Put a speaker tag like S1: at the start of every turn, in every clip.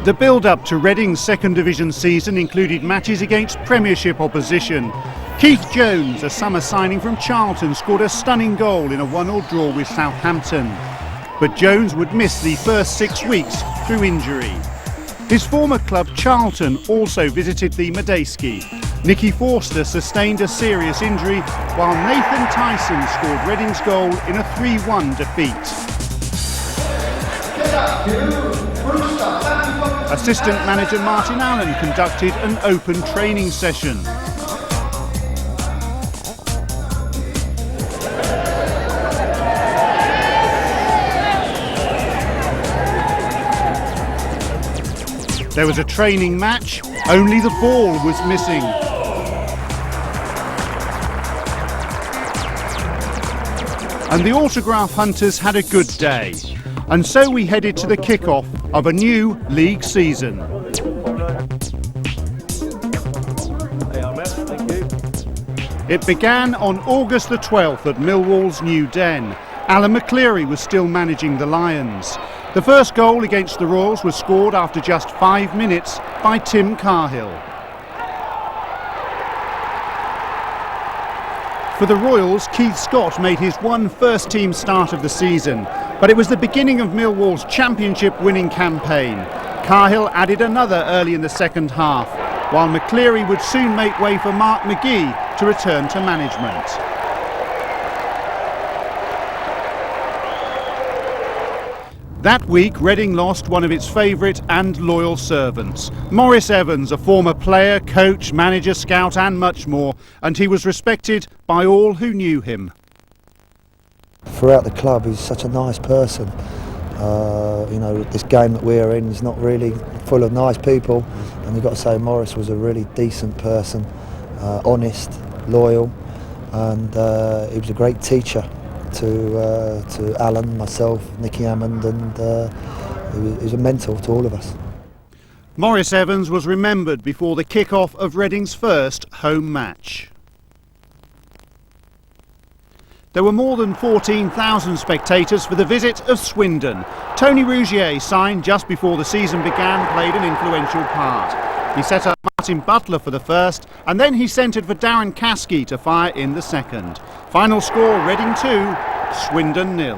S1: The build-up to Reading's second division season included matches against Premiership opposition. Keith Jones, a summer signing from Charlton, scored a stunning goal in a 1-1 draw with Southampton. But Jones would miss the first 6 weeks through injury. His former club Charlton also visited the Madejski. Nicky Forster sustained a serious injury, while Nathan Tyson scored Reading's goal in a 3-1 defeat. Assistant manager Martin Allen conducted an open training session. There was a training match, only the ball was missing. And the autograph hunters had a good day. And so we headed to the kick-off of a new league season. It began on August the 12th at Millwall's new den. Alan McCleary was still managing the Lions. The first goal against the Royals was scored after just 5 minutes by Tim Cahill. For the Royals, Keith Scott made his one first-team start of the season, but it was the beginning of Millwall's championship winning campaign. Cahill added another early in the second half, while McCleary would soon make way for Mark McGee to return to management. That week, Reading lost one of its favourite and loyal servants. Maurice Evans, a former player, coach, manager, scout and much more, and he was respected by all who knew him.
S2: Throughout the club, he's such a nice person. You know, this game that we're in is not really full of nice people, and you've got to say Maurice was a really decent person, honest, loyal, and he was a great teacher to Alan, myself, Nicky Hammond, and he was a mentor to all of us.
S1: Maurice Evans was remembered before the kick-off of Reading's first home match. There were more than 14,000 spectators for the visit of Swindon. Tony Rougier, signed just before the season began, played an influential part. He set up Martin Butler for the first, and then he centred for Darren Caskey to fire in the second. Final score, Reading 2, Swindon 0.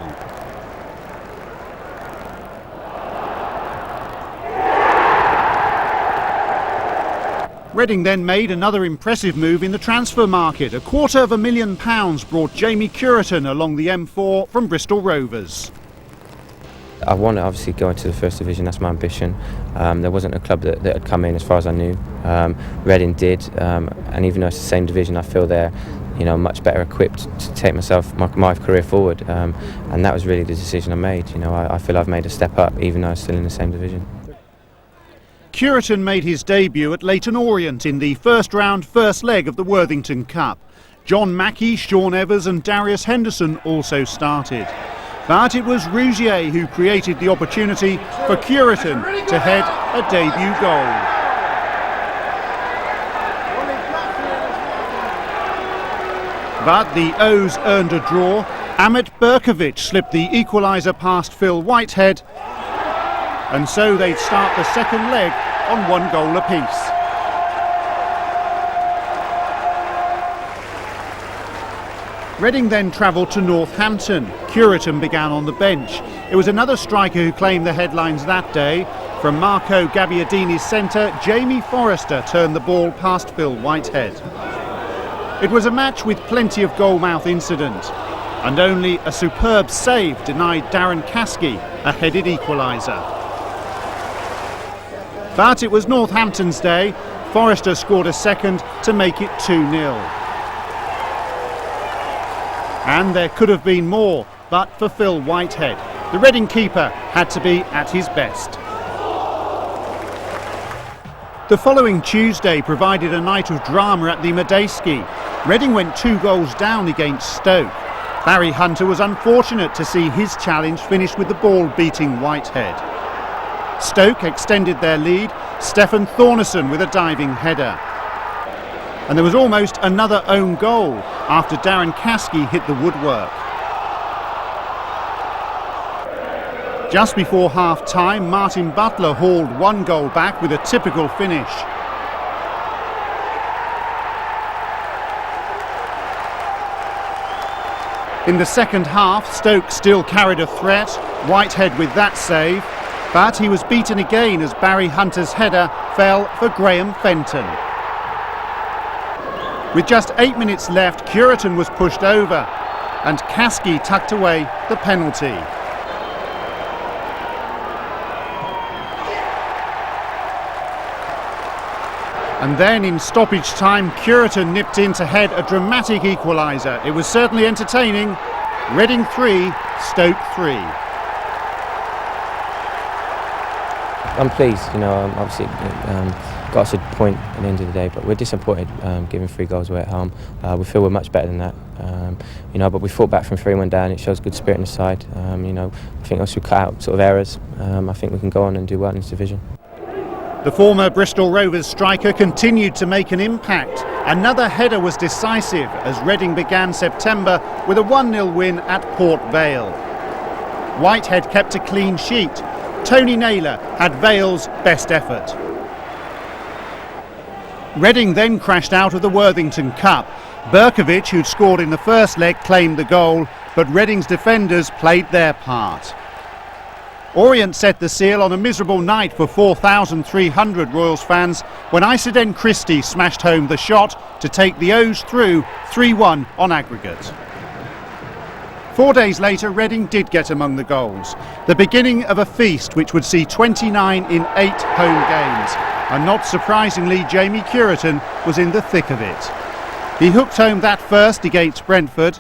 S1: Reading then made another impressive move in the transfer market. £, £250,000 brought Jamie Curitan along the M4 from Bristol Rovers.
S3: I want to obviously go into the first division, that's my ambition. There wasn't a club that had come in as far as I knew. Reading did, and even though it's the same division, I feel they're much better equipped to take my career forward. And that was really the decision I made. I feel I've made a step up even though I'm still in the same division.
S1: Curitan made his debut at Leyton Orient in the first round, first leg of the Worthington Cup. John Mackey, Sean Evers and Darius Henderson also started. But it was Rougier who created the opportunity for Curitan to head a debut goal. But the O's earned a draw. Amit Berkovic slipped the equaliser past Phil Whitehead, and so they'd start the second leg on 1 goal apiece. Reading then travelled to Northampton. Curitan began on the bench. It was another striker who claimed the headlines that day. From Marco Gabbiadini's centre, Jamie Forrester turned the ball past Phil Whitehead. It was a match with plenty of goalmouth incident, and only a superb save denied Darren Caskey a headed equaliser. But it was Northampton's day. Forrester scored a second to make it 2-0. And there could have been more, but for Phil Whitehead, the Reading keeper had to be at his best. The following Tuesday provided a night of drama at the Madejski. Reading went 2 goals down against Stoke. Barry Hunter was unfortunate to see his challenge finish with the ball beating Whitehead. Stoke extended their lead, Stefan Thornison with a diving header. And there was almost another own goal after Darren Caskey hit the woodwork. Just before half-time, Martin Butler hauled 1 goal back with a typical finish. In the second half, Stoke still carried a threat, Whitehead with that save, but he was beaten again as Barry Hunter's header fell for Graham Fenton. With just 8 minutes left, Cureton was pushed over and Caskey tucked away the penalty. And then in stoppage time, Cureton nipped in to head a dramatic equaliser. It was certainly entertaining. Reading 3, Stoke 3.
S3: I'm pleased, obviously got us a point at the end of the day, but we're disappointed giving 3 goals away at home. We feel we're much better than that, but we fought back from 3-1 down. It shows good spirit in the side. I think once we cut out sort of errors, I think we can go on and do well in this division.
S1: The former Bristol Rovers striker continued to make an impact. Another header was decisive as Reading began September with a 1-0 win at Port Vale. Whitehead kept a clean sheet. Tony Naylor had Vale's best effort. Reading then crashed out of the Worthington Cup. Berkovic, who'd scored in the first leg, claimed the goal, but Reading's defenders played their part. Orient set the seal on a miserable night for 4,300 Royals fans when Isidore Christie smashed home the shot to take the O's through 3-1 on aggregate. 4 days later, Reading did get among the goals. The beginning of a feast which would see 29 in 8 home games. And not surprisingly, Jamie Cureton was in the thick of it. He hooked home that first against Brentford,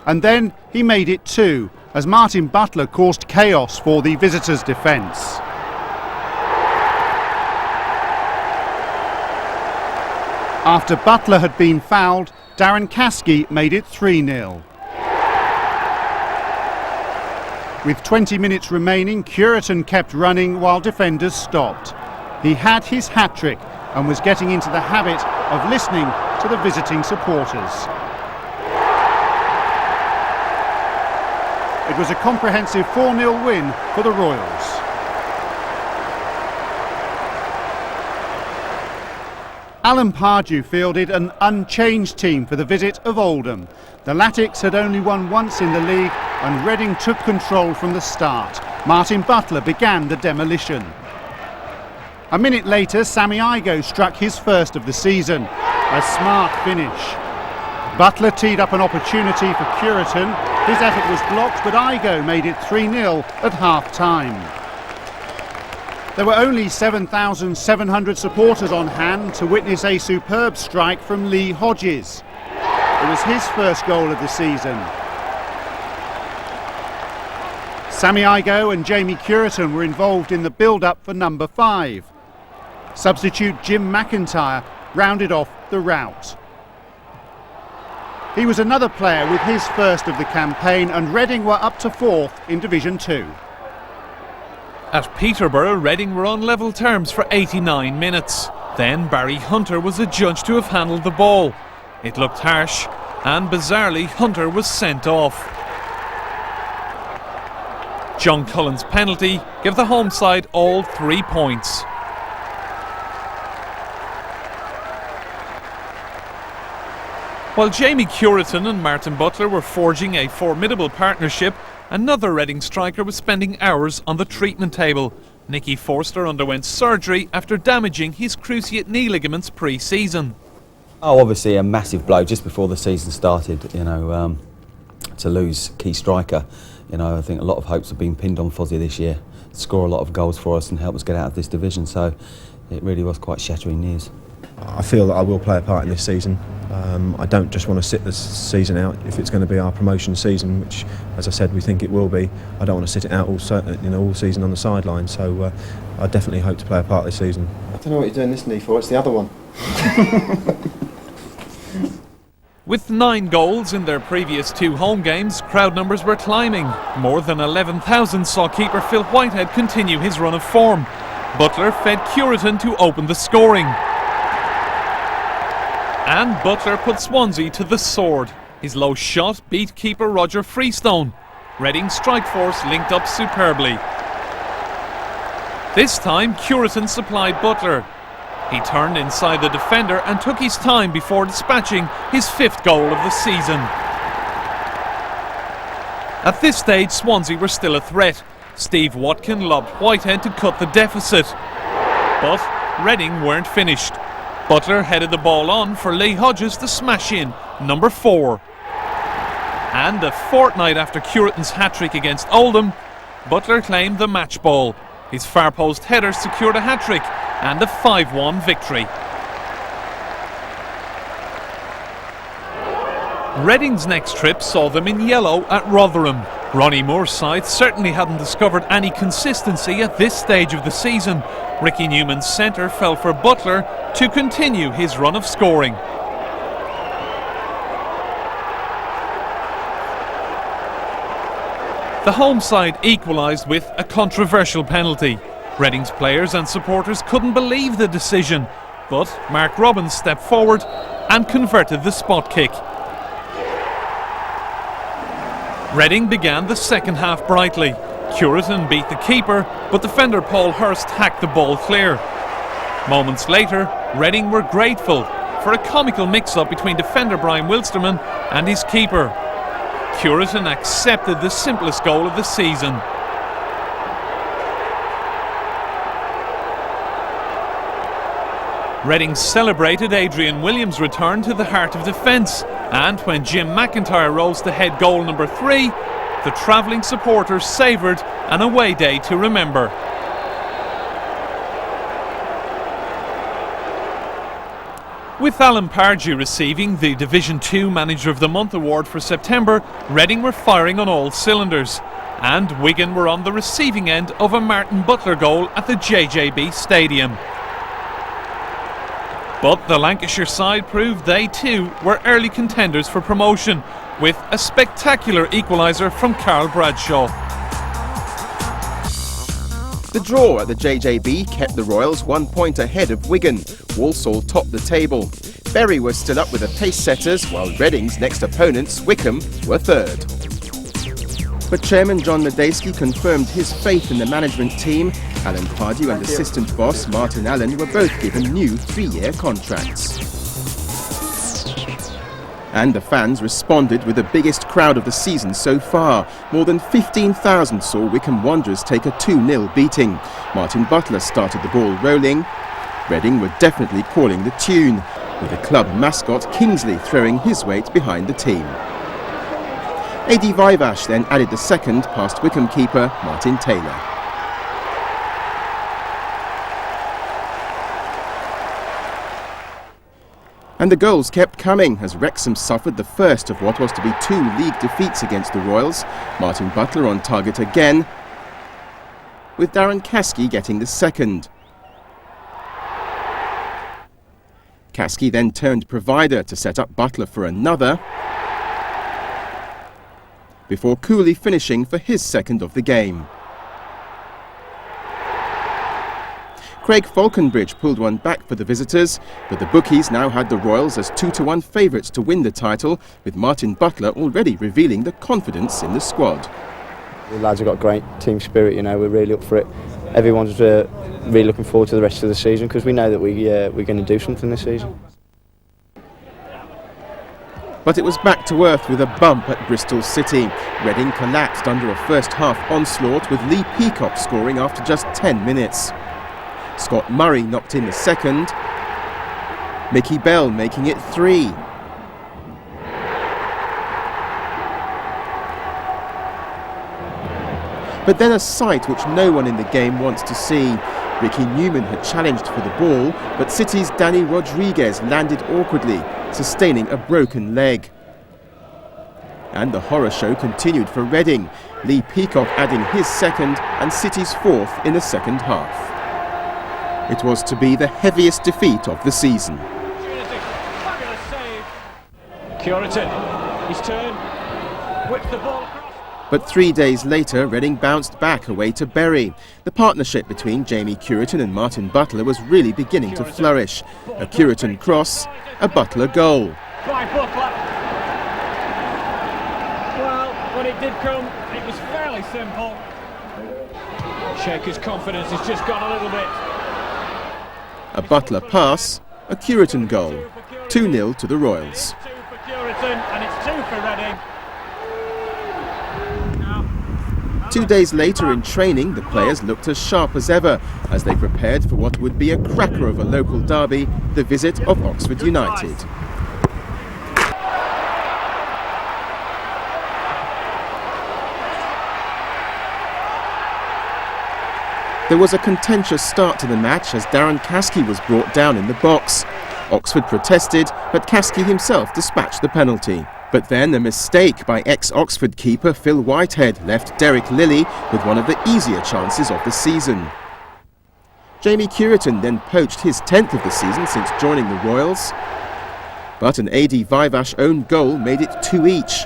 S1: and then he made it 2, as Martin Butler caused chaos for the visitors' defence. After Butler had been fouled, Darren Caskey made it 3-0. With 20 minutes remaining, Cureton kept running while defenders stopped. He had his hat-trick and was getting into the habit of listening to the visiting supporters. It was a comprehensive 4-0 win for the Royals. Alan Pardew fielded an unchanged team for the visit of Oldham. The Latics had only won once in the league and Reading took control from the start. Martin Butler began the demolition. A minute later, Sammy Igoe struck his first of the season. A smart finish. Butler teed up an opportunity for Cureton. His effort was blocked, but Igoe made it 3-0 at half-time. There were only 7,700 supporters on hand to witness a superb strike from Lee Hodges. It was his first goal of the season. Sammy Igoe and Jamie Cureton were involved in the build-up for number 5. Substitute Jim McIntyre rounded off the rout. He was another player with his first of the campaign, and Reading were up to 4th in Division 2.
S4: At Peterborough, Reading were on level terms for 89 minutes. Then Barry Hunter was adjudged to have handled the ball. It looked harsh, and bizarrely Hunter was sent off. John Cullen's penalty gave the home side all 3 points. While Jamie Cureton and Martin Butler were forging a formidable partnership, another Reading striker was spending hours on the treatment table. Nicky Forster underwent surgery after damaging his cruciate knee ligaments pre-season.
S5: Oh, obviously a massive blow just before the season started, to lose key striker. I think a lot of hopes have been pinned on Fozzie this year, score a lot of goals for us and help us get out of this division, so it really was quite shattering news.
S6: I feel that I will play a part in this season. I don't just want to sit this season out if it's going to be our promotion season, which, as I said, we think it will be. I don't want to sit it out all season on the sideline. So I definitely hope to play a part this season.
S7: I don't know what you're doing this knee for. It's the other one.
S4: With 9 goals in their previous 2 home games, crowd numbers were climbing. More than 11,000 saw keeper Phil Whitehead continue his run of form. Butler fed Cureton to open the scoring. And Butler put Swansea to the sword. His low shot beat keeper Roger Freestone. Reading's strike force linked up superbly. This time, Curitin supplied Butler. He turned inside the defender and took his time before dispatching his 5th goal of the season. At this stage, Swansea were still a threat. Steve Watkin lobbed Whitehead to cut the deficit. But Reading weren't finished. Butler headed the ball on for Lee Hodges to smash in, number 4. And a fortnight after Curitin's hat-trick against Oldham, Butler claimed the match ball. His far post header secured a hat-trick and a 5-1 victory. Reading's next trip saw them in yellow at Rotherham. Ronnie Moore's side certainly hadn't discovered any consistency at this stage of the season. Ricky Newman's centre fell for Butler to continue his run of scoring. The home side equalised with a controversial penalty. Reading's players and supporters couldn't believe the decision, but Mark Robbins stepped forward and converted the spot kick. Reading began the second half brightly. Curitin beat the keeper, but defender Paul Hurst hacked the ball clear. Moments later, Reading were grateful for a comical mix-up between defender Brian Wilstermann and his keeper. Curitin accepted the simplest goal of the season. Reading celebrated Adrian Williams' return to the heart of defence, and when Jim McIntyre rose to head goal number 3, the travelling supporters savoured an away day to remember. With Alan Pardew receiving the Division 2 Manager of the Month award for September, Reading were firing on all cylinders, and Wigan were on the receiving end of a Martin Butler goal at the JJB Stadium. But the Lancashire side proved they too were early contenders for promotion, with a spectacular equaliser from Carl Bradshaw.
S8: The draw at the JJB kept the Royals 1 point ahead of Wigan. Walsall topped the table. Bury were still up with the pace setters, while Reading's next opponents, Wycombe, were third. But Chairman John Medeski confirmed his faith in the management team. Alan Pardew and assistant boss Martin Allen were both given new 3-year contracts. And the fans responded with the biggest crowd of the season so far. More than 15,000 saw Wycombe Wanderers take a 2-0 beating. Martin Butler started the ball rolling. Reading were definitely calling the tune, with the club mascot Kingsley throwing his weight behind the team. Adi Vivash then added the second past Wycombe keeper Martin Taylor. And the goals kept coming as Wrexham suffered the first of what was to be 2 league defeats against the Royals. Martin Butler on target again, with Darren Caskey getting the second. Caskey then turned provider to set up Butler for another, before coolly finishing for his second of the game. Craig Falconbridge pulled one back for the visitors, but the bookies now had the Royals as 2-1 favourites to win the title, with Martin Butler already revealing the confidence in the squad.
S9: The lads have got great team spirit, you know, we're really up for it. Everyone's really looking forward to the rest of the season because we know that we're going to do something this season.
S8: But it was back to earth with a bump at Bristol City. Reading collapsed under a first half onslaught, with Lee Peacock scoring after just 10 minutes. Scott Murray knocked in the second, Mickey Bell making it 3. But then a sight which no one in the game wants to see. Ricky Newman had challenged for the ball, but City's Danny Rodriguez landed awkwardly, sustaining a broken leg. And the horror show continued for Reading, Lee Peacock adding his second and City's 4th in the second half. It was to be the heaviest defeat of the season.
S10: Curitin, his turn, whipped the ball across.
S8: But 3 days later, Reading bounced back away to Bury. The partnership between Jamie Curitin and Martin Butler was really beginning to flourish. A Curitin cross, a Butler goal.
S10: By Butler. Well, when it did come, it was fairly simple. Shaker's confidence has just gone a little bit.
S8: A Butler pass, a Curitan goal. 2-0 to the Royals.
S10: 2 for Curitan and it's 2 for Reading.
S8: 2 days later in training, the players looked as sharp as ever as they prepared for what would be a cracker of a local derby, the visit of Oxford United. There was a contentious start to the match as Darren Caskey was brought down in the box. Oxford protested, but Caskey himself dispatched the penalty. But then a mistake by ex-Oxford keeper Phil Whitehead left Derek Lilly with one of the easier chances of the season. Jamie Curitan then poached his 10th of the season since joining the Royals, but an Adi Vivash own goal made it 2 each.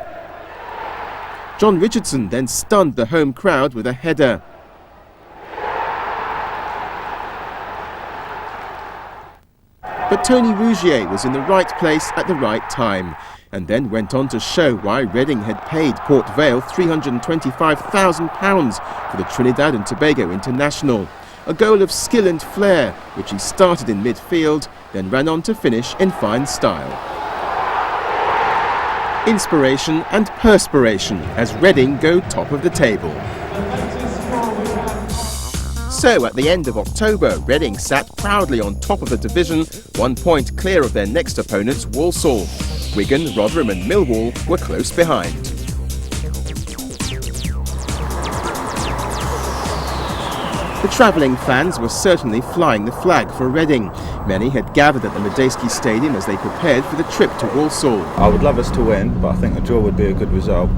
S8: John Richardson then stunned the home crowd with a header. But Tony Rougier was in the right place at the right time, and then went on to show why Reading had paid Port Vale £325,000 for the Trinidad and Tobago international. A goal of skill and flair, which he started in midfield, then ran on to finish in fine style. Inspiration and perspiration as Reading go top of the table. So, at the end of October, Reading sat proudly on top of the division, 1 point clear of their next opponents, Walsall. Wigan, Rotherham and Millwall were close behind. The travelling fans were certainly flying the flag for Reading. Many had gathered at the Medeski Stadium as they prepared for the trip to Walsall.
S11: I would love us to win, but I think a draw would be a good result.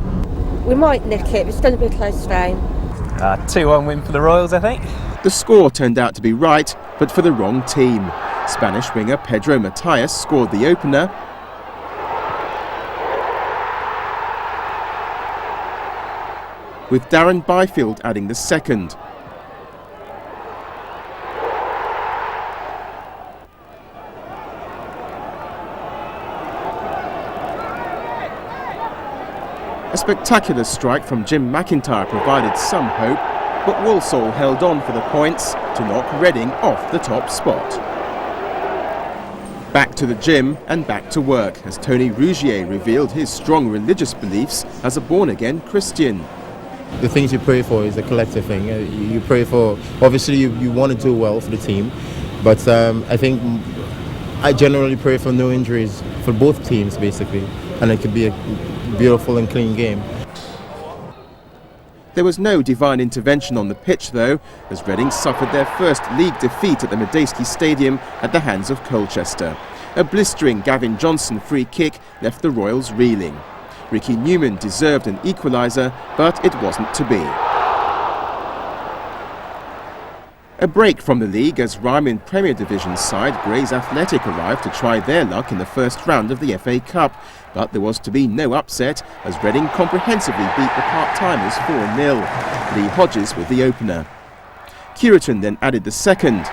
S12: We might nick it, but it's going to be a close game.
S13: 2-1 win for the Royals, I think.
S8: The score turned out to be right, but for the wrong team. Spanish winger Pedro Matias scored the opener, with Darren Byfield adding the second. A spectacular strike from Jim McIntyre provided some hope, but Walsall held on for the points to knock Reading off the top spot. Back to the gym and back to work as Tony Rougier revealed his strong religious beliefs as a born-again Christian.
S14: The things you pray for is a collective thing. You pray for, obviously you want to do well for the team, but I think I generally pray for no injuries for both teams basically, and it could be a beautiful and clean game.
S8: There was no divine intervention on the pitch though, as Reading suffered their first league defeat at the Medeski Stadium at the hands of Colchester. A blistering Gavin Johnson free kick left the Royals reeling. Ricky Newman deserved an equaliser, but it wasn't to be. A break from the league as Ryman Premier Division side Grays Athletic arrived to try their luck in the first round of the FA Cup, but there was to be no upset as Reading comprehensively beat the part-timers 4-0. Lee Hodges with the opener. Curitan then added the second,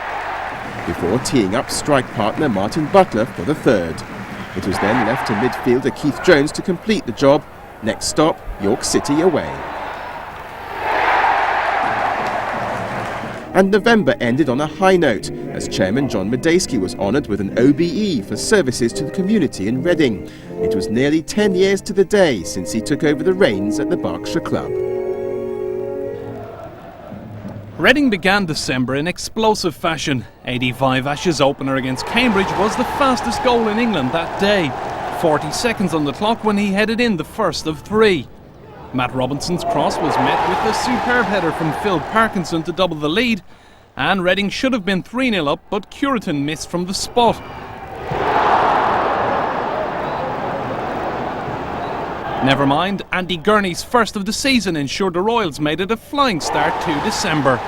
S8: before teeing up strike partner Martin Butler for the third. It was then left to midfielder Keith Jones to complete the job. Next stop, York City away. And November ended on a high note, as Chairman John Medeski was honoured with an OBE for services to the community in Reading. It was nearly 10 years to the day since he took over the reins at the Berkshire Club.
S4: Reading began December in explosive fashion. Adi Vivash's opener against Cambridge was the fastest goal in England that day. 40 seconds on the clock when he headed in the first of 3. Matt Robinson's cross was met with a superb header from Phil Parkinson to double the lead, and Reading should have been 3-0 up, but Curitan missed from the spot. Never mind, Andy Gurney's first of the season ensured the Royals made it a flying start to December.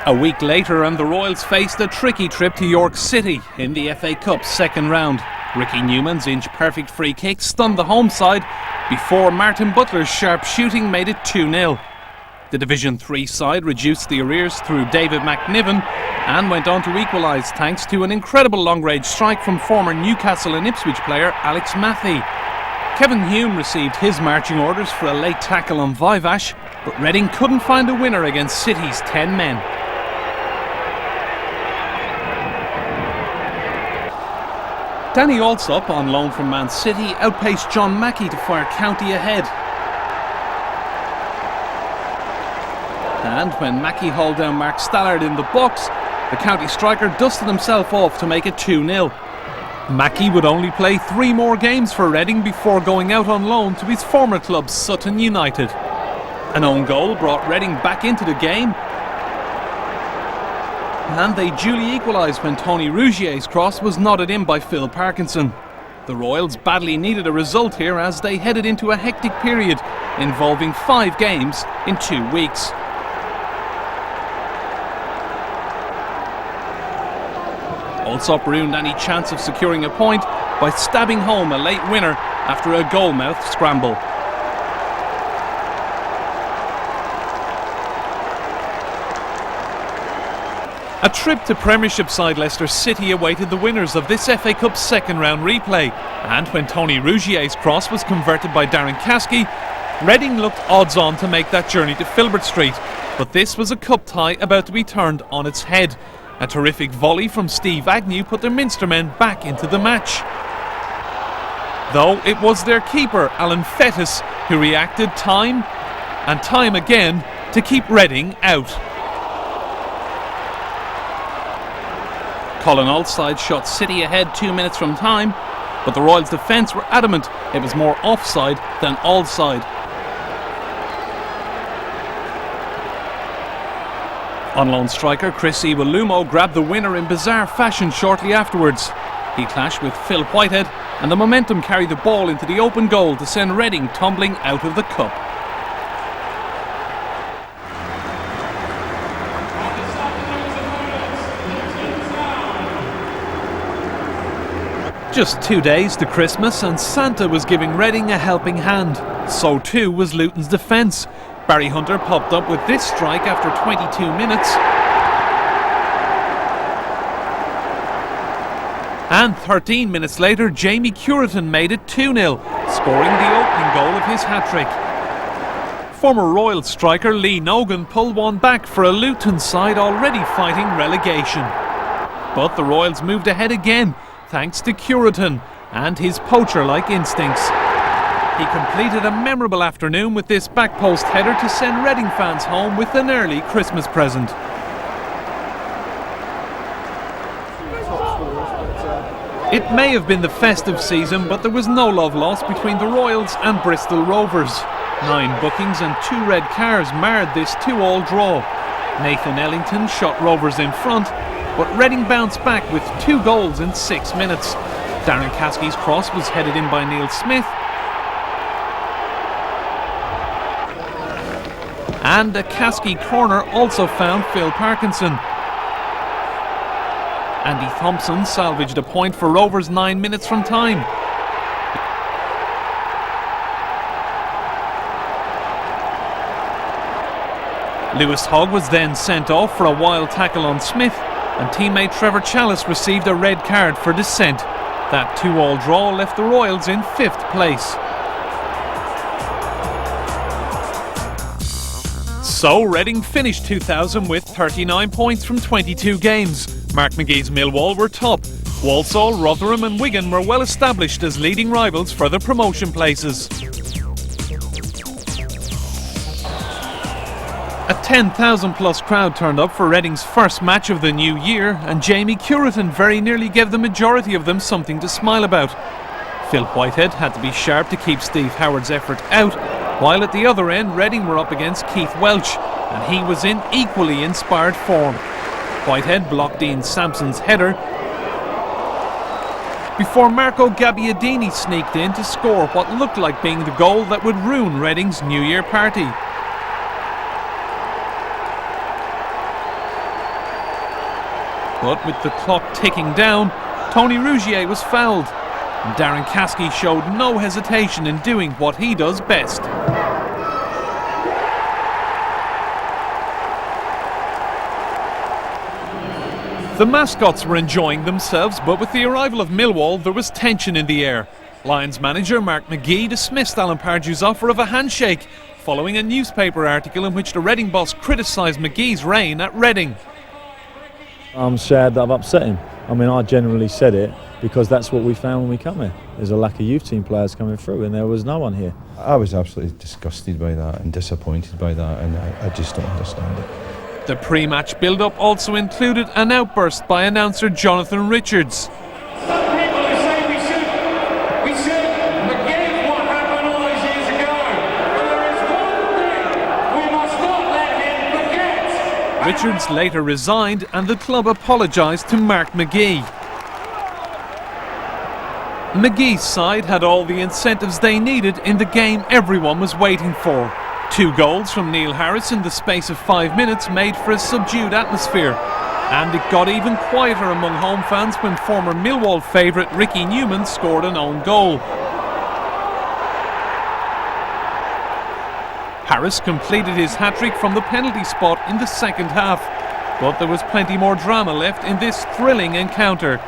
S4: A week later and the Royals faced a tricky trip to York City in the FA Cup's second round. Ricky Newman's inch-perfect free kick stunned the home side before Martin Butler's sharp shooting made it 2-0. The Division 3 side reduced the arrears through David McNiven and went on to equalise thanks to an incredible long-range strike from former Newcastle and Ipswich player Alex Matthey. Kevin Hume received his marching orders for a late tackle on Vivash, but Reading couldn't find a winner against City's 10 men. Danny Alsop, on loan from Man City, outpaced John Mackey to fire County ahead. And when Mackey hauled down Mark Stallard in the box, the County striker dusted himself off to make it 2-0. Mackey would only play 3 more games for Reading before going out on loan to his former club Sutton United. An own goal brought Reading back into the game, and they duly equalised when Tony Rougier's cross was nodded in by Phil Parkinson. The Royals badly needed a result here as they headed into a hectic period involving 5 games in 2 weeks. Alsop ruined any chance of securing a point by stabbing home a late winner after a goalmouth scramble. A trip to Premiership side Leicester City awaited the winners of this FA Cup second round replay, and when Tony Rougier's cross was converted by Darren Caskey, Reading looked odds on to make that journey to Filbert Street, but this was a cup tie about to be turned on its head. A terrific volley from Steve Agnew put the Minster men back into the match, though it was their keeper Alan Fettis who reacted time and time again to keep Reading out. Colin Altside shot City ahead 2 minutes from time, but the Royals' defence were adamant it was more offside than onside. On-loan striker Chris Iwelumo grabbed the winner in bizarre fashion shortly afterwards. He clashed with Phil Whitehead, and the momentum carried the ball into the open goal to send Reading tumbling out of the cup. Just 2 days to Christmas and Santa was giving Reading a helping hand. So too was Luton's defence. Barry Hunter popped up with this strike after 22 minutes. And 13 minutes later, Jamie Curitan made it 2-0, scoring the opening goal of his hat-trick. Former Royal striker Lee Nogan pulled one back for a Luton side already fighting relegation. But the Royals moved ahead again, thanks to Curitan and his poacher-like instincts. He completed a memorable afternoon with this back post header to send Reading fans home with an early Christmas present. It may have been the festive season, but there was no love lost between the Royals and Bristol Rovers. 9 bookings and 2 red cards marred this 2-all draw. Nathan Ellington shot Rovers in front, but Reading bounced back with 2 goals in 6 minutes. Darren Caskey's cross was headed in by Neil Smith, and a Caskey corner also found Phil Parkinson. Andy Thompson salvaged a point for Rovers 9 minutes from time. Lewis Hogg was then sent off for a wild tackle on Smith, and teammate Trevor Chalice received a red card for dissent. That 2-all draw left the Royals in 5th place. So Reading finished 2000 with 39 points from 22 games. Mark McGee's Millwall were top. Walsall, Rotherham and Wigan were well established as leading rivals for the promotion places. A 10,000 plus crowd turned up for Reading's first match of the new year, and Jamie Curitan very nearly gave the majority of them something to smile about. Phil Whitehead had to be sharp to keep Steve Howard's effort out, while at the other end Reading were up against Keith Welch, and he was in equally inspired form. Whitehead blocked Dean Sampson's header before Marco Gabbiadini sneaked in to score what looked like being the goal that would ruin Reading's New Year party. But with the clock ticking down, Tony Rougier was fouled, and Darren Caskey showed no hesitation in doing what he does best. The mascots were enjoying themselves, but with the arrival of Millwall there was tension in the air. Lions manager Mark McGee dismissed Alan Pardew's offer of a handshake following a newspaper article in which the Reading boss criticised McGee's reign at Reading.
S15: I'm sad that I've upset him. I mean, I generally said it because that's what we found when we come here. There's a lack of youth team players coming through and there was no one here.
S16: I was absolutely disgusted by that and disappointed by that, and I just don't understand it.
S4: The pre-match build-up also included an outburst by announcer Jonathan Richards. Richards later resigned and the club apologised to Mark McGee. McGee's side had all the incentives they needed in the game everyone was waiting for. 2 goals from Neil Harris in the space of 5 minutes made for a subdued atmosphere. And it got even quieter among home fans when former Millwall favourite Ricky Newman scored an own goal. Harris completed his hat-trick from the penalty spot in the second half, but there was plenty more drama left in this thrilling encounter.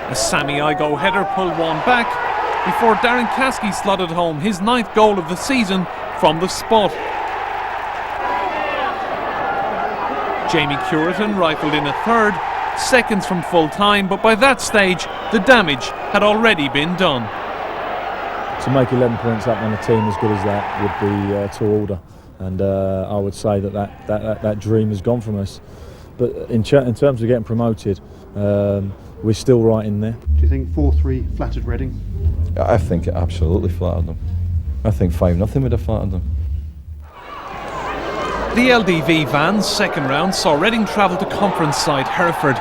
S4: A Sammy Igoe header pulled one back before Darren Caskey slotted home his 9th goal of the season from the spot. Jamie Curitan rifled in a third, seconds from full time, but by that stage the damage had already been done.
S15: To make 11 points up on a team as good as that would be a tall order, and I would say that dream has gone from us. But in terms of getting promoted, we're still right in there.
S1: Do you think 4-3 flattered Reading?
S16: I think it absolutely flattered them. I think 5-0 would have flattered them.
S4: The LDV Vans second round saw Reading travel to conference side Hereford.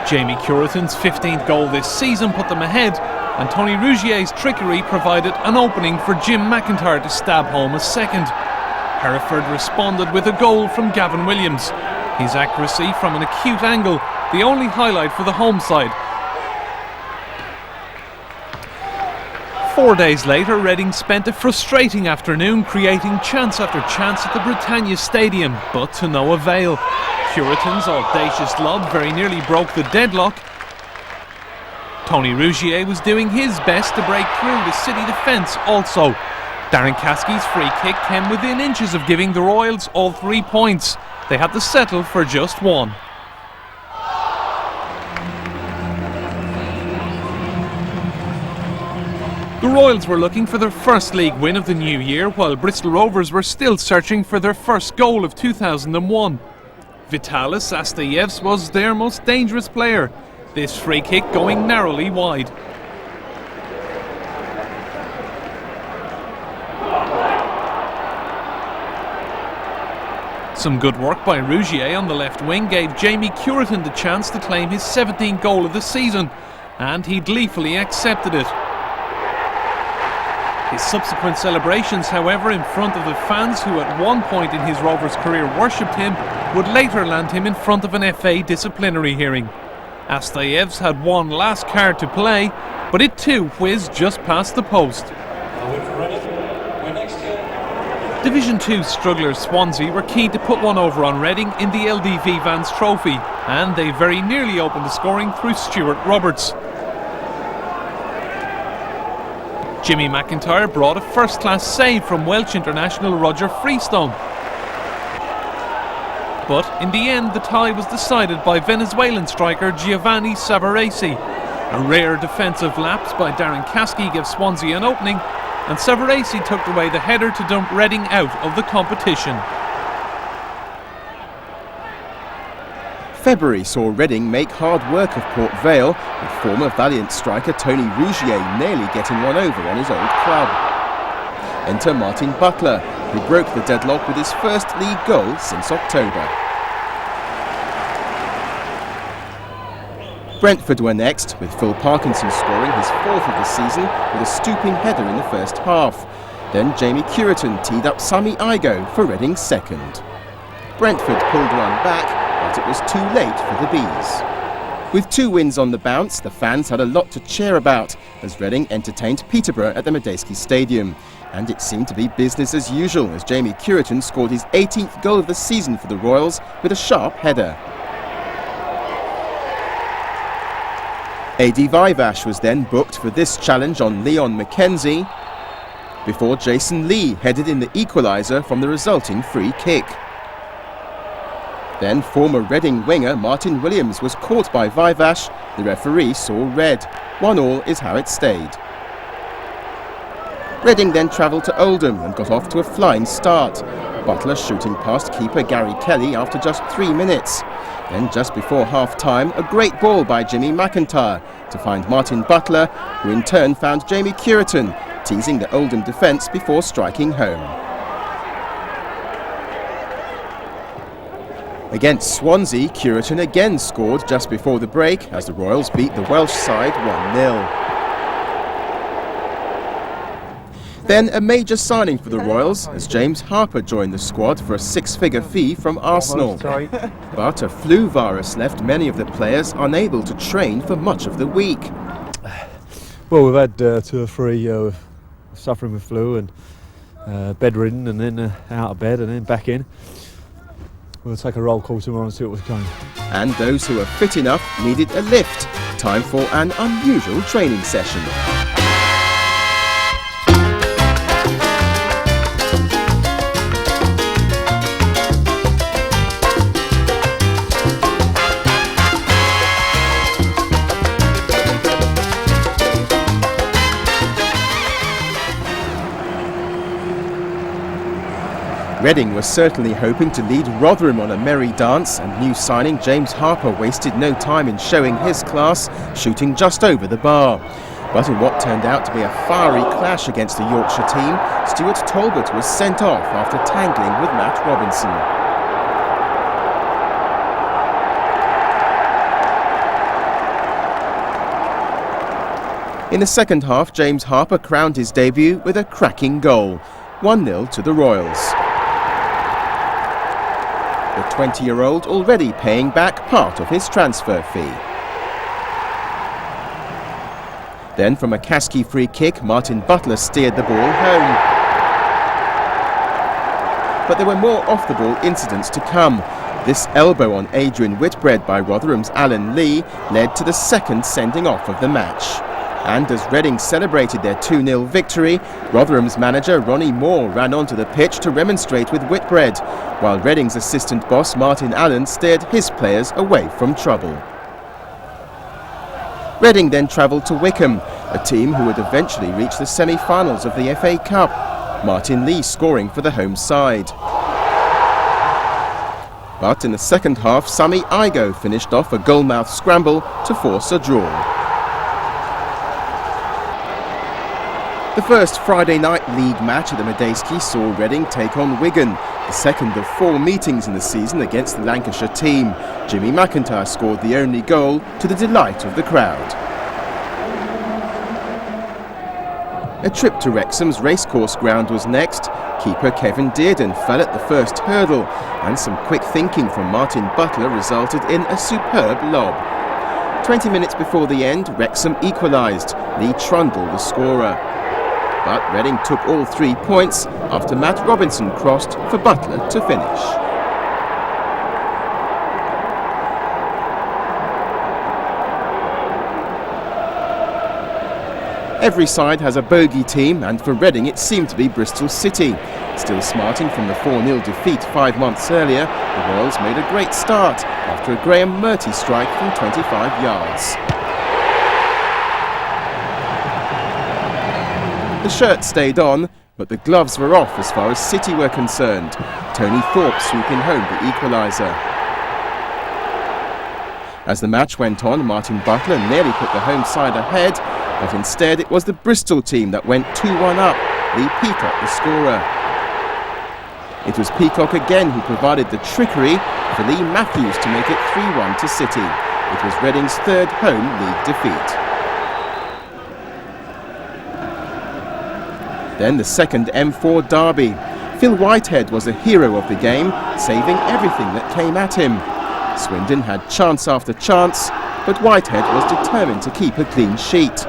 S4: Jamie Curitan's 15th goal this season put them ahead, and Tony Rougier's trickery provided an opening for Jim McIntyre to stab home a second. Hereford responded with a goal from Gavin Williams. His accuracy from an acute angle, the only highlight for the home side. 4 days later, Reading spent a frustrating afternoon creating chance after chance at the Britannia Stadium, but to no avail. Curitan's audacious lob very nearly broke the deadlock. Tony Rougier was doing his best to break through the City defence also. Darren Caskey's free kick came within inches of giving the Royals all 3 points. They had to settle for just 1. The Royals were looking for their first league win of the new year, while Bristol Rovers were still searching for their first goal of 2001. Vitalis Astayevs was their most dangerous player, this free kick going narrowly wide. Some good work by Rougier on the left wing gave Jamie Curitan the chance to claim his 17th goal of the season, and he gleefully accepted it. His subsequent celebrations, however, in front of the fans who at one point in his Rovers career worshipped him, would later land him in front of an FA disciplinary hearing. Astayevs had one last card to play, but it too whizzed just past the post. Division 2 strugglers Swansea were keen to put one over on Reading in the LDV Vans Trophy, and they very nearly opened the scoring through Stuart Roberts. Jimmy McIntyre brought a first-class save from Welsh international Roger Freestone. But in the end, the tie was decided by Venezuelan striker Giovanni Savarese. A rare defensive lapse by Darren Caskey gave Swansea an opening, and Savarese took away the header to dump Reading out of the competition.
S8: February saw Reading make hard work of Port Vale, with former Valiant striker Tony Rougier nearly getting one over on his old club. Enter Martin Butler, who broke the deadlock with his first league goal since October. Brentford were next, with Phil Parkinson scoring his 4th of the season with a stooping header in the first half. Then Jamie Curitan teed up Sammy Igoe for Reading's second. Brentford pulled one back, but it was too late for the Bees. With 2 wins on the bounce, the fans had a lot to cheer about as Reading entertained Peterborough at the Madejski Stadium. And it seemed to be business as usual as Jamie Curitan scored his 18th goal of the season for the Royals with a sharp header. Adi Vivash was then booked for this challenge on Leon McKenzie, before Jason Lee headed in the equaliser from the resulting free kick. Then former Reading winger Martin Williams was caught by Vivash. The referee saw red. 1-1 is how it stayed. Reading then travelled to Oldham and got off to a flying start. Butler shooting past keeper Gary Kelly after just 3 minutes. Then just before half-time, a great ball by Jimmy McIntyre to find Martin Butler, who in turn found Jamie Cureton, teasing the Oldham defence before striking home. Against Swansea, Cureton again scored just before the break as the Royals beat the Welsh side 1-0. Then a major signing for the Royals as James Harper joined the squad for a 6-figure fee from Arsenal. But a flu virus left many of the players unable to train for much of the week.
S17: Well, we've had 2 or 3 suffering with flu and bedridden and then out of bed and then back in. We'll take a roll call tomorrow and see what's going.
S8: And those who are fit enough needed a lift. Time for an unusual training session. Reading was certainly hoping to lead Rotherham on a merry dance, and new signing James Harper wasted no time in showing his class, shooting just over the bar. But in what turned out to be a fiery clash against the Yorkshire team, Stuart Talbot was sent off after tangling with Matt Robinson. In the second half, James Harper crowned his debut with a cracking goal. 1-0 to the Royals. The 20-year-old already paying back part of his transfer fee. Then from a Kasky free kick, Martin Butler steered the ball home. But there were more off-the-ball incidents to come. This elbow on Adrian Whitbread by Rotherham's Alan Lee led to the second sending off of the match. And as Reading celebrated their 2-0 victory, Rotherham's manager Ronnie Moore ran onto the pitch to remonstrate with Whitbread, while Reading's assistant boss Martin Allen steered his players away from trouble. Reading then travelled to Wickham, a team who would eventually reach the semi-finals of the FA Cup, Martin Lee scoring for the home side. But in the second half, Sami Igo finished off a goalmouth scramble to force a draw. The first Friday night league match at the Madejski saw Reading take on Wigan, the second of 4 meetings in the season against the Lancashire team. Jimmy McIntyre scored the only goal to the delight of the crowd. A trip to Wrexham's racecourse ground was next. Keeper Kevin Dearden fell at the first hurdle, and some quick thinking from Martin Butler resulted in a superb lob. 20 minutes before the end, Wrexham equalised. Lee Trundle the scorer. But Reading took all 3 points after Matt Robinson crossed for Butler to finish. Every side has a bogey team, and for Reading it seemed to be Bristol City. Still smarting from the 4-0 defeat 5 months earlier, the Royals made a great start after a Graham Murty strike from 25 yards. The shirt stayed on, but the gloves were off as far as City were concerned. Tony Thorpe sweeping home the equaliser. As the match went on, Martin Butler nearly put the home side ahead, but instead it was the Bristol team that went 2-1 up, Lee Peacock the scorer. It was Peacock again who provided the trickery for Lee Matthews to make it 3-1 to City. It was Reading's third home league defeat. Then the second M4 derby. Phil Whitehead was the hero of the game, saving everything that came at him. Swindon had chance after chance, but Whitehead was determined to keep a clean sheet.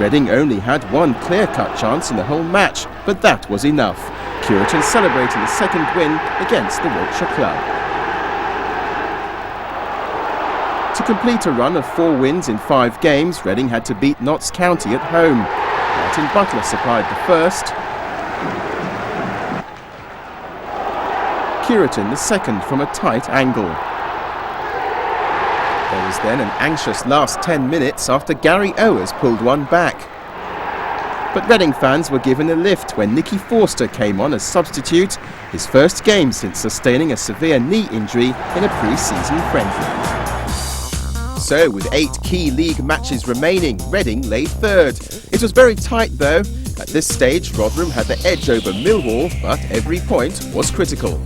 S8: Reading only had one clear-cut chance in the whole match, but that was enough. Cureton celebrating the second win against the Wiltshire club. To complete a run of 4 wins in 5 games, Reading had to beat Notts County at home. Martin Butler supplied the first. Curitan the second from a tight angle. There was then an anxious last 10 minutes after Gary Owers pulled one back. But Reading fans were given a lift when Nicky Forster came on as substitute, his first game since sustaining a severe knee injury in a pre-season friendly. So, with 8 key league matches remaining, Reading laid third. It was very tight though. At this stage, Rotherham had the edge over Millwall, but every point was critical.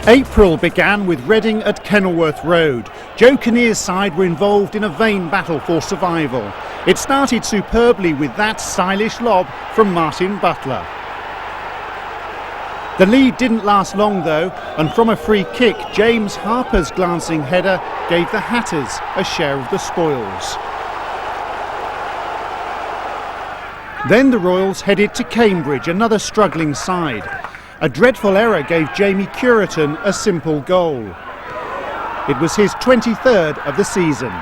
S1: April began with Reading at Kenilworth Road. Joe Kinnear's side were involved in a vain battle for survival. It started superbly with that stylish lob from Martin Butler. The lead didn't last long though, and from a free kick, James Harper's glancing header gave the Hatters a share of the spoils. Then the Royals headed to Cambridge, another struggling side. A dreadful error gave Jamie Curitan a simple goal. It was his 23rd of the season.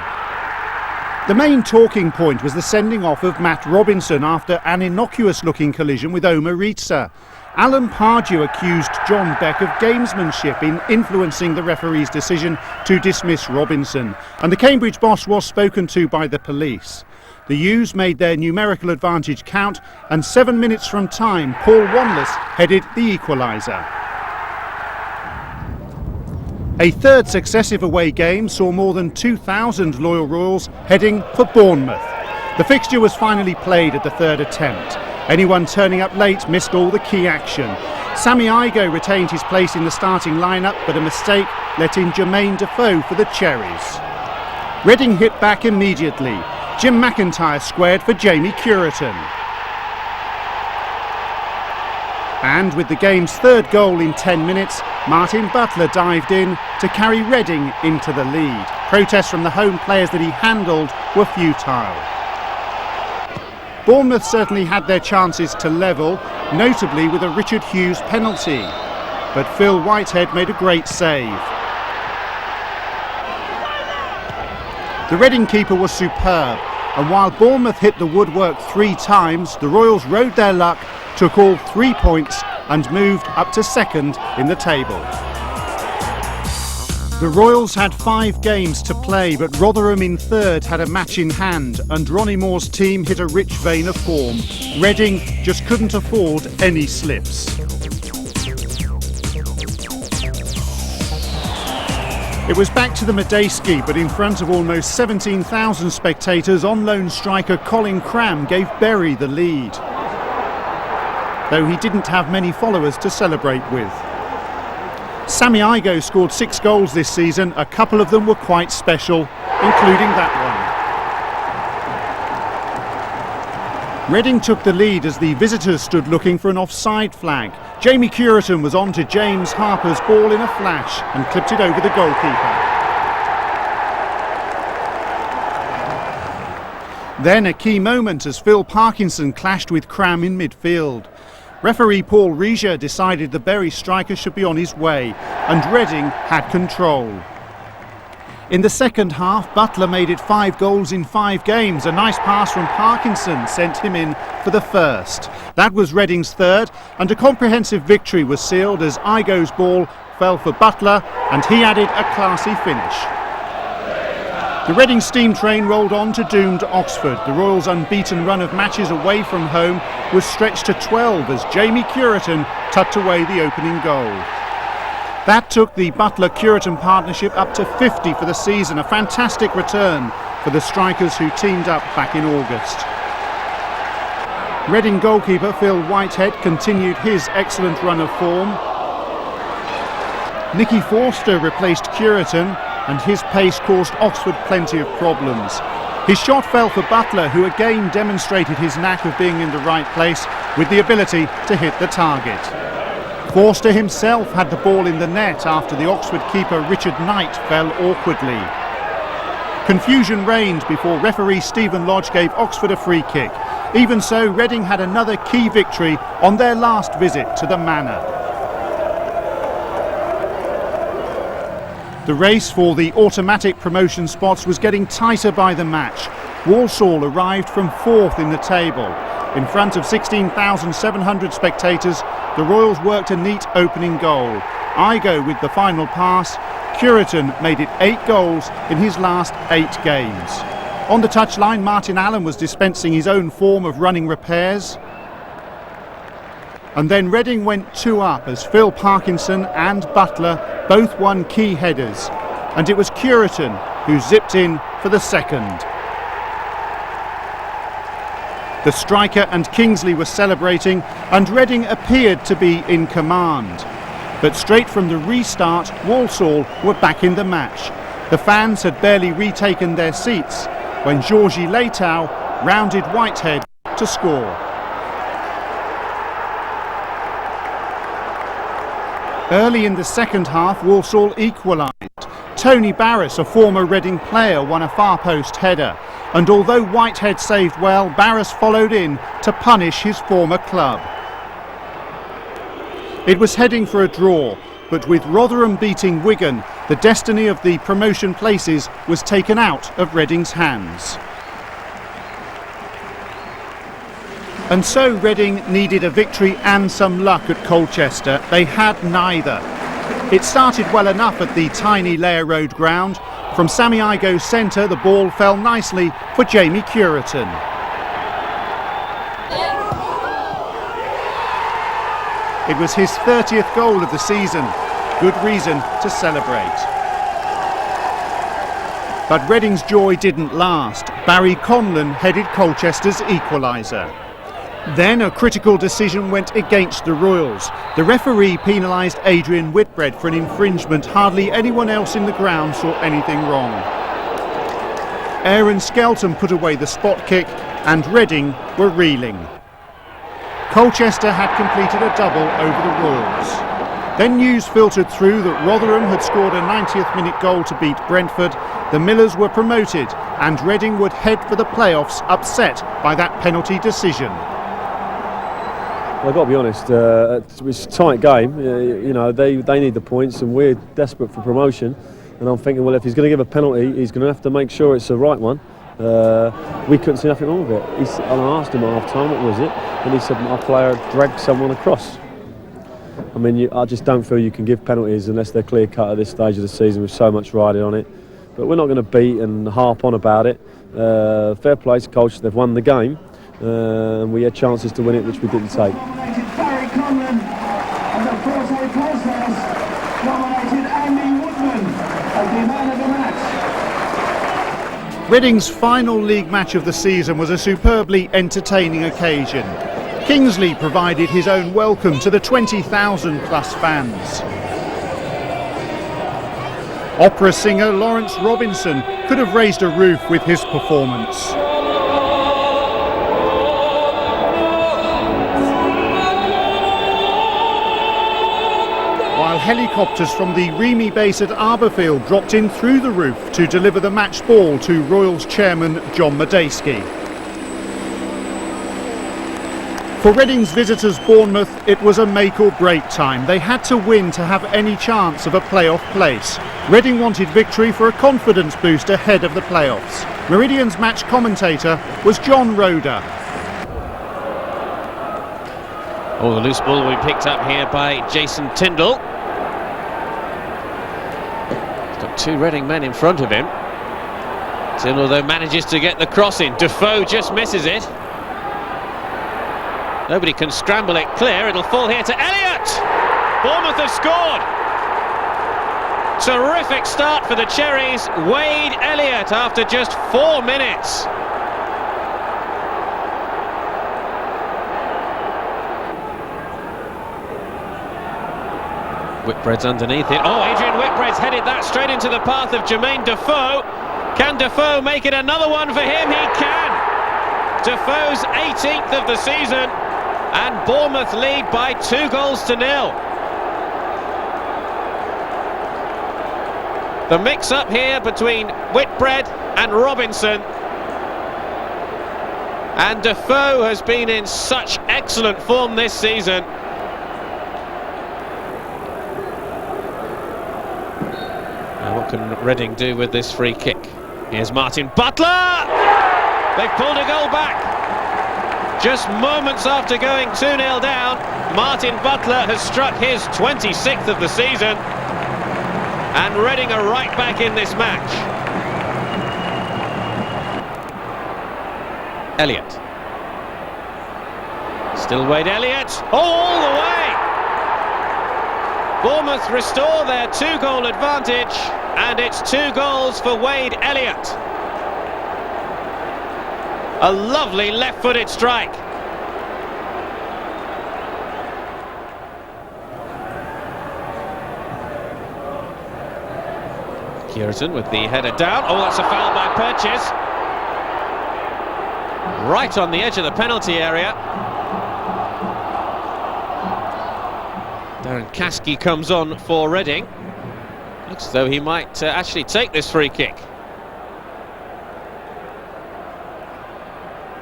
S1: The main talking point was the sending off of Matt Robinson after an innocuous-looking collision with Omer Ritza. Alan Pardew accused John Beck of gamesmanship in influencing the referee's decision to dismiss Robinson, and the Cambridge boss was spoken to by the police. The U's made their numerical advantage count, and 7 minutes from time, Paul Wanless headed the equaliser. A third successive away game saw more than 2,000 loyal Royals heading for Bournemouth. The fixture was finally played at the third attempt. Anyone turning up late missed all the key action. Sammy Igoe retained his place in the starting lineup, but a mistake let in Jermaine Defoe for the Cherries. Reading hit back immediately. Jim McIntyre squared for Jamie Curitan. And with the game's third goal in 10 minutes, Martin Butler dived in to carry Reading into the lead. Protests from the home players that he handled were futile. Bournemouth certainly had their chances to level, notably with a Richard Hughes penalty. But Phil Whitehead made a great save. The Reading keeper was superb, and while Bournemouth hit the woodwork 3 times, the Royals rode their luck, took all 3 points and moved up to second in the table. The Royals had 5 games to play, but Rotherham in third had a match in hand, and Ronnie Moore's team hit a rich vein of form. Reading just couldn't afford any slips. It was back to the Medeski, but in front of almost 17,000 spectators, on-loan striker Colin Cram gave Bury the lead, though he didn't have many followers to celebrate with. Sammy Igoe scored 6 goals this season. A couple of them were quite special, including that one. Reading took the lead as the visitors stood looking for an offside flag. Jamie Curitan was on to James Harper's ball in a flash and clipped it over the goalkeeper. Then a key moment as Phil Parkinson clashed with Cram in midfield. Referee Paul Regia decided the Bury striker should be on his way, and Reading had control. In the second half, Butler made it 5 goals in 5 games. A nice pass from Parkinson sent him in for the first. That was Reading's third, and a comprehensive victory was sealed as Igoe's ball fell for Butler, and he added a classy finish. The Reading steam train rolled on to doomed Oxford. The Royals' unbeaten run of matches away from home was stretched to 12 as Jamie Curitan tucked away the opening goal. That took the Butler-Curitan partnership up to 50 for the season, a fantastic return for the strikers who teamed up back in August. Reading goalkeeper Phil Whitehead continued his excellent run of form. Nicky Forster replaced Curitan, and his pace caused Oxford plenty of problems. His shot fell for Butler, who again demonstrated his knack of being in the right place with the ability to hit the target. Forster himself had the ball in the net after the Oxford keeper Richard Knight fell awkwardly. Confusion reigned before referee Stephen Lodge gave Oxford a free kick. Even so, Reading had another key victory on their last visit to the Manor. The race for the automatic promotion spots was getting tighter by the match. Walsall arrived from 4th in the table. In front of 16,700 spectators, the Royals worked a neat opening goal. Igo with the final pass. Cureton made it 8 goals in his last 8 games. On the touchline, Martin Allen was dispensing his own form of running repairs. And then Reading went 2 up as Phil Parkinson and Butler both won key headers. And it was Cureton who zipped in for the second. The striker and Kingsley were celebrating, and Reading appeared to be in command. But straight from the restart, Walsall were back in the match. The fans had barely retaken their seats when Georgie Leitao rounded Whitehead to score. Early in the second half, Walsall equalised. Tony Barras, a former Reading player, won a far post header. And although Whitehead saved well, Barras followed in to punish his former club. It was heading for a draw, but with Rotherham beating Wigan, the destiny of the promotion places was taken out of Reading's hands. And so Reading needed a victory and some luck at Colchester. They had neither. It started well enough at the tiny Layer Road ground. From Sammy Igo's centre, the ball fell nicely for Jamie Cureton. It was his 30th goal of the season. Good reason to celebrate. But Reading's joy didn't last. Barry Conlon headed Colchester's equaliser. Then a critical decision went against the Royals. The referee penalised Adrian Whitbread for an infringement. Hardly anyone else in the ground saw anything wrong. Aaron Skelton put away the spot kick and Reading were reeling. Colchester had completed a double over the Royals. Then news filtered through that Rotherham had scored a 90th minute goal to beat Brentford. The Millers were promoted and Reading would head for the playoffs, upset by that penalty decision.
S15: Well, I've got to be honest, it's a tight game. You know, they need the points and we're desperate for promotion. And I'm thinking, well, if he's going to give a penalty, he's going to have to make sure it's the right one. We couldn't see nothing wrong with it. And I asked him at half-time, what was it? And he said, my player dragged someone across. I mean, I just don't feel you can give penalties unless they're clear-cut at this stage of the season with so much riding on it. But we're not going to beat and harp on about it. Fair play to Colchester, they've won the game. And we had chances to win it, which we didn't take.
S18: Barry Conlon, and of course our posters nominated Andy Woodman as the man of the match.
S1: Reading's final league match of the season was a superbly entertaining occasion. Kingsley provided his own welcome to the 20,000 plus fans. Opera singer Lawrence Robinson could have raised a roof with his performance. While helicopters from the Remy base at Arborfield dropped in through the roof to deliver the match ball to Royals chairman John Medeski. For Reading's visitors Bournemouth, it was a make or break time. They had to win to have any chance of a playoff place. Reading wanted victory for a confidence boost ahead of the playoffs. Meridian's match commentator was John Roeder.
S19: Oh, the loose ball will be picked up here by Jason Tyndall. He's got 2 Reading men in front of him. Tyndall, though, manages to get the cross in. Defoe just misses it. Nobody can scramble it clear. It'll fall here to Elliott. Bournemouth have scored. Terrific start for the Cherries. Wade Elliott after just 4 minutes. Whitbread's underneath it. Oh, Adrian Whitbread's headed that straight into the path of Jermaine Defoe. Can Defoe make it another one for him? He can. Defoe's 18th of the season, and Bournemouth lead by 2 goals to 0. The mix-up here between Whitbread and Robinson. And Defoe has been in such excellent form this season. can Reading do with this free kick? Here's Martin Butler! They've pulled a goal back. Just moments after going 2-0 down, Martin Butler has struck his 26th of the season, and Reading are right back in this match. Elliott. Still Wade Elliott, all the way! Bournemouth restore their 2-goal advantage, and it's 2 goals for Wade Elliott. A lovely left-footed strike. Kieran with the header down. Oh, that's a foul by Purchase. Right on the edge of the penalty area. Darren Caskey comes on for Reading. Looks as though he might actually take this free kick.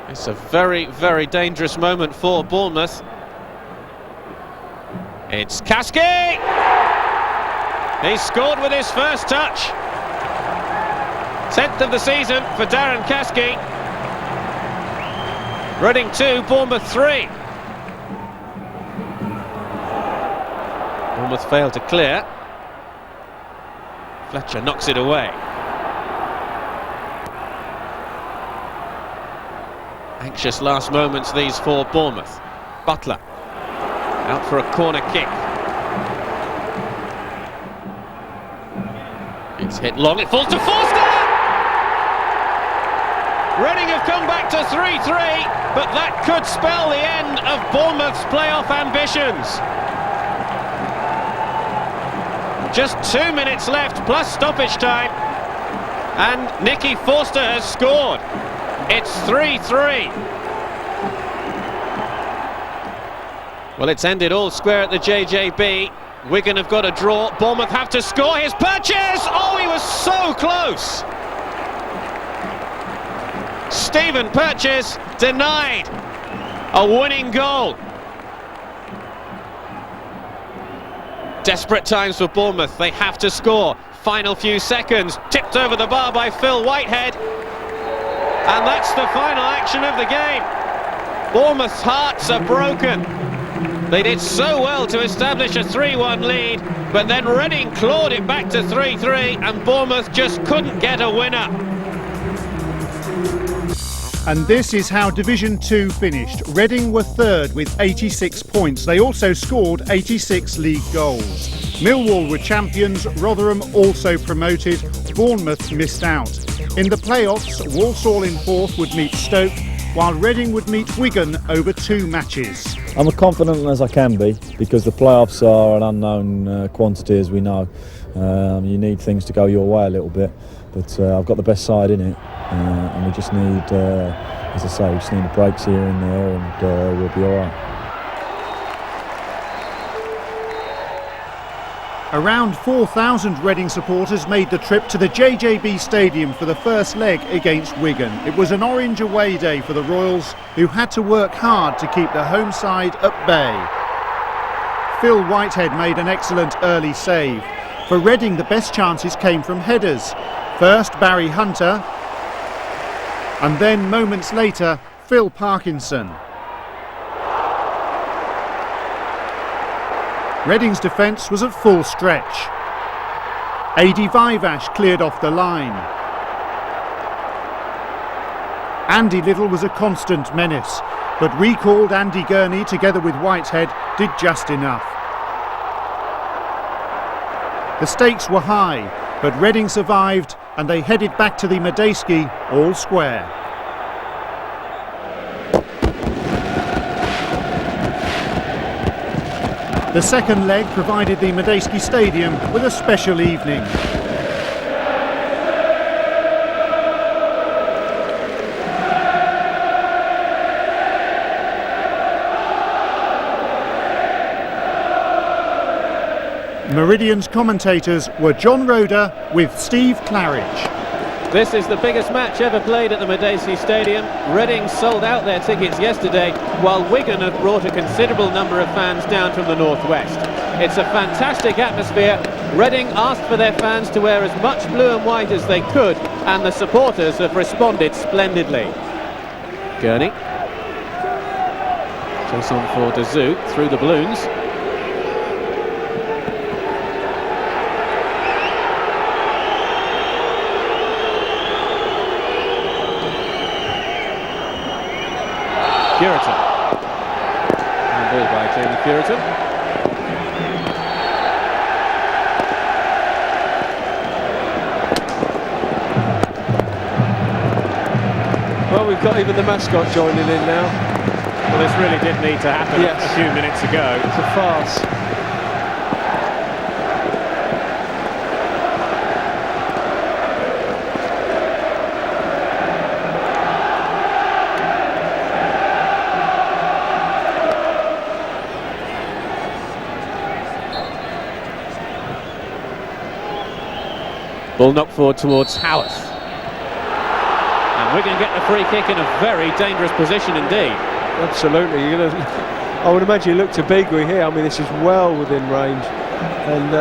S19: It's a very, very dangerous moment for Bournemouth. It's Caskey! He scored with his first touch. 10th of the season for Darren Caskey. Reading 2, Bournemouth 3. Bournemouth failed to clear. Fletcher knocks it away. Anxious last moments these for Bournemouth. Butler out for a corner kick. It's hit long, it falls to Forster! Reading have come back to 3-3, but that could spell the end of Bournemouth's playoff ambitions. Just 2 minutes left, plus stoppage time, and Nicky Forster has scored. It's 3-3. Well, it's ended all square at the JJB. Wigan have got a draw. Bournemouth have to score. Here's Purchase! Oh, he was so close! Stephen Purchase denied a winning goal. Desperate times for Bournemouth. They have to score. Final few seconds. Tipped over the bar by Phil Whitehead. And that's the final action of the game. Bournemouth's hearts are broken. They did so well to establish a 3-1 lead, but then Reading clawed it back to 3-3 and Bournemouth just couldn't get a winner.
S1: And this is how Division 2 finished. Reading were third with 86 points. They also scored 86 league goals. Millwall were champions, Rotherham also promoted, Bournemouth missed out. In the playoffs, Walsall in fourth would meet Stoke, while Reading would meet Wigan over 2 matches.
S15: I'm as confident as I can be because the playoffs are an unknown quantity, as we know. You need things to go your way a little bit, but I've got the best side in it, and we just need, as I say, we just need the breaks here and there, and we'll be all right.
S1: Around 4,000 Reading supporters made the trip to the JJB Stadium for the first leg against Wigan. It was an orange away day for the Royals, who had to work hard to keep the home side at bay. Phil Whitehead made an excellent early save. For Reading, the best chances came from headers. First Barry Hunter, and then moments later Phil Parkinson. Reading's defence was at full stretch. Adi Vivash cleared off the line. Andy Little was a constant menace, but recalled Andy Gurney together with Whitehead did just enough. The stakes were high, but Reading survived and they headed back to the Medeski all square. The second leg provided the Medeski Stadium with a special evening. Meridian's commentators were John Roeder with Steve Claridge.
S19: This is the biggest match ever played at the Medeski Stadium. Reading sold out their tickets yesterday, while Wigan have brought a considerable number of fans down from the northwest. It's a fantastic atmosphere, Reading asked for their fans to wear as much blue and white as they could, and the supporters have responded splendidly. Gurney. Chase on for De Zoot through the balloons. Curitan. And ball by Jamie Curitan.
S20: Well, we've got even the mascot joining in now.
S19: Well, this really did need to happen a few minutes ago.
S20: It's a farce.
S19: Ball knocked forward towards Howarth. And Wigan get the free kick in a very dangerous position indeed.
S20: Absolutely. I would imagine you look to Beagrie here. I mean, this is well within range. And,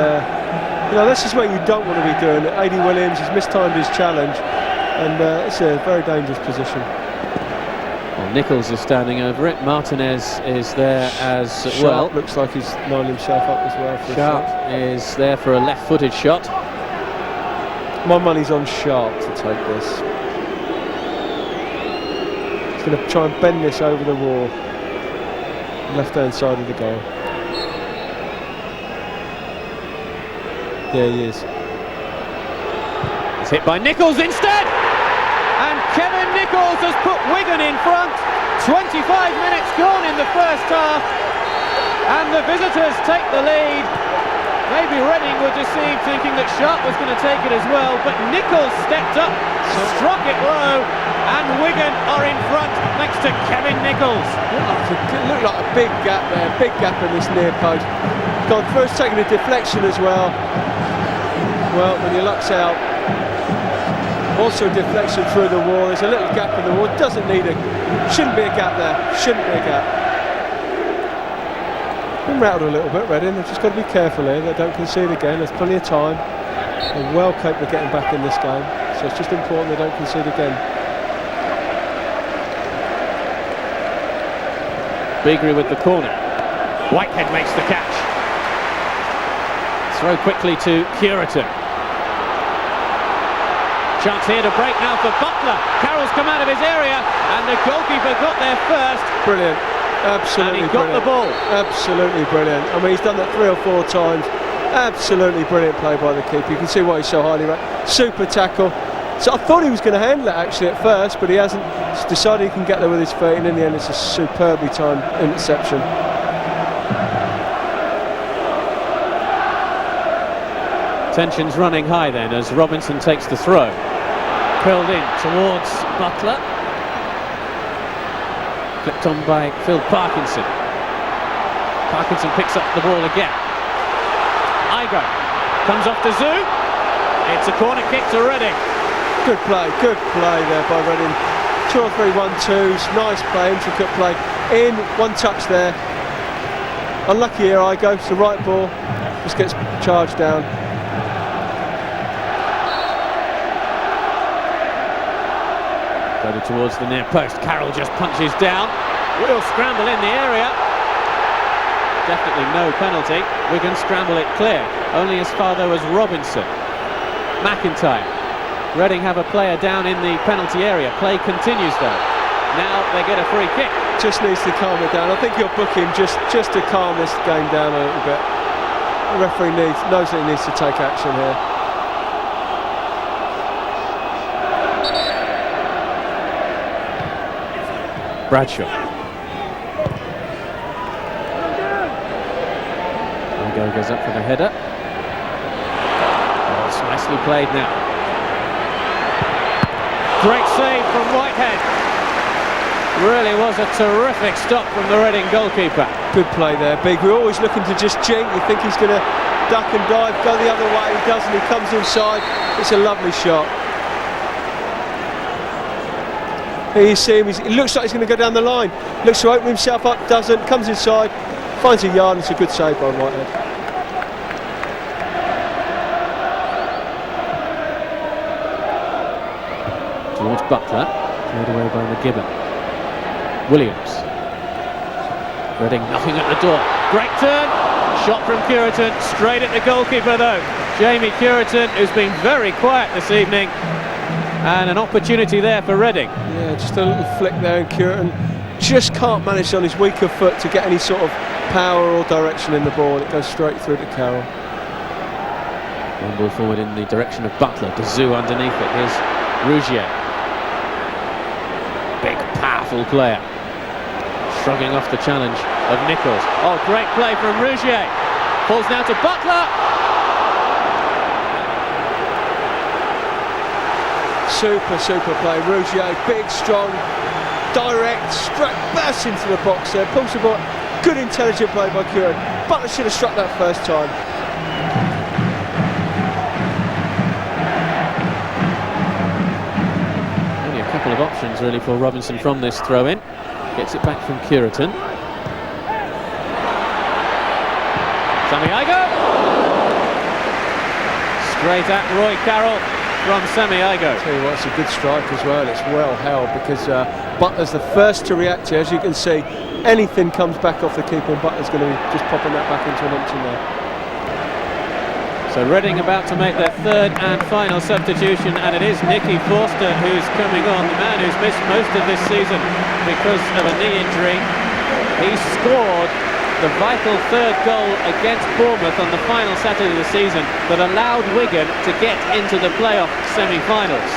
S20: this is what you don't want to be doing. A.D. Williams has mistimed his challenge. And it's a very dangerous position.
S19: Well, Nichols is standing over it. Martinez is there as well.
S20: Sharp looks like he's lined himself up as well for
S19: Sharp
S20: a shot.
S19: is there for a left-footed shot.
S20: My money's on Sharp to take this. He's going to try and bend this over the wall. Left-hand side of the goal. There he is.
S19: It's hit by Nichols instead! And Kevin Nichols has put Wigan in front. 25 minutes gone in the first half. And the visitors take the lead. Maybe Reading were deceived thinking that Sharp was going to take it as well, but Nichols stepped up, struck it low, and Wigan are in front thanks to Kevin Nichols.
S20: It looked like a big gap there, big gap in this near post. Gone through, it's taken a deflection as well. Well, when your luck's out, also a deflection through the wall. There's a little gap in the wall. Shouldn't be a gap there. Shouldn't be a gap. Been rattled a little bit, Reading. They've just got to be careful here. They don't concede again. There's plenty of time. They're well capable of getting back in this game. So it's just important they don't concede again.
S19: Beagrie with the corner. Whitehead makes the catch. Throw quickly to Curitan. Chance here to break now for Butler. Carroll's come out of his area and the goalkeeper got there first.
S20: Brilliant. Absolutely
S19: and he got
S20: brilliant.
S19: the ball.
S20: Absolutely brilliant. I mean, he's done that 3 or 4 times. Absolutely brilliant play by the keeper. You can see why he's so highly rated. Super tackle. So I thought he was going to handle it actually at first, but he hasn't. He's decided he can get there with his feet, and in the end it's a superbly timed interception.
S19: Tensions running high then as Robinson takes the throw. Curled in towards Butler. Flipped on by Phil Parkinson. Parkinson picks up the ball again. Igo comes off to Zoo. It's a corner kick to Reading.
S20: Good play there by Reading. 2 or 3 1-2s, nice play, intricate play. In, one touch there. Unlucky here, Igo. It's the right ball. Just gets charged down.
S19: Going towards the near post. Carroll just punches down. Will scramble in the area. Definitely no penalty. Wigan scramble it clear. Only as far though as Robinson. McIntyre. Reading have a player down in the penalty area. Play continues though. Now they get a free kick.
S20: Just needs to calm it down. I think you'll book him just to calm this game down a little bit. The referee knows that he needs to take action here.
S19: Bradshaw. Igo goes up for the header. Oh, it's nicely played now. Great save from Whitehead. Really was a terrific stop from the Reading goalkeeper.
S20: Good play there, Big. We're always looking to just jink. You think he's going to duck and dive, go the other way. He doesn't. He comes inside. It's a lovely shot. Here you see him, it looks like he's going to go down the line. Looks to open himself up, doesn't, comes inside, finds a yard, and it's a good save by Whitehead.
S19: Butler, cleared away by McGibbon. Williams. Reading knocking at the door. Great turn. Shot from Curitan, straight at the goalkeeper though. Jamie Curitan, who's been very quiet this evening. And an opportunity there for Reading.
S20: Yeah, just a little flick there, and Curitan just can't manage on his weaker foot to get any sort of power or direction in the ball. It goes straight through to Carroll.
S19: One ball forward in the direction of Butler. Dazou underneath it. Here's Rougier. Big, powerful player. Shrugging off the challenge of Nichols. Oh, great play from Rougier. Falls now to Butler.
S20: Super play. Rougier, big, strong, direct, straight bursts into the box there. Pulls the ball. Good, intelligent play by Curitan. Butler should have struck that first time.
S19: Only a couple of options really for Robinson from this throw-in. Gets it back from Curitan. Samiago! Straight at Roy Carroll from Samiago.
S20: Tell you what, it's a good strike as well. It's well held because Butler's the first to react here. As you can see, anything comes back off the keeper and Butler's going to be just popping that back into an empty net.
S19: So Reading about to make their third and final substitution, and it is Nicky Forster who's coming on, the man who's missed most of this season because of a knee injury. He scored the vital third goal against Bournemouth on the final Saturday of the season that allowed Wigan to get into the playoff semi-finals.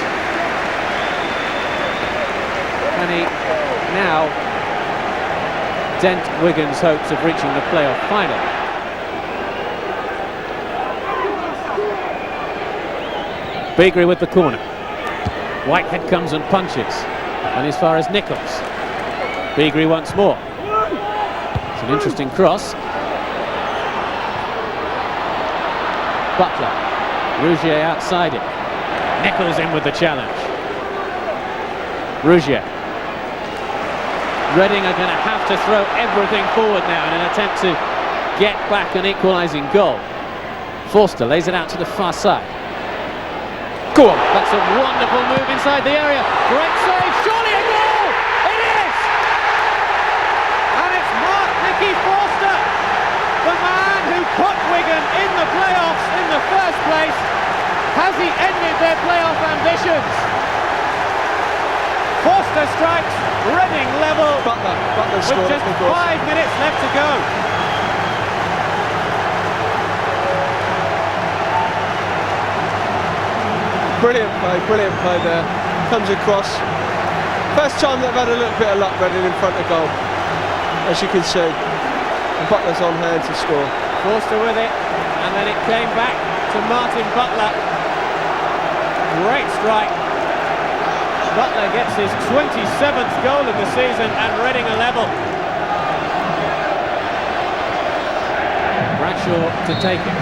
S19: Can he now dent Wigan's hopes of reaching the playoff final? Beagrie with the corner. Whitehead comes and punches. And as far as Nichols. Beagrie once more. It's an interesting cross. Butler. Rougier outside it. Nichols in with the challenge. Rougier. Reading are going to have to throw everything forward now in an attempt to get back an equalising goal. Forster lays it out to the far side. Go on. That's a wonderful move inside the area. Great save. Surely a goal! It is! And it's Nicky Forster, the man who put Wigan in the playoffs in the first place. Has he ended their playoff ambitions? Forster strikes, Reading level.
S20: Butler
S19: with just 5 minutes left to go.
S20: Brilliant play there. Comes across. First time they've had a little bit of luck, Reading in front of goal, as you can see. And Butler's on hand to score.
S19: Forster with it, and then it came back to Martin Butler. Great strike. Butler gets his 27th goal of the season and Reading a level. Bradshaw to take it.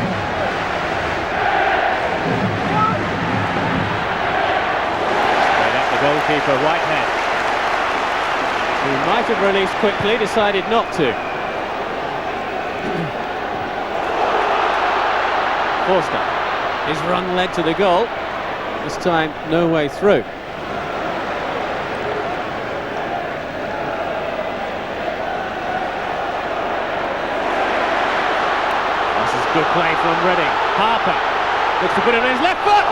S19: Goalkeeper Whitehead, who might have released quickly, decided not to. Forster, his run led to the goal, this time no way through. This is good play from Reading. Harper looks to put it on his left foot.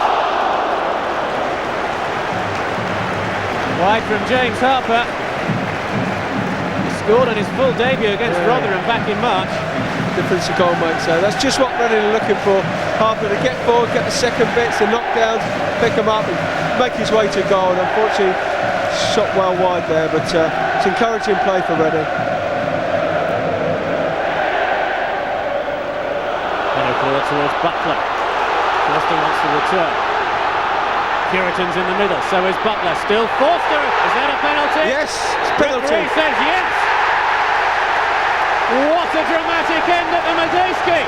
S19: Wide from James Harper. He scored on his full debut against Rotherham back in March.
S20: Difference of goal makes there. That's just what Reading are looking for. Harper to get forward, get the second bits, the knockdowns, pick him up and make his way to goal. And unfortunately, shot well wide there, but it's encouraging play for Reading.
S19: Header forward towards Butler. Forster wants to return. Curitan's in the middle, so is Butler. Still Forster. Is that a penalty?
S20: Yes, it's penalty.
S19: Referee says yes. What a dramatic end at the Madejski.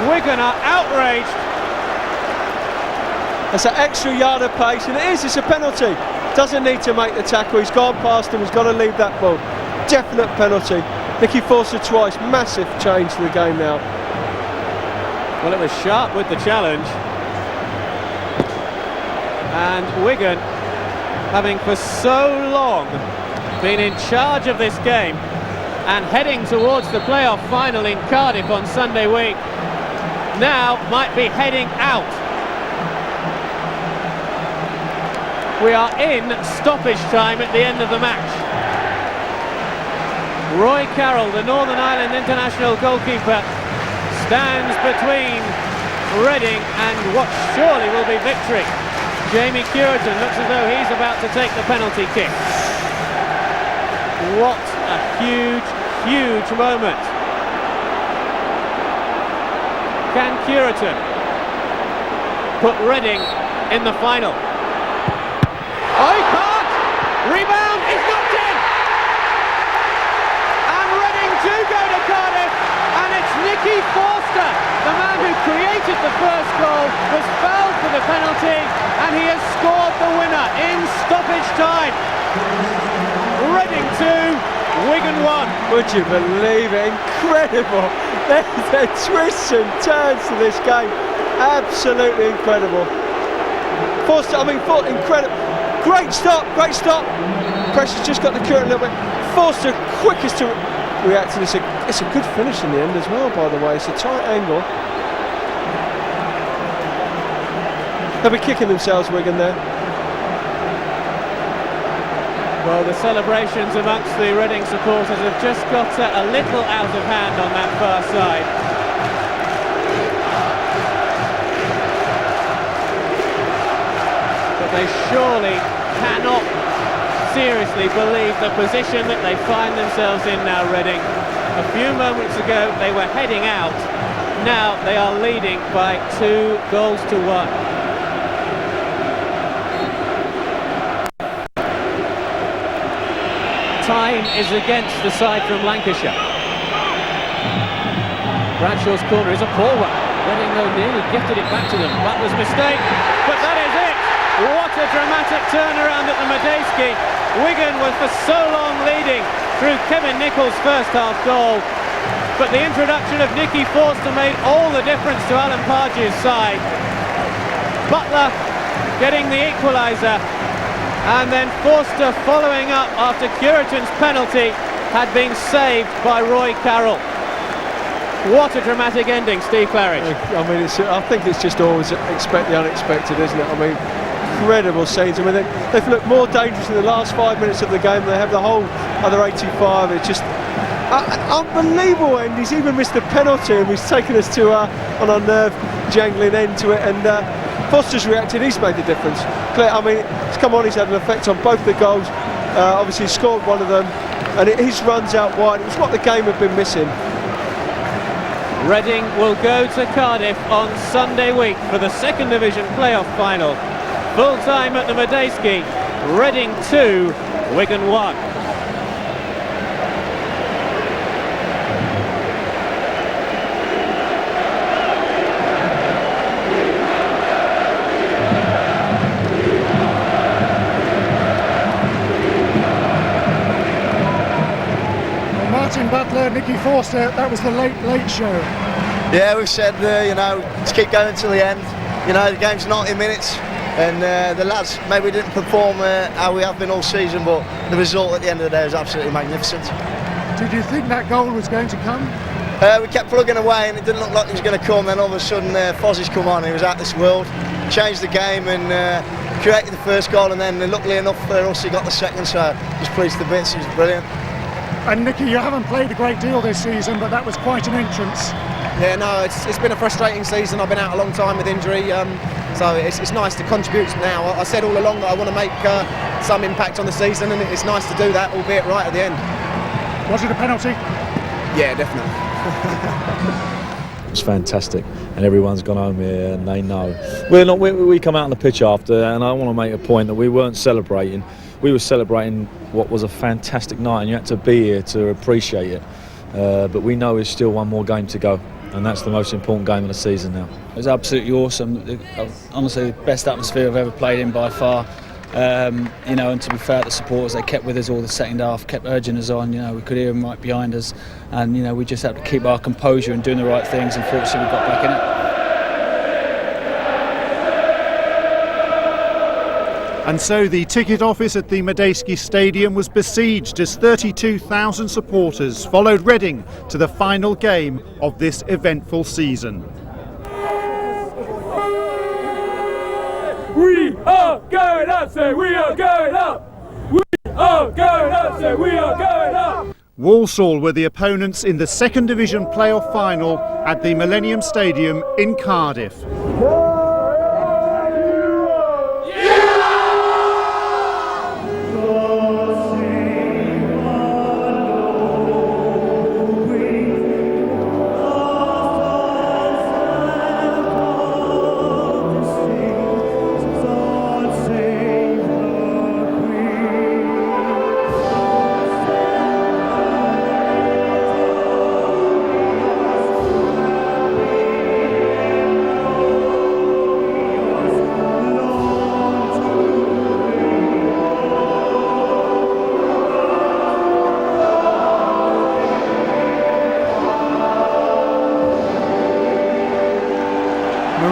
S19: Wigan are outraged.
S20: That's an extra yard of pace, and it's a penalty. Doesn't need to make the tackle. He's gone past him. He's got to leave that ball. Definite penalty. Nicky Forster twice. Massive change to the game now.
S19: Well, it was sharp with the challenge. And Wigan, having for so long been in charge of this game and heading towards the playoff final in Cardiff on Sunday week, now might be heading out. We are in stoppage time at the end of the match. Roy Carroll, the Northern Ireland international goalkeeper, stands between Reading and what surely will be victory. Jamie Curitan looks as though he's about to take the penalty kick. What a huge, huge moment. Can Curitan put Reading in the final? Oh, he can't! Rebound, it's knocked in! And Reading do go to Cardiff, and it's Nicky Forster, the man who created the first goal, was fouled for the penalty, and he has scored the winner in stoppage time. Reading 2, Wigan 1.
S20: Would you believe it? Incredible. There's twists and turns to this game. Absolutely incredible. Forster, incredible. Great stop, great stop. Pressure's just got the current a little bit. Forster, quickest to react, and it's a good finish in the end as well, by the way. It's a tight angle. They'll be kicking themselves, Wigan, there.
S19: Well, the celebrations amongst the Reading supporters have just got a little out of hand on that far side. But they surely cannot seriously believe the position that they find themselves in now, Reading. A few moments ago they were heading out, now they are leading by 2 goals to 1. Time is against the side from Lancashire. Bradshaw's corner is a poor one. Reading though nearly gifted it back to them. Butler's mistake, but that is it! What a dramatic turnaround at the Madejski. Wigan was for so long leading through Kevin Nichols' first half goal, but the introduction of Nicky Forster made all the difference to Alan Pardeau's side. Butler getting the equaliser, and then Forster following up after Curitan's penalty had been saved by Roy Carroll. What a dramatic ending, Steve Claridge.
S20: I think it's just always expect the unexpected, isn't it? Incredible scenes. They've looked more dangerous in the last 5 minutes of the game than they have the whole other 85. It's just unbelievable end. He's even missed a penalty, and he's taken us to on a nerve-jangling end to it. And Foster's reacted. He's made the difference. It's come on. He's had an effect on both the goals. Obviously, he scored one of them, and his runs out wide. It was what the game had been missing.
S19: Reading will go to Cardiff on Sunday week for the second division playoff final. Full time at the Madejski. Reading 2, Wigan 1.
S21: Martin Butler, Nicky Forster, that was the late show.
S22: Yeah, we've said, let's keep going till the end. The game's 90 minutes, and the lads maybe didn't perform how we have been all season, but the result at the end of the day was absolutely magnificent.
S21: Did you think that goal was going to come?
S22: We kept plugging away, and it didn't look like it was going to come. Then all of a sudden, Fozzie's come on. He was out this world, changed the game, and created the first goal. And then, luckily enough for us, he got the second. So just pleased to bits. He was brilliant.
S21: And Nicky, you haven't played a great deal this season, but that was quite an entrance.
S7: Yeah, no, it's been a frustrating season. I've been out a long time with injury, so it's nice to contribute now. I said all along that I want to make some impact on the season, and it's nice to do that, albeit right at the end.
S21: Was it a penalty?
S7: Yeah, definitely.
S15: It was fantastic, and everyone's gone home here and they know. We come out on the pitch after, and I want to make a point that we weren't celebrating. We were celebrating what was a fantastic night, and you had to be here to appreciate it. But we know there's still one more game to go, and that's the most important game of the season now.
S23: It was absolutely awesome. Honestly, the best atmosphere I've ever played in by far. And to be fair to the supporters, they kept with us all the second half, kept urging us on. We could hear them right behind us, and we just had to keep our composure and doing the right things. And fortunately, we got back in it.
S1: And so the ticket office at the Madejski Stadium was besieged as 32,000 supporters followed Reading to the final game of this eventful season.
S2: We are going up, say we are going up! We are going up, say we are going up!
S1: Walsall were the opponents in the second division playoff final at the Millennium Stadium in Cardiff.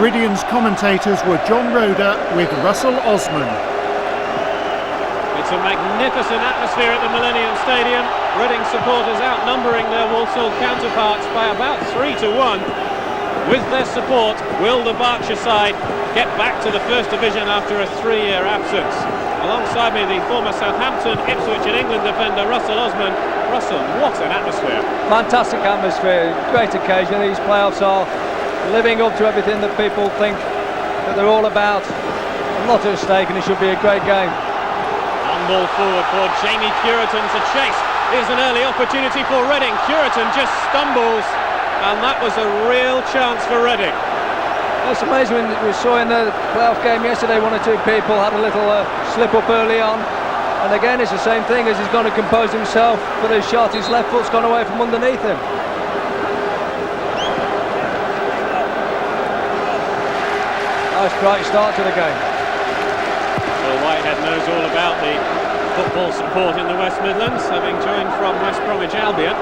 S1: Meridian's commentators were John Roeder with Russell Osman.
S19: It's a magnificent atmosphere at the Millennium Stadium. Reading supporters outnumbering their Walsall counterparts by about 3 to 1. With their support, will the Berkshire side get back to the First Division after a 3-year absence? Alongside me, the former Southampton, Ipswich and England defender Russell Osman. Russell, what an atmosphere.
S3: Fantastic atmosphere, great occasion. These playoffs are living up to everything that people think that they're all about. A lot at stake and it should be a great game.
S19: One ball forward for Jamie Curitan to chase. Here's an early opportunity for Reading. Curitan just stumbles and that was a real chance for Reading.
S3: It's amazing when we saw in the playoff game yesterday 1 or 2 people had a little slip up early on, and again it's the same thing as he's going to compose himself, but his shot, his left foot's gone away from underneath him. Nice bright start to the game.
S19: Well, Whitehead knows all about the football support in the West Midlands, having joined from West Bromwich Albion.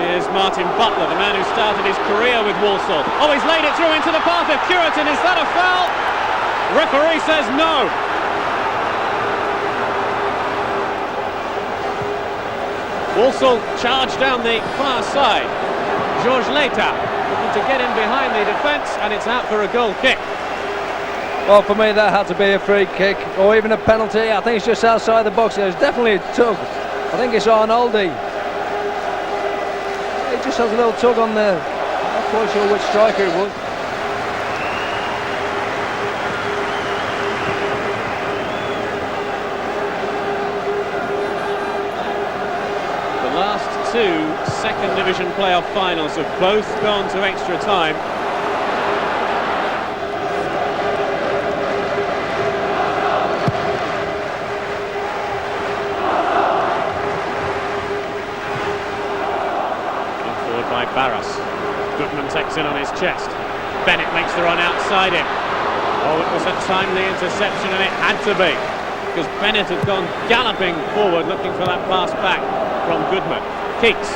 S19: Here's Martin Butler, the man who started his career with Walsall. Oh, he's laid it through into the path of Curitan. Is that a foul? Referee says no. Walsall charged down the far side. Georges Leta looking to get in behind the defence, and it's out for a goal kick.
S3: Well, for me that had to be a free kick or even a penalty. I think it's just outside the box. There's definitely a tug. I think it's Arnoldi. He just has a little tug on there. I'm not quite sure which striker it was.
S19: The last 2 second division playoff finals have both gone to extra time. Barras. Goodman takes in on his chest. Bennett makes the run outside him. Oh, it was a timely interception, and it had to be, because Bennett had gone galloping forward looking for that pass back from Goodman. Keats.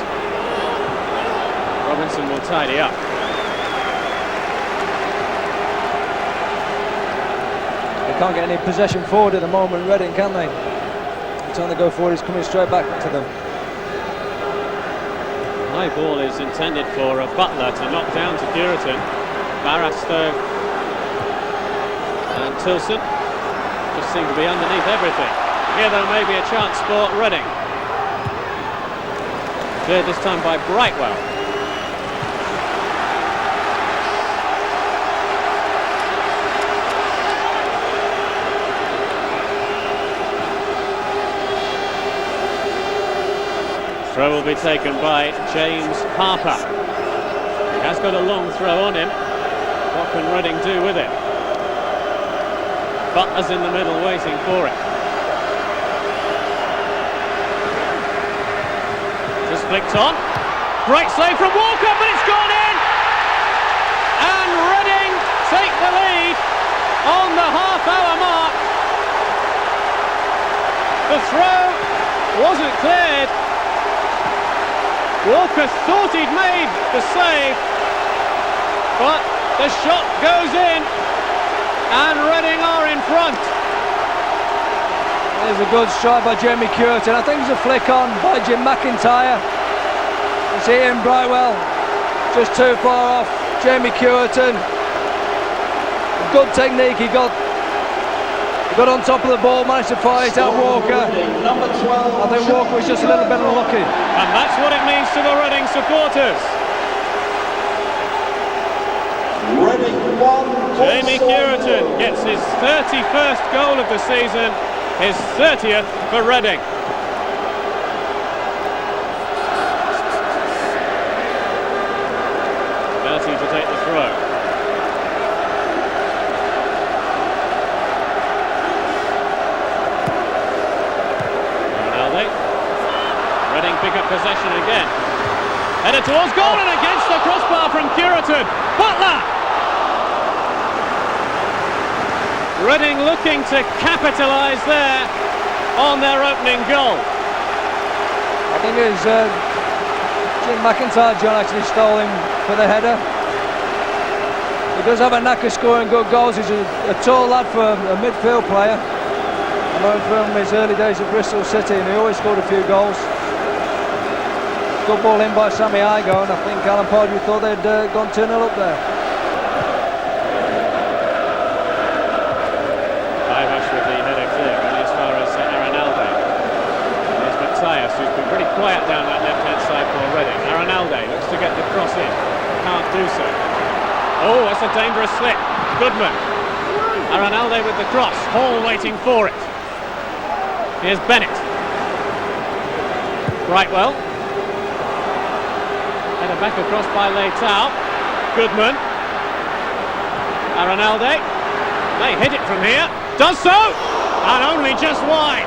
S19: Robinson will tidy up.
S3: They can't get any possession forward at the moment, Reading, can they? Every time they go forward, he's coming straight back to them.
S19: High ball is intended for Butler to knock down to Curitan. Barras though and Tilson just seem to be underneath everything. Here though may be a chance for Reading. Cleared this time by Brightwell. Throw will be taken by James Harper. He has got a long throw on him. What can Reading do with it? Butler's in the middle waiting for it. Just flicked on. Great save from Walker, but it's gone in! And Reading take the lead on the half-hour mark. The throw wasn't cleared. Walker thought he'd made the save, but the shot goes in and Reading are in front.
S3: There's a good strike by Jamie Curtin. I think it's a flick on by Jim McIntyre. It's Ian Brightwell, just too far off Jamie Curtin. Good technique, he got on top of the ball, managed to fire it out Walker. I think Walker was just a little bit unlucky.
S19: And that's what it means to the Reading supporters. Jamie Curtin gets his 31st goal of the season, his 30th for Reading. Bertie to take the throw. Ronaldo. Reading pick up possession again. Headed towards goal and against the crossbar from Curtin. Butler! Reading looking to capitalise there on their opening goal.
S3: I think it was Jim McIntyre, John, actually stole him for the header. He does have a knack of scoring good goals. He's a tall lad for a midfield player. I know him from his early days at Bristol City, and he always scored a few goals. Good ball in by Sammy Igo, and I think Alan Pardew thought they'd gone 2-0 up there.
S19: With the header clear, only as far as Aranalde. There's Matthias, who's been pretty quiet down that left-hand side for Reading. Aranalde looks to get the cross in, can't do so. Oh, that's a dangerous slip. Goodman. Aranalde with the cross, Hall waiting for it. Here's Bennett. Brightwell. Header back across by Leitao. Goodman. Aranalde. They hit it from here. Does so, and only just wide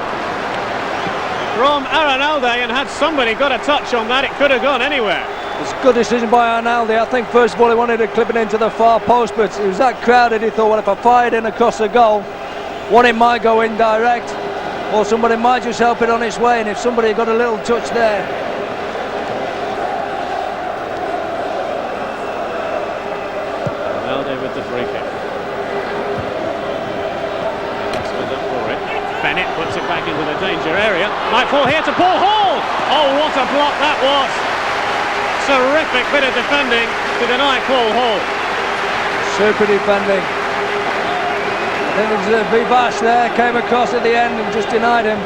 S19: from Aranalde, and had somebody got a touch on that, it could have gone anywhere.
S3: It's a good decision by Aranalde. I think first of all he wanted to clip it into the far post, but it was that crowded, he thought, well, if I fired in across the goal, one it might go in direct, or somebody might just help it on its way, and if somebody got a little touch there.
S19: Aranalde with the free kick. Bennett puts it back into the danger area. Might fall here to Paul Hall. Oh, what a block that was. Terrific bit of defending to deny Paul Hall.
S3: Super defending. I think it was Vivash there, came across at the end and just denied him.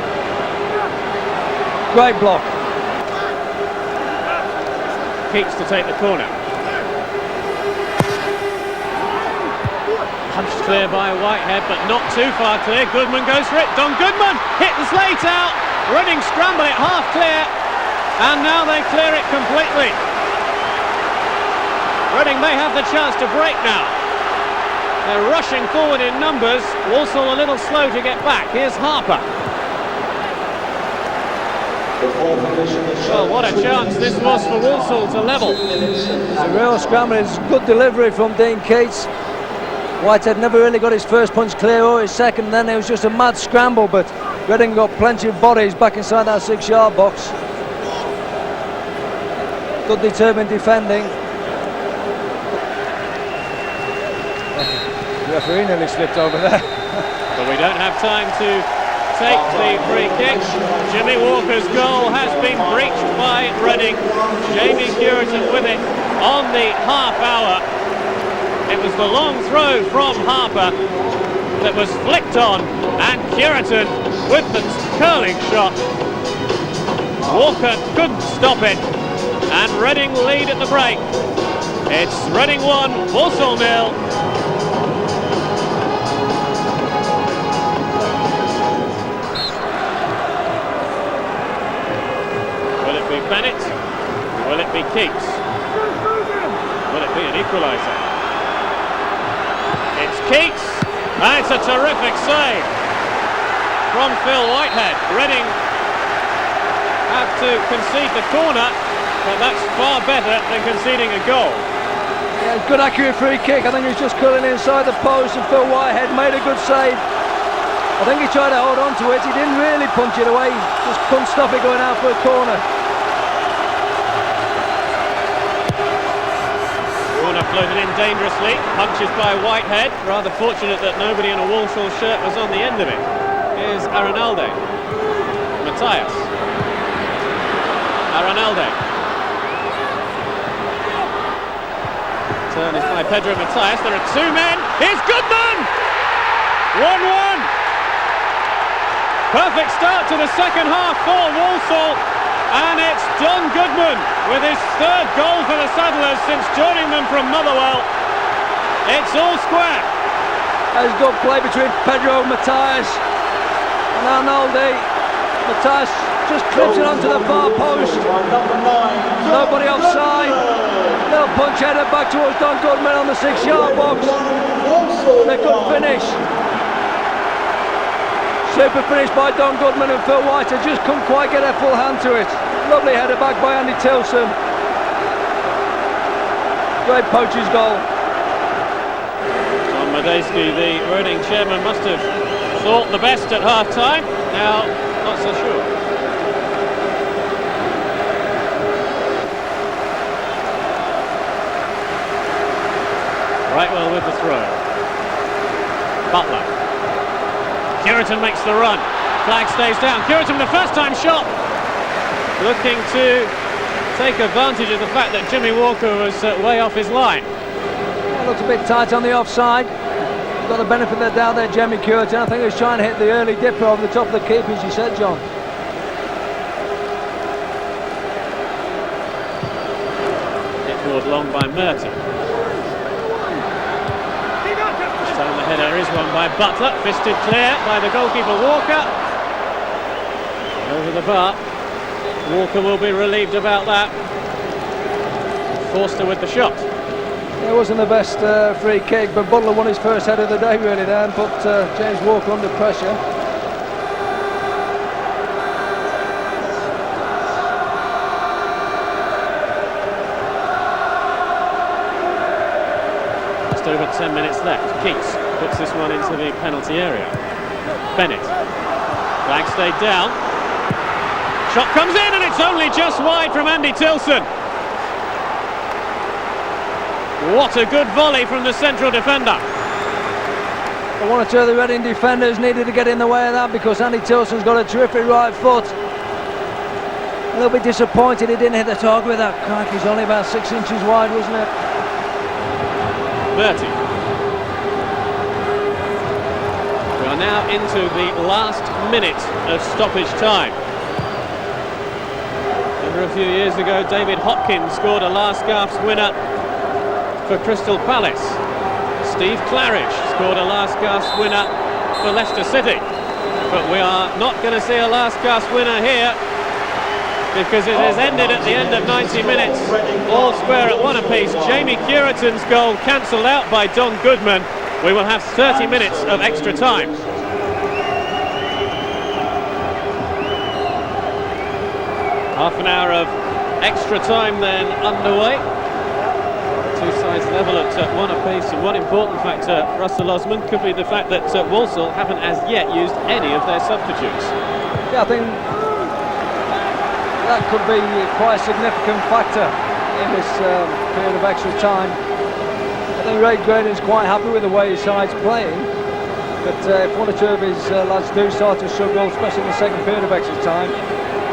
S3: Great block.
S19: Keats to take the corner. Punched clear by Whitehead, but not too far clear. Goodman goes for it. Don Goodman hit the slate out. Reading scramble it half clear, and now they clear it completely. Reading may have the chance to break now. They're rushing forward in numbers. Walsall a little slow to get back. Here's Harper. Well, what a chance this was for Walsall to level.
S3: It's a real scramble. It's good delivery from Dean Keats. Whitehead never really got his first punch clear or his second, then it was just a mad scramble, but Reading got plenty of bodies back inside that 6-yard box. Good determined defending. The referee nearly slipped over there.
S19: But we don't have time to take the free kick. Jimmy Walker's goal has been breached by Reading. Jamie Curtin with it on the half hour. It was the long throw from Harper that was flicked on, and Curtin with the curling shot. Walker couldn't stop it, and Reading lead at the break. It's Reading 1, Walsall 0. Will it be Bennett? Will it be Keats? Will it be an equaliser? It's Keats, and it's a terrific save from Phil Whitehead. Reading have to concede the corner, but that's far better than conceding a goal.
S3: Yeah, good accurate free kick. I think he was just curling inside the post, and Phil Whitehead made a good save. I think he tried to hold on to it. He didn't really punch it away. He just couldn't stop it going out for a corner.
S19: Floated in dangerously, punches by Whitehead. Rather fortunate that nobody in a Walsall shirt was on the end of it. is Aranalde. Matthias. Aranalde. Turn is by Pedro Matthias. There are two men. Here's Goodman! 1-1. Perfect start to the second half for Walsall. And it's Don Goodman with his third goal for the Saddlers since joining them from Motherwell. It's all square.
S3: There's good play between Pedro Matthias and Arnoldi. Matthias just clips it onto the far post. Nobody offside. Little punch header back towards Don Goodman on the 6-yard box. They couldn't finish. Super finish by Don Goodman and Phil White. They just couldn't quite get their full hand to it. Lovely header back by Andy Tilson. Great poacher's goal.
S19: John Medeski, the Reading chairman, must have thought the best at half-time. Now, not so sure. Right well with the throw. Butler. Curitan makes the run. Flag stays down. Curitan, the first-time shot, looking to take advantage of the fact that Jimmy Walker was way off his line.
S3: Yeah, looks a bit tight on the offside. Got the benefit of the doubt there, Jamie Curitan. I think he was trying to hit the early dipper over the top of the keeper, as you said, John.
S19: Hit forward long by Merton. This time the header is won by Butler, fisted clear by the goalkeeper Walker. Over the bar. Walker will be relieved about that. Forster with the shot.
S3: It wasn't the best free kick, but Butler won his first header of the day really there and put James Walker under pressure.
S19: Just over 10 minutes left. Keats puts this one into the penalty area. Bennett. Flag stayed down. Shot comes in and it's only just wide from Andy Tilson. What a good volley from the central defender.
S3: One or two of the Reading defenders needed to get in the way of that because Andy Tilson's got a terrific right foot. A little bit disappointed he didn't hit the target with that. Crikey, he's only about 6 inches wide, wasn't it?
S19: Bertie. We are now into the last minute of stoppage time. A few years ago, David Hopkins scored a last gasp winner for Crystal Palace. Steve Claridge scored a last gasp winner for Leicester City. But we are not going to see a last gasp winner here because it has ended at the end of 90 minutes. All square at one apiece. Jamie Curitan's goal cancelled out by Don Goodman. We will have 30 minutes of extra time. Half an hour of extra time then underway. Two sides level at one apiece, and one important factor, Russell Osman, could be the fact that Walsall haven't as yet used any of their substitutes.
S3: Yeah, I think that could be quite a significant factor in this period of extra time. I think Ray Graydon's quite happy with the way his side's playing, but if one or two of his lads do start to struggle, especially in the second period of extra time,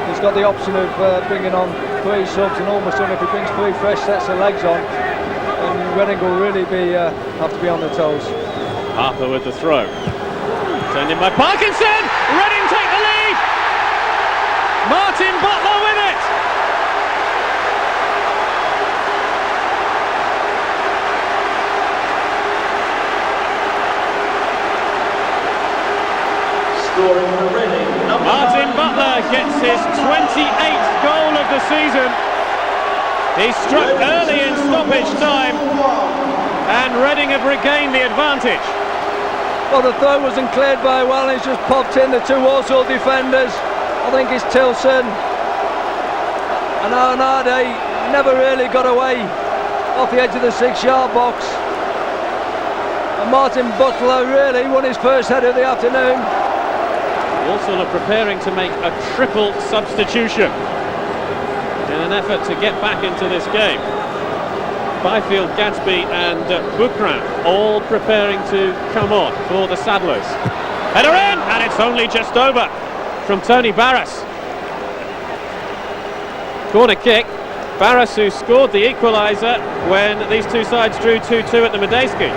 S3: he's got the option of bringing on 3 subs, and almost if he brings 3 fresh sets of legs on, then Reading will really have to be on their toes.
S19: Harper with the throw. Turned in by Parkinson! Reading take the lead! Martin Butler with it!
S18: Scoring for Reading.
S19: Martin Butler gets his 28th goal of the season. He struck early in stoppage time and Reading have regained the advantage.
S3: Well, the throw wasn't cleared very well and he's just popped in the 2 Walsall defenders. I think it's Tilson and Arnade never really got away off the edge of the 6-yard box. And Martin Butler really won his first header of the afternoon.
S19: Walsall are preparing to make a triple substitution in an effort to get back into this game. Byfield, Gadsby and Boukran all preparing to come on for the Saddlers. Header in, and it's only just over from Tony Barras. Corner kick. Barras, who scored the equaliser when these two sides drew 2-2 at the Medeski.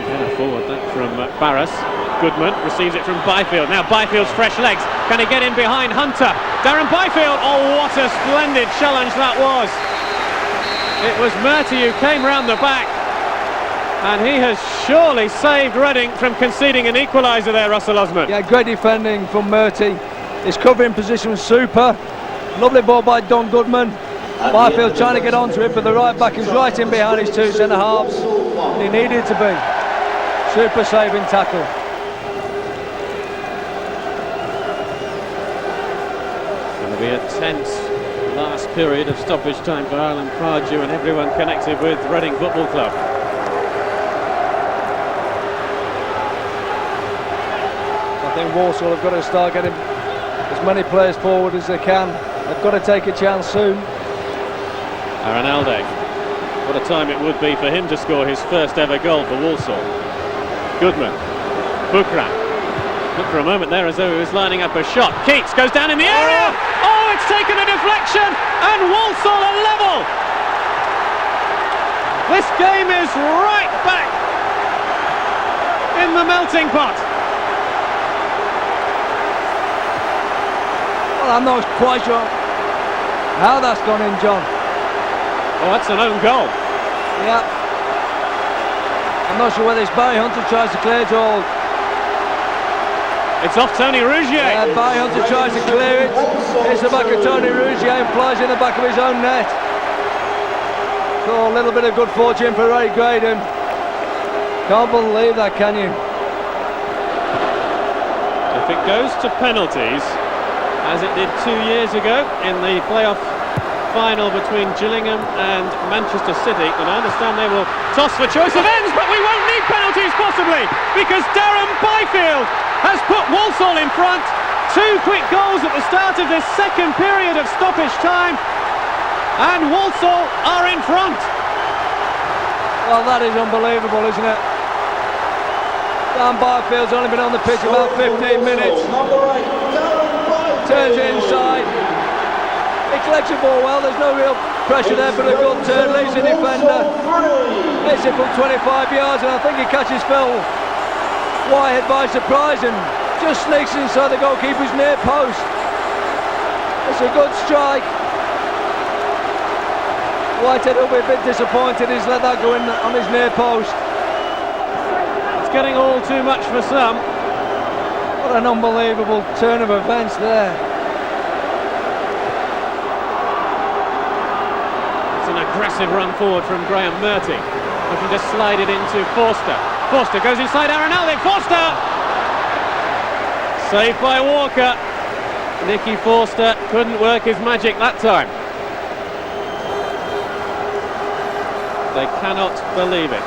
S19: Header forward from Barras. Goodman receives it from Byfield. Now Byfield's fresh legs. Can he get in behind Hunter? Darren Byfield. Oh, what a splendid challenge that was. It was Murty who came round the back, and he has surely saved Reading from conceding an equaliser there, Russell Osman.
S3: Yeah, great defending from Murty. His covering position was super. Lovely ball by Don Goodman. Byfield trying to get onto it, but the right back is right in behind his two centre halves. He needed to be. Super saving tackle.
S19: Going to be a tense last period of stoppage time for Ireland Pardew and everyone connected with Reading Football Club.
S3: I think Walsall have got to start getting as many players forward as they can. They've got to take a chance soon.
S19: Aranalde. What a time it would be for him to score his first ever goal for Walsall. Goodman. Bukran. Looked for a moment there as though he was lining up a shot. Keats goes down in the area. Oh, it's taken a deflection, and Walsall are level. This game is right back in the melting pot.
S3: Well, I'm not quite sure how that's gone in, John.
S19: Oh, that's an own goal.
S3: Yeah. I'm not sure whether it's Barry Hunter tries to clear it or...
S19: It's off Tony Rougier.
S3: Yeah, Barry Hunter tries to clear it. It's the back of Tony Rougier and flies in the back of his own net. So a little bit of good fortune for Ray Graydon. Can't believe that, can you?
S19: If it goes to penalties, as it did 2 years ago in the playoff final between Gillingham and Manchester City, then I understand they will toss for choice of ends, but we won't need penalties possibly, because Darren Byfield has put Walsall in front. 2 quick goals at the start of this second period of stoppage time, and Walsall are in front.
S3: Well, that is unbelievable, isn't it? Dan Byfield's only been on the pitch about 15 minutes. Turns it inside. He collects the ball well, there's no real pressure there, but a good turn, leaves the defender. Hits it from 25 yards, and I think he catches Phil Whitehead by surprise and just sneaks inside the goalkeeper's near post. It's a good strike. Whitehead will be a bit disappointed he's let that go in on his near post.
S19: It's getting all too much for some.
S3: What an unbelievable turn of events there.
S19: It's an aggressive run forward from Graham Murty, looking to slide it into Forster. Forster goes inside Aranalde. Forster! Saved by Walker. Nicky Forster couldn't work his magic that time. They cannot believe it.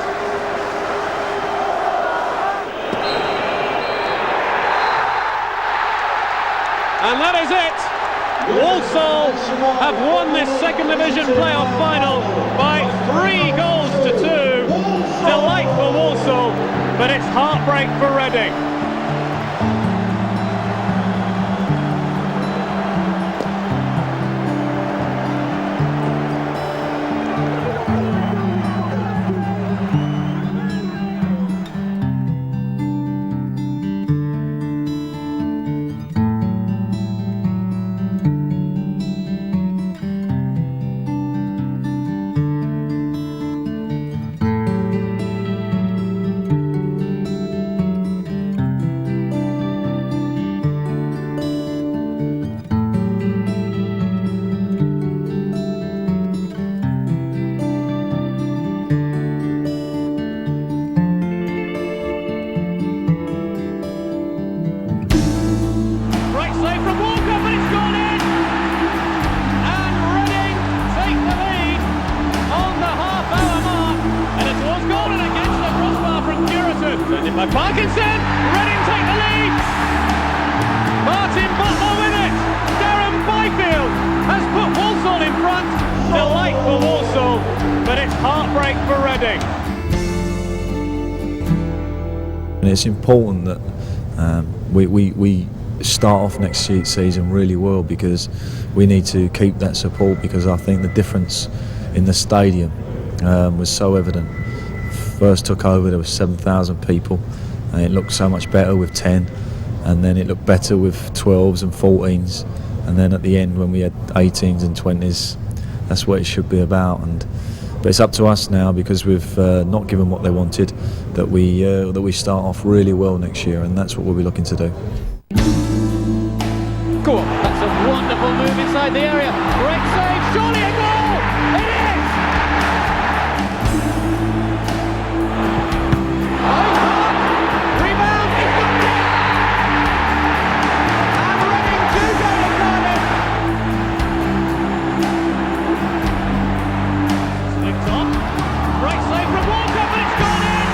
S19: And that is it. Walsall have won this second division playoff final by 3 goals to 2. Delight for Walsall, but it's heartbreak for Reading. By Parkinson, Reading take the lead. Martin Butler with it. Darren Byfield has put Walsall in front. Delight for Walsall, but it's
S10: heartbreak for Reading.
S15: And it's important that we start off next season really well, because we need to keep that support, because I think the difference in the stadium was so evident. First took over, there was 7,000 people, and it looked so much better with 10, and then it looked better with 12s and 14s, and then at the end when we had 18s and 20s, that's what it should be about. But it's up to us now, because we've not given what they wanted, that we start off really well next year, and that's what we'll be looking to do.
S10: Go on, that's a wonderful move inside the area. Great save, surely a goal! It is! Rebound, he's got it! And Reading do go to Cardiff! Slipped on. Great save from Walker, but it's gone in!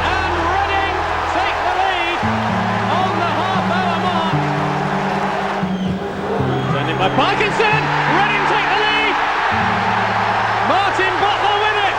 S10: And Reading take the lead on the half-hour mark. Sent in by Parkinson! Reading take the lead! Martin Butler with it!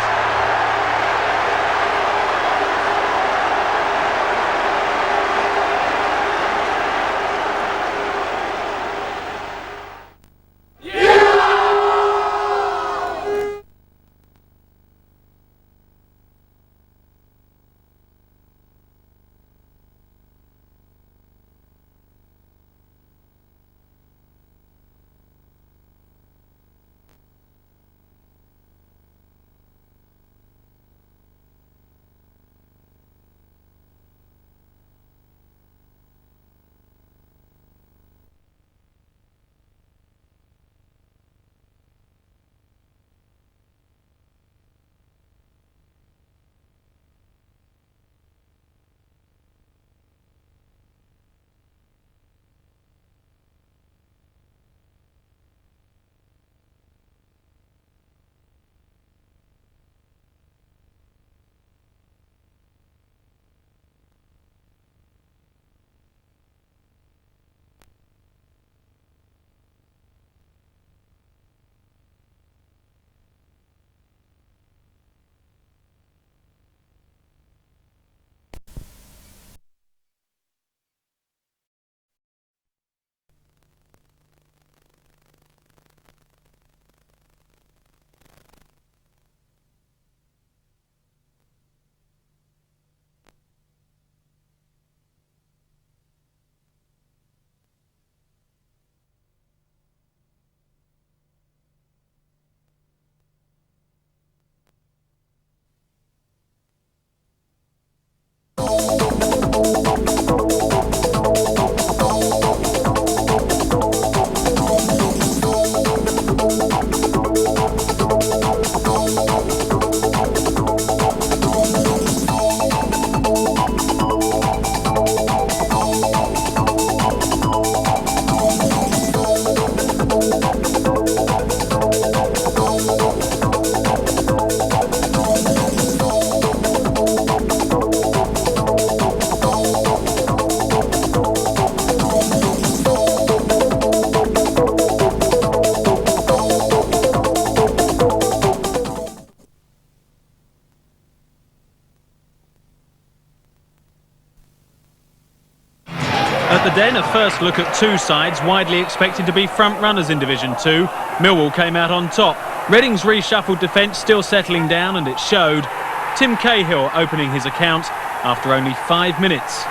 S19: At the Den, a first look at two sides widely expected to be front-runners in Division 2. Millwall came out on top. Reading's reshuffled defence still settling down, and it showed. Tim Cahill opening his account after only 5 minutes.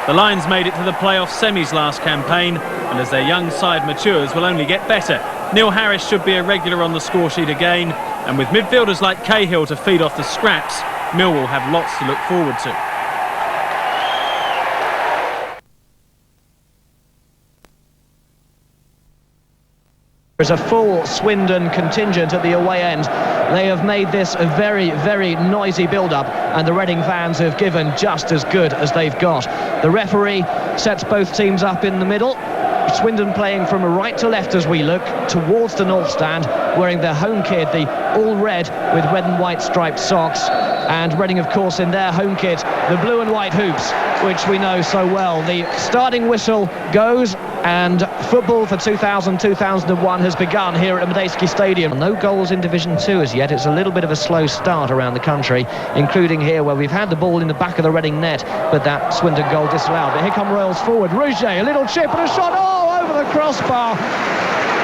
S19: The Lions made it to the playoff semis last campaign, and as their young side matures, will only get better. Neil Harris should be a regular on the scoresheet again, and with midfielders like Cahill to feed off the scraps, Millwall have lots to look forward to.
S5: There's a full Swindon contingent at the away end. They have made this a very, very noisy build-up, and the Reading fans have given just as good as they've got. The referee sets both teams up in the middle. Swindon playing from right to left as we look towards the north stand, wearing their home kit, the all red with red and white striped socks, and Reading, of course, in their home kit, the blue and white hoops, which we know so well. The starting whistle goes, And football for 2000-2001 has begun here at Medeski Stadium. No goals in Division 2 as yet. It's a little bit of a slow start around the country, including here where we've had the ball in the back of the Reading net, but that Swindon goal disallowed. But here come Royals forward. Rouget, a little chip and a shot, over the crossbar.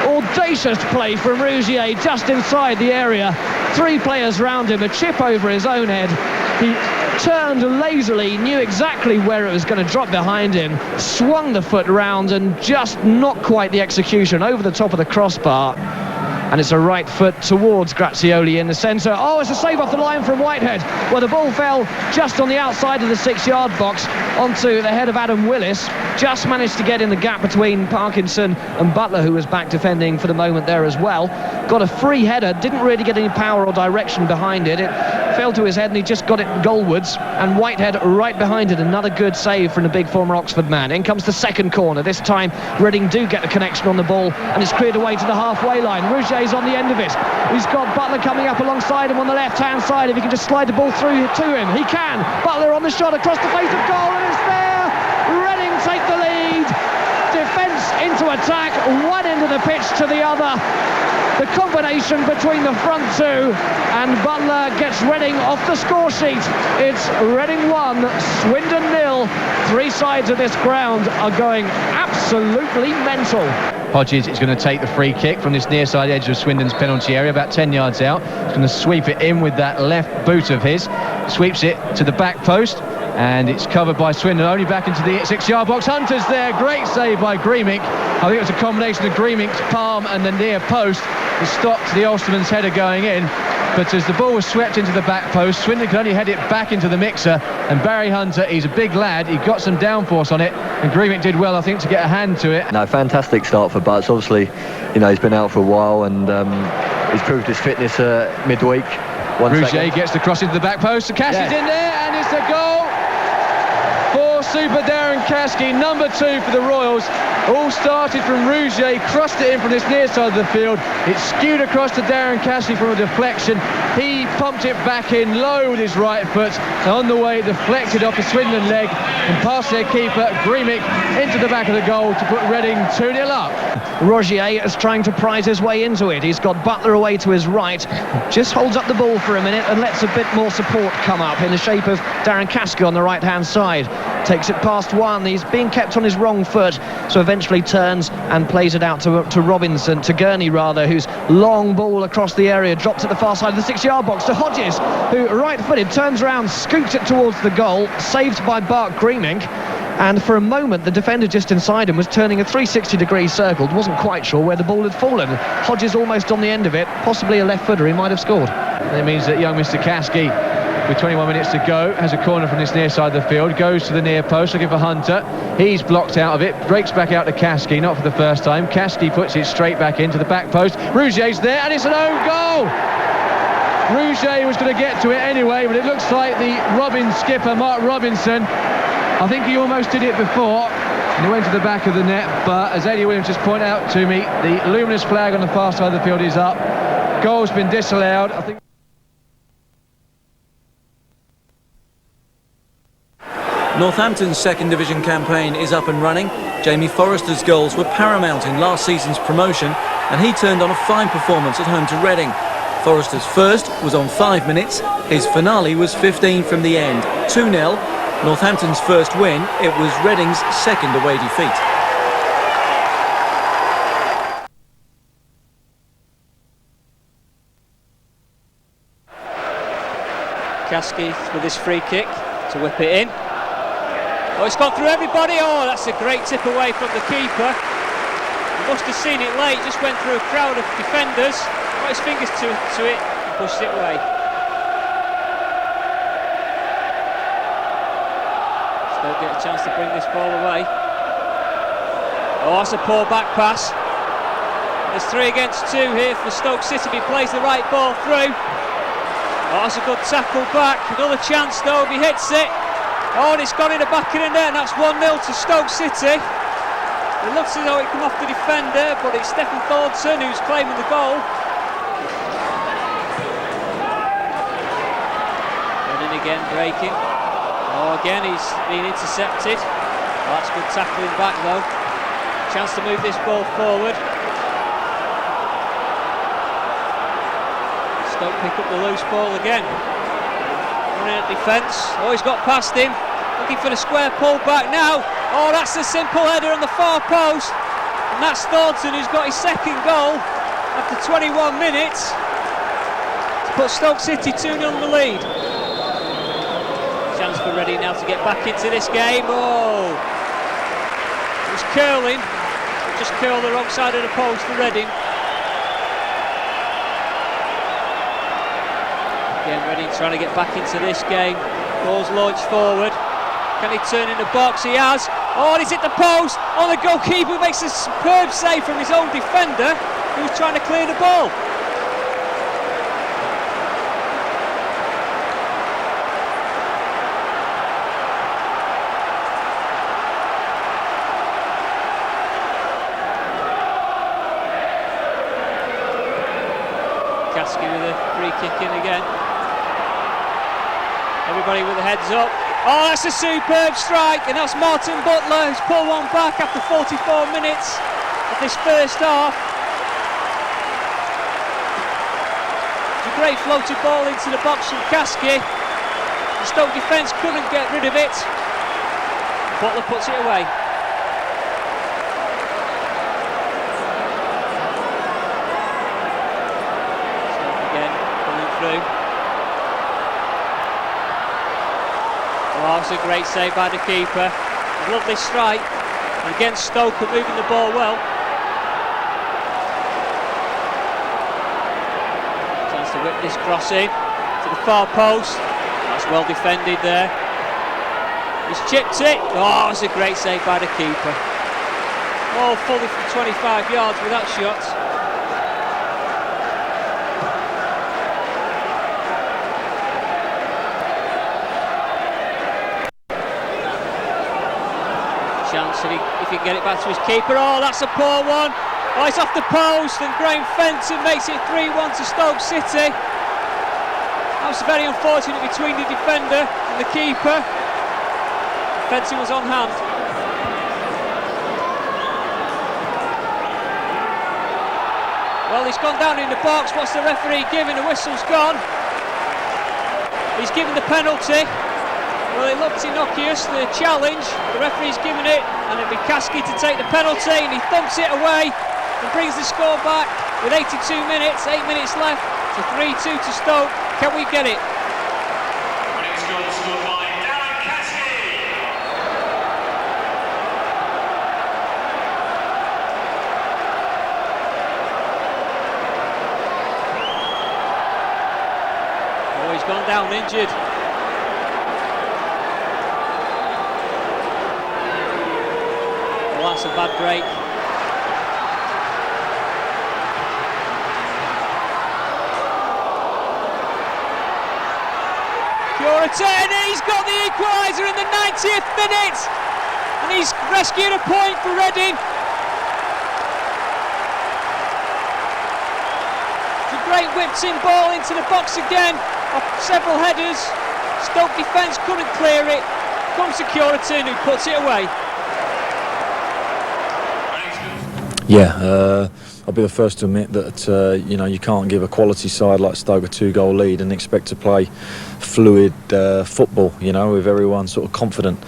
S5: Audacious play from Rougier just inside the area. 3 players round him, a chip over his own head. He turned lazily, knew exactly where it was going to drop behind him, swung the foot round and just not quite the execution over the top of the crossbar. And it's a right foot towards Grazioli in the centre. Oh, it's a save off the line from Whitehead, where the ball fell just on the outside of the 6-yard box onto the head of Adam Willis. Just managed to get in the gap between Parkinson and Butler, who was back defending for the moment there as well. Got a free header, didn't really get any power or direction behind it. It fell to his head and he just got it goalwards. And Whitehead right behind it. Another good save from the big former Oxford man. In comes the second corner. This time Reading do get the connection on the ball and it's cleared away to the halfway line. Rouget's on the end of it. He's got Butler coming up alongside him on the left-hand side. If he can just slide the ball through to him, he can. Butler on the shot across the face of goal and it's there. Reading take the lead. Defence into attack, one end of the pitch to the other. The combination between the front two, and Butler gets Reading off the score sheet. It's Reading 1, Swindon 0. 3 sides of this ground are going absolutely mental. Hodges is going to take the free kick from this near side edge of Swindon's penalty area, about 10 yards out. He's going to sweep it in with that left boot of his. Sweeps it to the back post, and it's covered by Swindon, only back into the 6-yard box. Hunter's there, great save by Greemink. I think it was a combination of Greemink's palm and the near post that stopped the Ulsterman's header going in. But as the ball was swept into the back post, Swindon could only head it back into the mixer, and Barry Hunter, he's a big lad, he got some downforce on it, and Greemick did well, I think, to get a hand to it.
S3: No, fantastic start for Butts. Obviously, you know, he's been out for a while, and he's proved his fitness midweek. Rouget gets the cross into the back post, and Caskey's in there, and it's a goal for Super Darren Caskey, number 2 for the Royals. All started from Rouget, crossed it in from this near side of the field. It skewed across to Darren Caskey from a deflection. He pumped it back in low with his right foot. And on the way, deflected off the Swindon leg and past their keeper, Greemick, into the back of the goal to put Reading 2-0 up. Rogier is trying to prise his way into it. He's got Butler away to his right, just holds up the ball for a minute and lets a bit more support come up in the shape of Darren Caskey on the right-hand side. Takes it past one. He's being kept on his wrong foot, so eventually turns and plays it out to Robinson, to Gurney rather, whose long ball across the area drops at the far side of the 6-yard box to Hodges, who right-footed turns around, scoops it towards the goal, saved by Bart Greemink. And for a moment the defender just inside him was turning a 360-degree circle, wasn't quite sure where the ball had fallen. Hodges almost on the end of it, possibly a left footer, he might have scored. That means that young Mr. Caskey, with 21 minutes to go, has a corner from this near side of the field, goes to the near post looking for Hunter. He's blocked out of it, breaks back out to Caskey, not for the first time. Caskey puts it straight back into the back post. Rouget's there, and it's an own goal! Rouget was going to get to it anyway, but it looks like the Robin skipper, Mark Robinson, I think he almost did it before, and he went to the back of the net, but as Eddie Williams just pointed out to me, the luminous flag on the far side of the field is up. Goal's been disallowed, I think.
S6: Northampton's second division campaign is up and running. Jamie Forrester's goals were paramount in last season's promotion, and he turned on a fine performance at home to Reading. Forrester's first was on 5 minutes, his finale was 15 from the end. 2-0, Northampton's first win, it was Reading's second away defeat.
S10: Caskey with his free kick to whip it in. Oh, it's gone through everybody. Oh, that's a great tip away from the keeper. He must have seen it late, just went through a crowd of defenders, got his fingers to it and pushed it away. Still get a chance to bring this ball away. Oh, that's a poor back pass. There's 3 against 2 here for Stoke City if he plays the right ball through. Oh, that's a good tackle back. Another chance though if he hits it. Oh, and it's gone in the back of the net, and that's 1-0 to Stoke City. It looks as though it come off the defender, but it's Stephen Thornton who's claiming the goal. Running again, breaking. Oh, again he's been intercepted. Oh, that's good tackling back though. Chance to move this ball forward. Stoke pick up the loose ball again. Running at defence. Oh, he's got past him. Looking for the square pull back now. Oh, that's a simple header on the far post. And that's Thornton, who's got his second goal after 21 minutes to put Stoke City 2-0 in the lead. Chance for Reading now to get back into this game. Oh, it was curling. It just curled the wrong side of the post for Reading. Again, Reading trying to get back into this game. Ball's launched forward. Can he turn in the box? He has. Oh, and he's hit the post. Oh, the goalkeeper makes a superb save from his own defender who was trying to clear the ball. Kasky with a free kick in again. Everybody with the heads up. Oh, that's a superb strike, and that's Martin Butler who's pulled one back after 44 minutes of this first half. It's a great floated ball into the box from Kasky. The Stoke defence couldn't get rid of it. Butler puts it away. Stoke again, coming through. Oh, it's a great save by the keeper. Lovely strike. And again, Stoke are moving the ball well. Chance to whip this cross in to the far post. That's well defended there. He's chipped it. Oh, it's a great save by the keeper. Oh, fully from 25 yards with that shot. Chance if he can get it back to his keeper. Oh, that's a poor one. Oh, it's off the post, and Graham Fenton makes it 3-1 to Stoke City. That was very unfortunate between the defender and the keeper. Fenton was on hand. Well, he's gone down in the box. What's the referee giving? The whistle's gone. He's given the penalty. Well, it looked innocuous, the challenge. The referee's given it, and it'll be Kasky to take the penalty, and he thumps it away and brings the score back with 82 minutes, 8 minutes left, to 3-2 to Stoke. Can we get it? Oh, he's gone down injured. That's a bad break. Curitan, he's got the equaliser in the 90th minute, and he's rescued a point for Reading. It's a great whipped-in ball into the box again, off several headers. Stoke defence couldn't clear it. Comes to Curitan, who puts it away.
S15: Yeah, I'll be the first to admit that you can't give a quality side like Stoke a 2-goal lead and expect to play fluid football. With everyone sort of confident.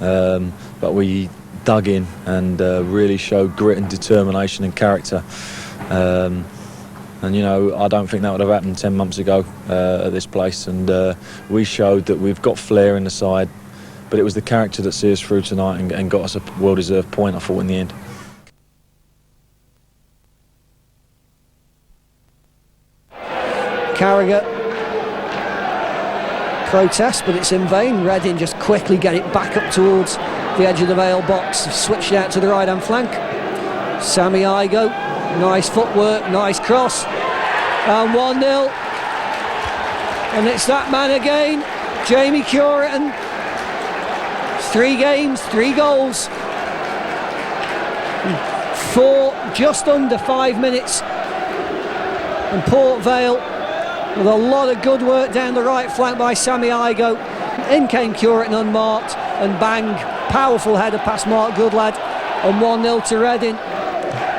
S15: But we dug in and really showed grit and determination and character. And I don't think that would have happened 10 months ago at this place. And we showed that we've got flair in the side, but it was the character that see us through tonight and got us a well-deserved point, I thought, in the end.
S9: Carragher protests, but it's in vain. Reading just quickly get it back up towards the edge of the Vale box, switched out to the right hand flank. Sammy Igo, nice footwork, nice cross, and 1-0. And it's that man again, Jamie Curitan. 3 games, 3 goals, 4 just under 5 minutes. And Port Vale with a lot of good work down the right flank by Sammy Igo. In came Curitan unmarked, and bang, powerful header past Mark Goodlad and 1-0 to Reading.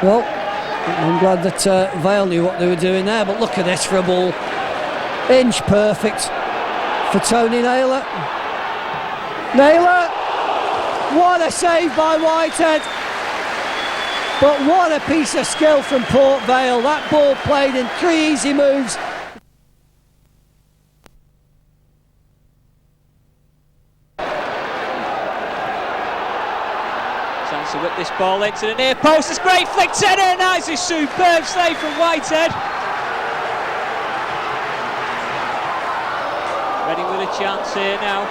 S9: Well, I'm glad that Vale knew what they were doing there, but look at this for a ball. Inch perfect for Tony Naylor. Naylor! What a save by Whitehead! But what a piece of skill from Port Vale. That ball played in 3 easy moves.
S10: Chance to whip this ball into the near post. It's great flick header. Nice, a superb save from Whitehead. Reading with a chance here now.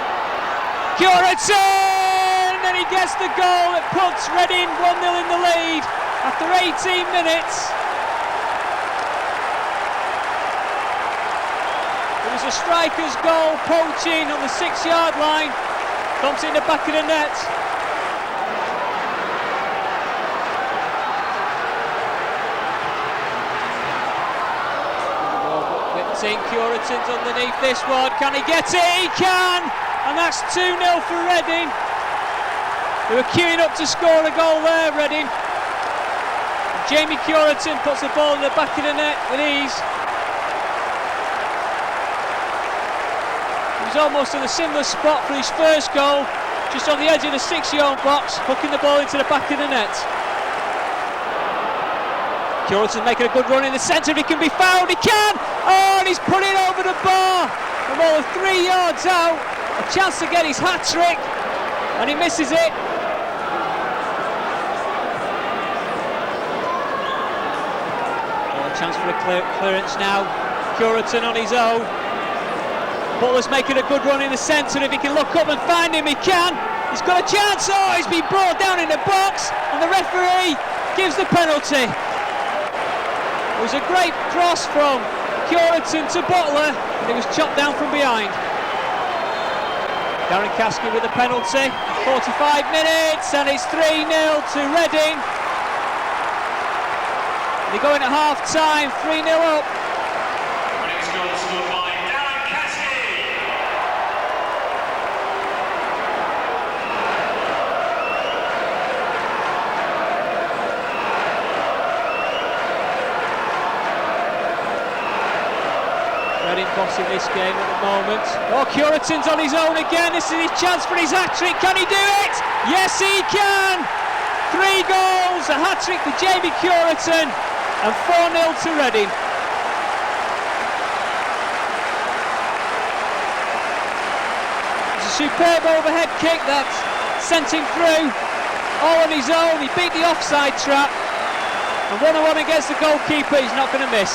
S10: Curitan! And he gets the goal that puts Reading 1-0 in the lead after 18 minutes. It was a striker's goal, poaching on the 6-yard line. Comes in the back of the net. Curitan's underneath this one. Can he get it? He can! And that's 2-0 for Reading. They were queuing up to score a goal there, Reading. Jamie Curitan puts the ball in the back of the net with ease. He was almost in a similar spot for his first goal, just on the edge of the 6-yard box, hooking the ball into the back of the net. Curitan making a good run in the centre. If he can be found, he can! Oh, and he's put it over the bar from over 3 yards out. A chance to get his hat-trick, and he misses it. Oh, a chance for a clearance now. Curitan on his own. Butler's making a good run in the centre. If he can look up and find him, he can. He's got a chance. Oh, he's been brought down in the box, and the referee gives the penalty. It was a great cross from Curitan to Butler, and it was chopped down from behind. Darren Caskey with the penalty. 45 minutes, and it's 3-0 to Reading. They're going at half-time, 3-0 up. Reading bossing this game at the moment. Oh, Curitan's on his own again. This is his chance for his hat-trick. Can he do it? Yes, he can! 3 goals, a hat-trick for Jamie Curitan, and 4-0 to Reading. It's a superb overhead kick that sent him through, all on his own. He beat the offside trap, and 1-on-1 against the goalkeeper. He's not going to miss.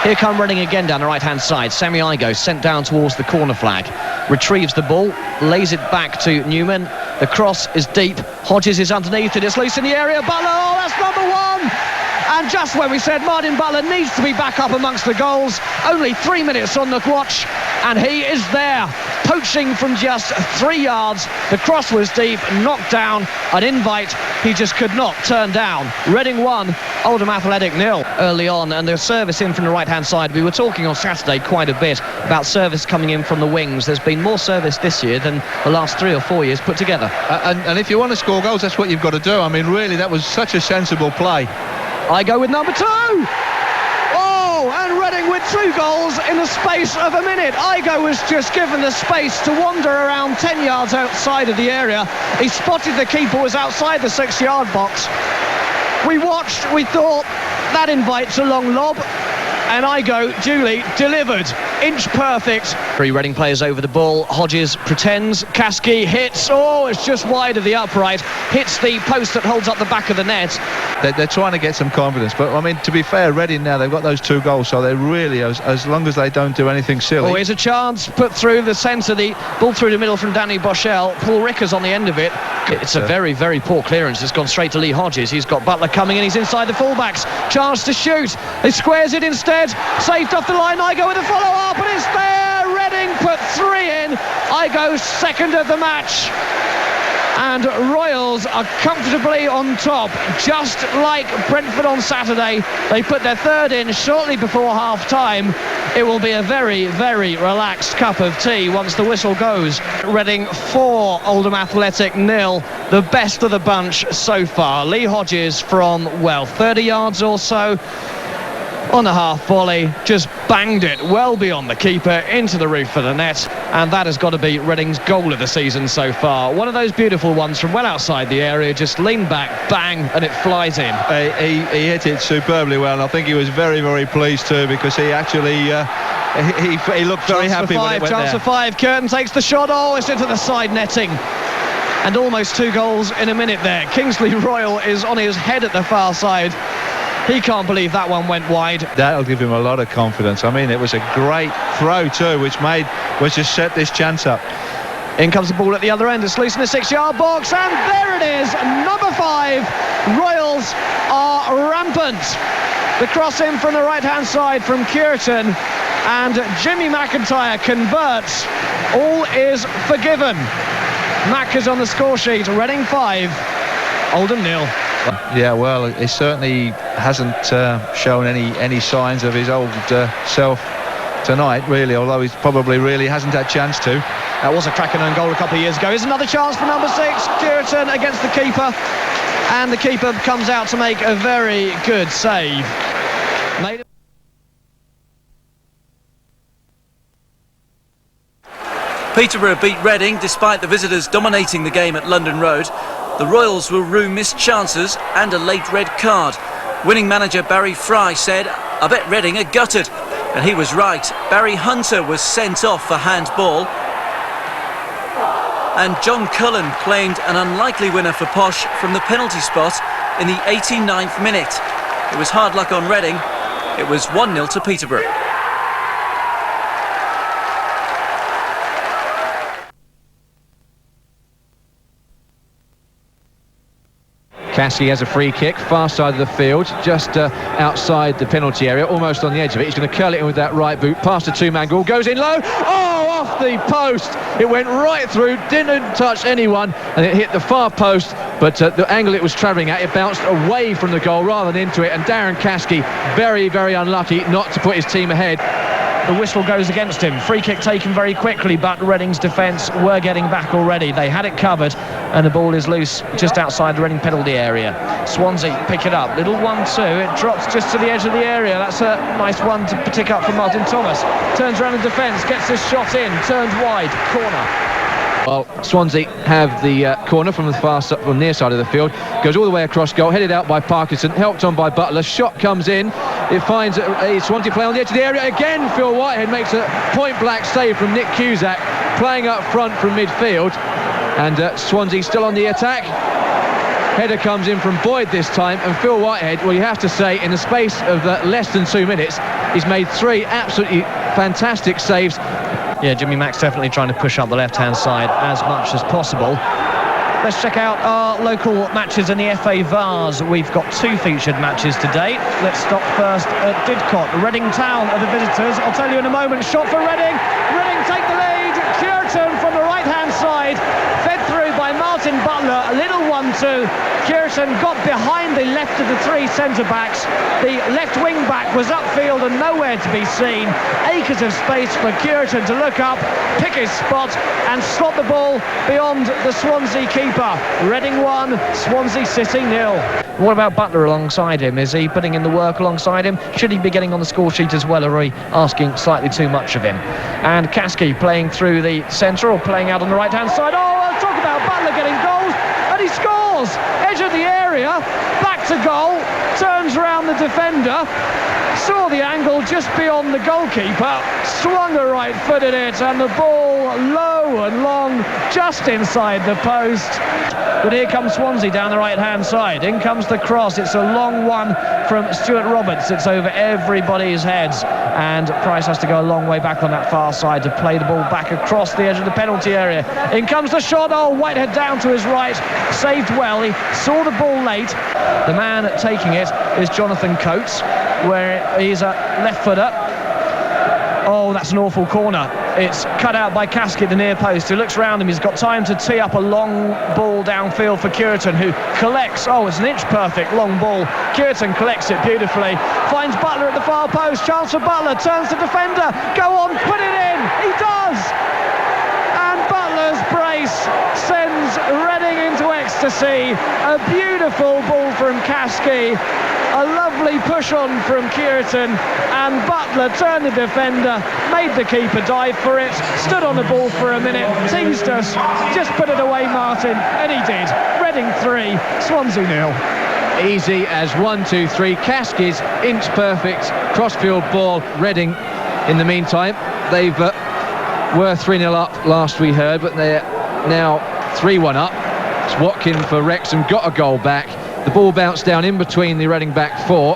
S5: Here come Reading again down the right-hand side. Sammy Igo sent down towards the corner flag. Retrieves the ball, lays it back to Newman. The cross is deep. Hodges is underneath it. It's loose in the area. Butler, oh, that's number 1! And just when we said Martin Butler needs to be back up amongst the goals, only 3 minutes on the watch, and he is there, poaching from just 3 yards. The cross was deep, knocked down, an invite he just could not turn down. Reading 1, Oldham Athletic 0 early on, and the service in from the right-hand side. We were talking on Saturday quite a bit about service coming in from the wings. There's been more service this year than the last 3 or 4 years put together.
S11: And if you want to score goals, that's what you've got to do. I mean, really, that was such a sensible play.
S5: I go with number 2. Oh, and Reading with 2 goals in the space of a minute. Igo was just given the space to wander around 10 yards outside of the area. He spotted the keeper was outside the 6-yard box. We watched, we thought, that invites a long lob, and Igo duly delivered. Inch perfect. 3 Reading players over the ball. Hodges pretends. Caskey hits. Oh, it's just wide of the upright. Hits the post that holds up the back of the net.
S11: They're trying to get some confidence, but I mean, to be fair, Reading now, they've got those 2 goals, so they really, as long as they don't do anything silly.
S5: Oh, here's a chance put through the centre, the ball through the middle from Danny Boschel. Paul Rickers on the end of it. It's a very, very poor clearance. It's gone straight to Lee Hodges. He's got Butler coming in. He's inside the fullbacks. Chance to shoot. He squares it instead. Saved off the line. Igo with a follow-up, and it's there. Reading put 3 in. Igo's second of the match. and Royals are comfortably on top, just like Brentford on Saturday. They put their third in shortly before half-time. It will be a very, very relaxed cup of tea once the whistle goes. Reading 4, Oldham Athletic 0, the best of the bunch so far. Lee Hodges from, 30 yards or so on a half volley, just banged it well beyond the keeper into the roof of the net, and that has got to be Reading's goal of the season so far. One of those beautiful ones from well outside the area, just leaned back, bang, and it flies in.
S11: He hit it superbly well, and I think he was very, very pleased too, because he actually he looked very happy when it went
S5: Chance
S11: there.
S5: for 5. Curtin takes the shot. Oh, it's into the side netting. And almost 2 goals in a minute there. Kingsley Royal is on his head at the far side. He can't believe that one went wide.
S11: That'll give him a lot of confidence. I mean, it was a great throw too, which just set this chance up.
S5: In comes the ball at the other end. It's loose in the 6-yard box, and there it is, number 5. Royals are rampant. The cross in from the right-hand side from Curtin, and Jimmy McIntyre converts. All is forgiven. Mac is on the score sheet. Reading 5, Oldham 0.
S11: Yeah, well, he certainly hasn't shown any signs of his old self tonight, really, although he probably really hasn't had a chance to.
S5: That was a cracking own goal a couple of years ago. Here's another chance for number 6, Curtin against the keeper, and the keeper comes out to make a very good save.
S6: Peterborough beat Reading despite the visitors dominating the game at London Road. The Royals will rue missed chances and a late red card. Winning manager Barry Fry said, "I bet Reading are gutted." And he was right. Barry Hunter was sent off for handball. And John Cullen claimed an unlikely winner for Posh from the penalty spot in the 89th minute. It was hard luck on Reading. It was 1-0 to Peterborough.
S5: Caskey has a free kick, far side of the field, just outside the penalty area, almost on the edge of it. He's going to curl it in with that right boot, past a 2-man goal, goes in low, oh, off the post. It went right through, didn't touch anyone, and it hit the far post, but the angle it was travelling at, it bounced away from the goal rather than into it, and Darren Caskey, very, very unlucky not to put his team ahead. The whistle goes against him. Free kick taken very quickly, but Reading's defence were getting back already. They had it covered, and the ball is loose just outside the Reading penalty area. Swansea pick it up. Little 1-2. It drops just to the edge of the area. That's a nice one to pick up from Martin Thomas. Turns around in defence, gets this shot in, turns wide, corner. Well, Swansea have the corner from the near side of the field, goes all the way across goal, headed out by Parkinson, helped on by Butler. Shot comes in, it finds a Swansea play on the edge of the area again. Phil Whitehead makes a point-blank save from Nick Cusack, playing up front from midfield, and Swansea still on the attack. Header comes in from Boyd this time, and Phil Whitehead, well, you have to say, in the space of less than 2 minutes, he's made 3 absolutely fantastic saves. Yeah, Jimmy Mack's definitely trying to push up the left-hand side as much as possible. Let's check out our local matches in the FA Vars. We've got 2 featured matches today. Let's stop first at Didcot. Reading Town are the visitors. I'll tell you in a moment. Shot for Reading. Reading take the lead. Curtin from the right-hand side. Fed through by Martin Butler. A little 1-2. Curtin got behind the left of the 3 centre-backs. The left wing-back was upfield and nowhere to be seen. Acres of space for Curtin to look up, pick his spot and slot the ball beyond the Swansea keeper. Reading 1, Swansea City 0. What about Butler alongside him? Is he putting in the work alongside him? Should he be getting on the score sheet as well, or are we asking slightly too much of him? And Caskey playing through the centre or playing out on the right-hand side. Oh, I'll talk about Butler getting goals, and he scores! Edge of the area, back to goal, turns around the defender, saw the angle just beyond the goalkeeper, swung a right foot at it, and the ball low and long just inside the post. But here comes Swansea down the right-hand side. In comes the cross. It's a long one from Stuart Roberts. It's over everybody's heads, and Price has to go a long way back on that far side to play the ball back across the edge of the penalty area. In comes the shot. Oh, Whitehead down to his right, saved well. He saw the ball late. The man taking it is Jonathan Coates, where he's a left footer. Oh, that's an awful corner. It's cut out by Caskey at the near post, who looks round him. He's got time to tee up a long ball downfield for Cureton, who collects. Oh, it's an inch perfect long ball. Cureton collects it beautifully. Finds Butler at the far post. Chance for Butler. Turns to defender. Go on, put it in. He does. And Butler's brace sends Reading into ecstasy. A beautiful ball from Caskey. A lovely push on from Cureton, and Butler turned the defender, made the keeper dive for it, stood on the ball for a minute, teased us, just put it away, Martin, and he did. Reading 3, Swansea 0.
S12: Easy as 1, 2, 3. Caskey's inch perfect crossfield ball. Reading, in the meantime, they've were 3-0 up last we heard, but they're now 3-1 up. It's Watkin for Wrexham, got a goal back. The ball bounced down in between the Reading back four,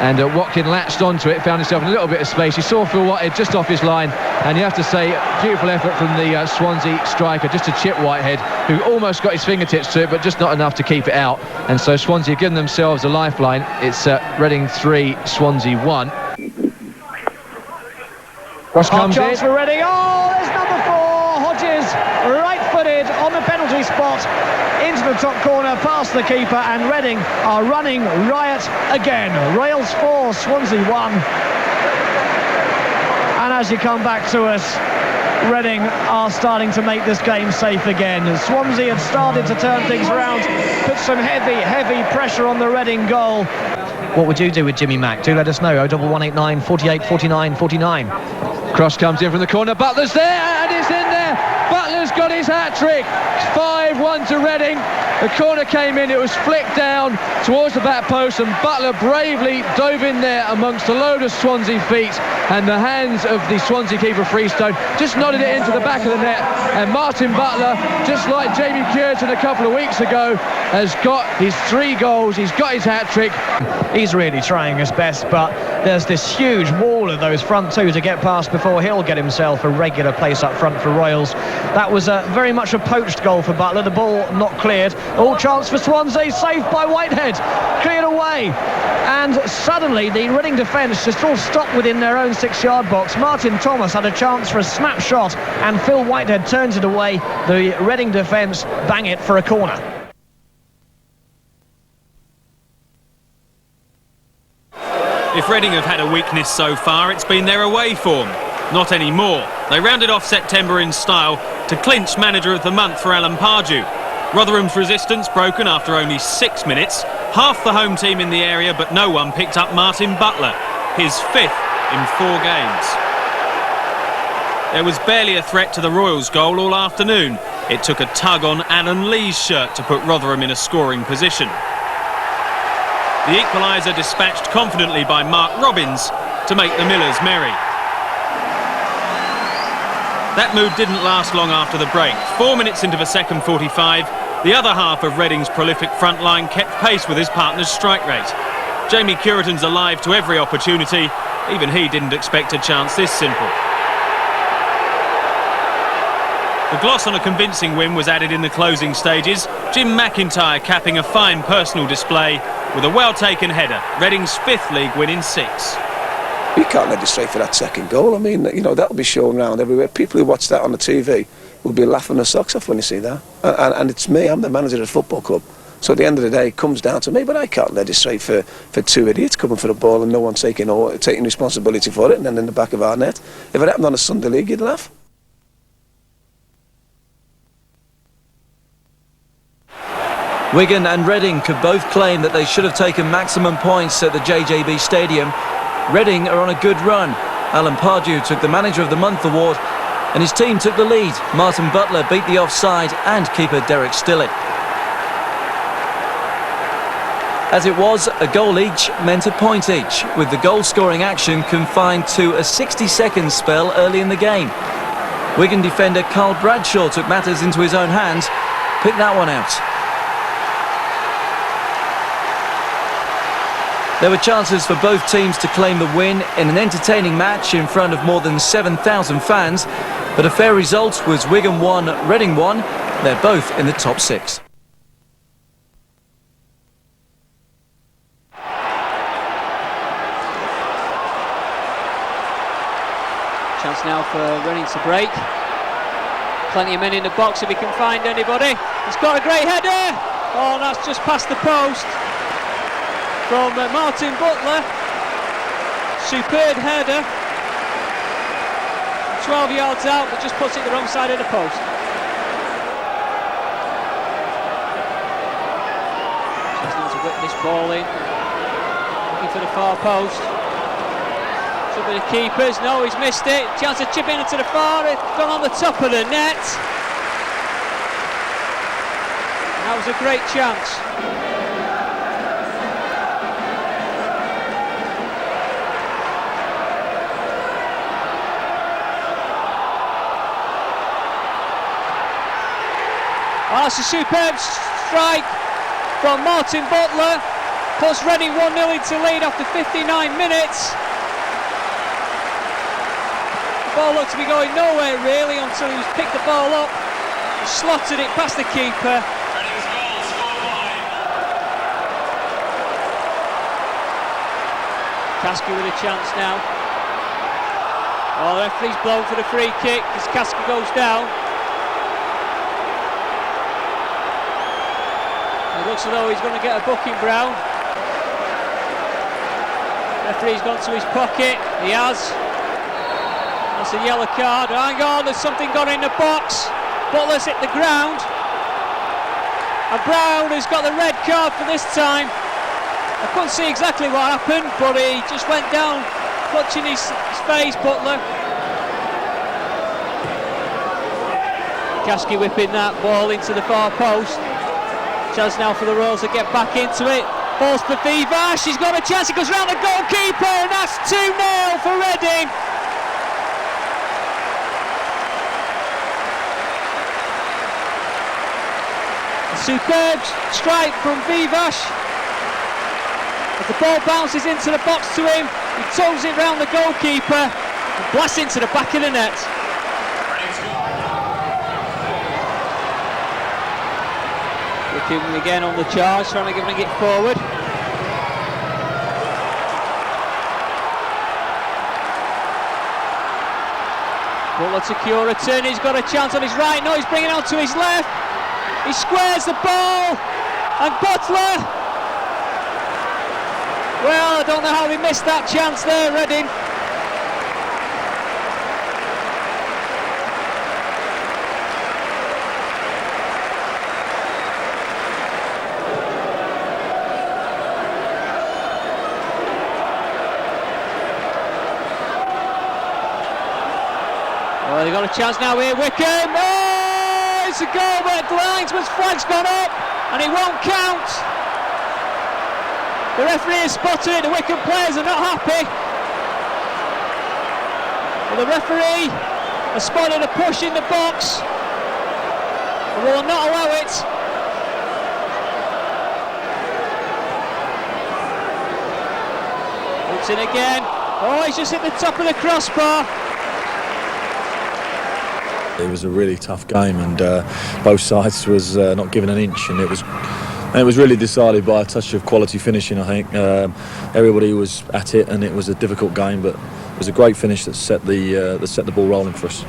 S12: and Watkin latched onto it, found himself in a little bit of space. He saw Phil Whitehead just off his line, and you have to say, beautiful effort from the Swansea striker, just to chip Whitehead, who almost got his fingertips to it, but just not enough to keep it out. And so Swansea have given themselves a lifeline. It's Reading 3, Swansea 1. Cross comes
S5: chance
S12: in.
S5: for Reading. Oh, there's number 4, Hodges, right-footed on the penalty spot, into the top corner, past the keeper, and Reading are running riot again. Rails 4, Swansea 1. And as you come back to us, Reading are starting to make this game safe again. Swansea had started to turn things around, put some heavy pressure on the Reading goal.
S12: What would you do with Jimmy Mack? Do let us know. 01189 48 49 49. Cross comes in from the corner. Butler's there, and it's in there. Butler's got his hat-trick. 5-1 to Reading. The corner came in, it was flicked down towards the back post, and Butler bravely dove in there amongst a load of Swansea feet, and the hands of the Swansea keeper Freestone just nodded it into the back of the net. And Martin Butler, just like Jamie Cureton a couple of weeks ago, has got his 3 goals, he's got his hat-trick.
S5: He's really trying his best, but there's this huge wall of those front two to get past before he'll get himself a regular place up front for Royals. That was very much a poached goal for Butler. The ball not cleared. All chance for Swansea, saved by Whitehead, cleared away, and suddenly the Reading defence just all stopped within their own 6-yard box. Martin Thomas had a chance for a snap shot, and Phil Whitehead turns it away. The Reading defence bang it for a corner.
S13: If Reading have had a weakness so far, it's been their away form. Not anymore. They rounded off September in style to clinch Manager of the Month for Alan Pardew. Rotherham's resistance broken after only 6 minutes. Half the home team in the area, but no one picked up Martin Butler, his 5th in 4 games. There was barely a threat to the Royals' goal all afternoon. It took a tug on Alan Lee's shirt to put Rotherham in a scoring position. The equaliser dispatched confidently by Mark Robbins to make the Millers merry. That mood didn't last long after the break. 4 minutes into the second 45, the other half of Reading's prolific front line kept pace with his partner's strike rate. Jamie Cureton's alive to every opportunity. Even he didn't expect a chance this simple. The gloss on a convincing win was added in the closing stages. Jim McIntyre capping a fine personal display with a well-taken header. Reading's 5th league win in 6.
S14: You can't legislate for that second goal. I mean, you know, that'll be shown around everywhere. People who watch that on the TV will be laughing their socks off when you see that. And it's me, I'm the manager of the football club. So at the end of the day, it comes down to me, but I can't legislate for 2 idiots coming for the ball and no one taking responsibility for it and then in the back of our net. If it happened on a Sunday league, you'd laugh.
S6: Wigan and Reading could both claim that they should have taken maximum points at the JJB Stadium. Reading are on a good run. Alan Pardew took the Manager of the Month award and his team took the lead. Martin Butler beat the offside and keeper Derek Stillett. As it was, a goal each meant a point each, with the goal-scoring action confined to a 60-second spell early in the game. Wigan defender Carl Bradshaw took matters into his own hands, picked that one out. There were chances for both teams to claim the win in an entertaining match in front of more than 7,000 fans, but a fair result was Wigan 1, Reading 1. They're both in the top 6.
S10: Chance now for Reading to break. Plenty of men in the box if he can find anybody. He's got a great header. Oh, that's just past the post from Martin Butler. Superb header. 12 yards out, but just puts it the wrong side of the post. Just now to whip this ball in. Looking for the far post. Some of the keepers. No, he's missed it. Chance of chipping into the far. It's gone on the top of the net. That was a great chance. Oh, that's a superb strike from Martin Butler. Puts Reading 1-0 into lead after 59 minutes. The ball looked to be going nowhere really until he picked the ball up, slotted it past the keeper. Kasky with a chance now. Oh, the referee's blown for the free kick as Kasky goes down. It looks as though he's going to get a booking, Brown. Referee's gone to his pocket. He has. That's a yellow card. Hang on, there's something gone in the box. Butler's hit the ground. And Brown has got the red card for this time. I couldn't see exactly what happened, but he just went down, clutching his face, Butler. Kasky whipping that ball into the far post. Chance now for the Royals to get back into it. Balls for Vivash, he's got a chance, he goes round the goalkeeper, and that's 2-0 for Reading. A superb strike from Vivash. As the ball bounces into the box to him, he toes it round the goalkeeper and blasts into the back of the net. Looking again on the charge, trying to bring it forward. Butler to Curitan, he's got a chance on his right, no, he's bringing it on to his left. He squares the ball, and Butler, well, I don't know how they missed that chance there, Reading. Well, they've got a chance now here, Wickham. Oh, it's a goal, but the linesman's flag's gone up, and it won't count. The referee has spotted it, the Wickham players are not happy. Well, the referee has spotted a push in the box and will not allow it. Looks in again. Oh, he's just hit the top of the crossbar.
S4: It was a really tough game, and both sides was not given an inch, and it was really decided by a touch of quality finishing. I think everybody was at it, and it was a difficult game, but it was a great finish that set the ball rolling for us.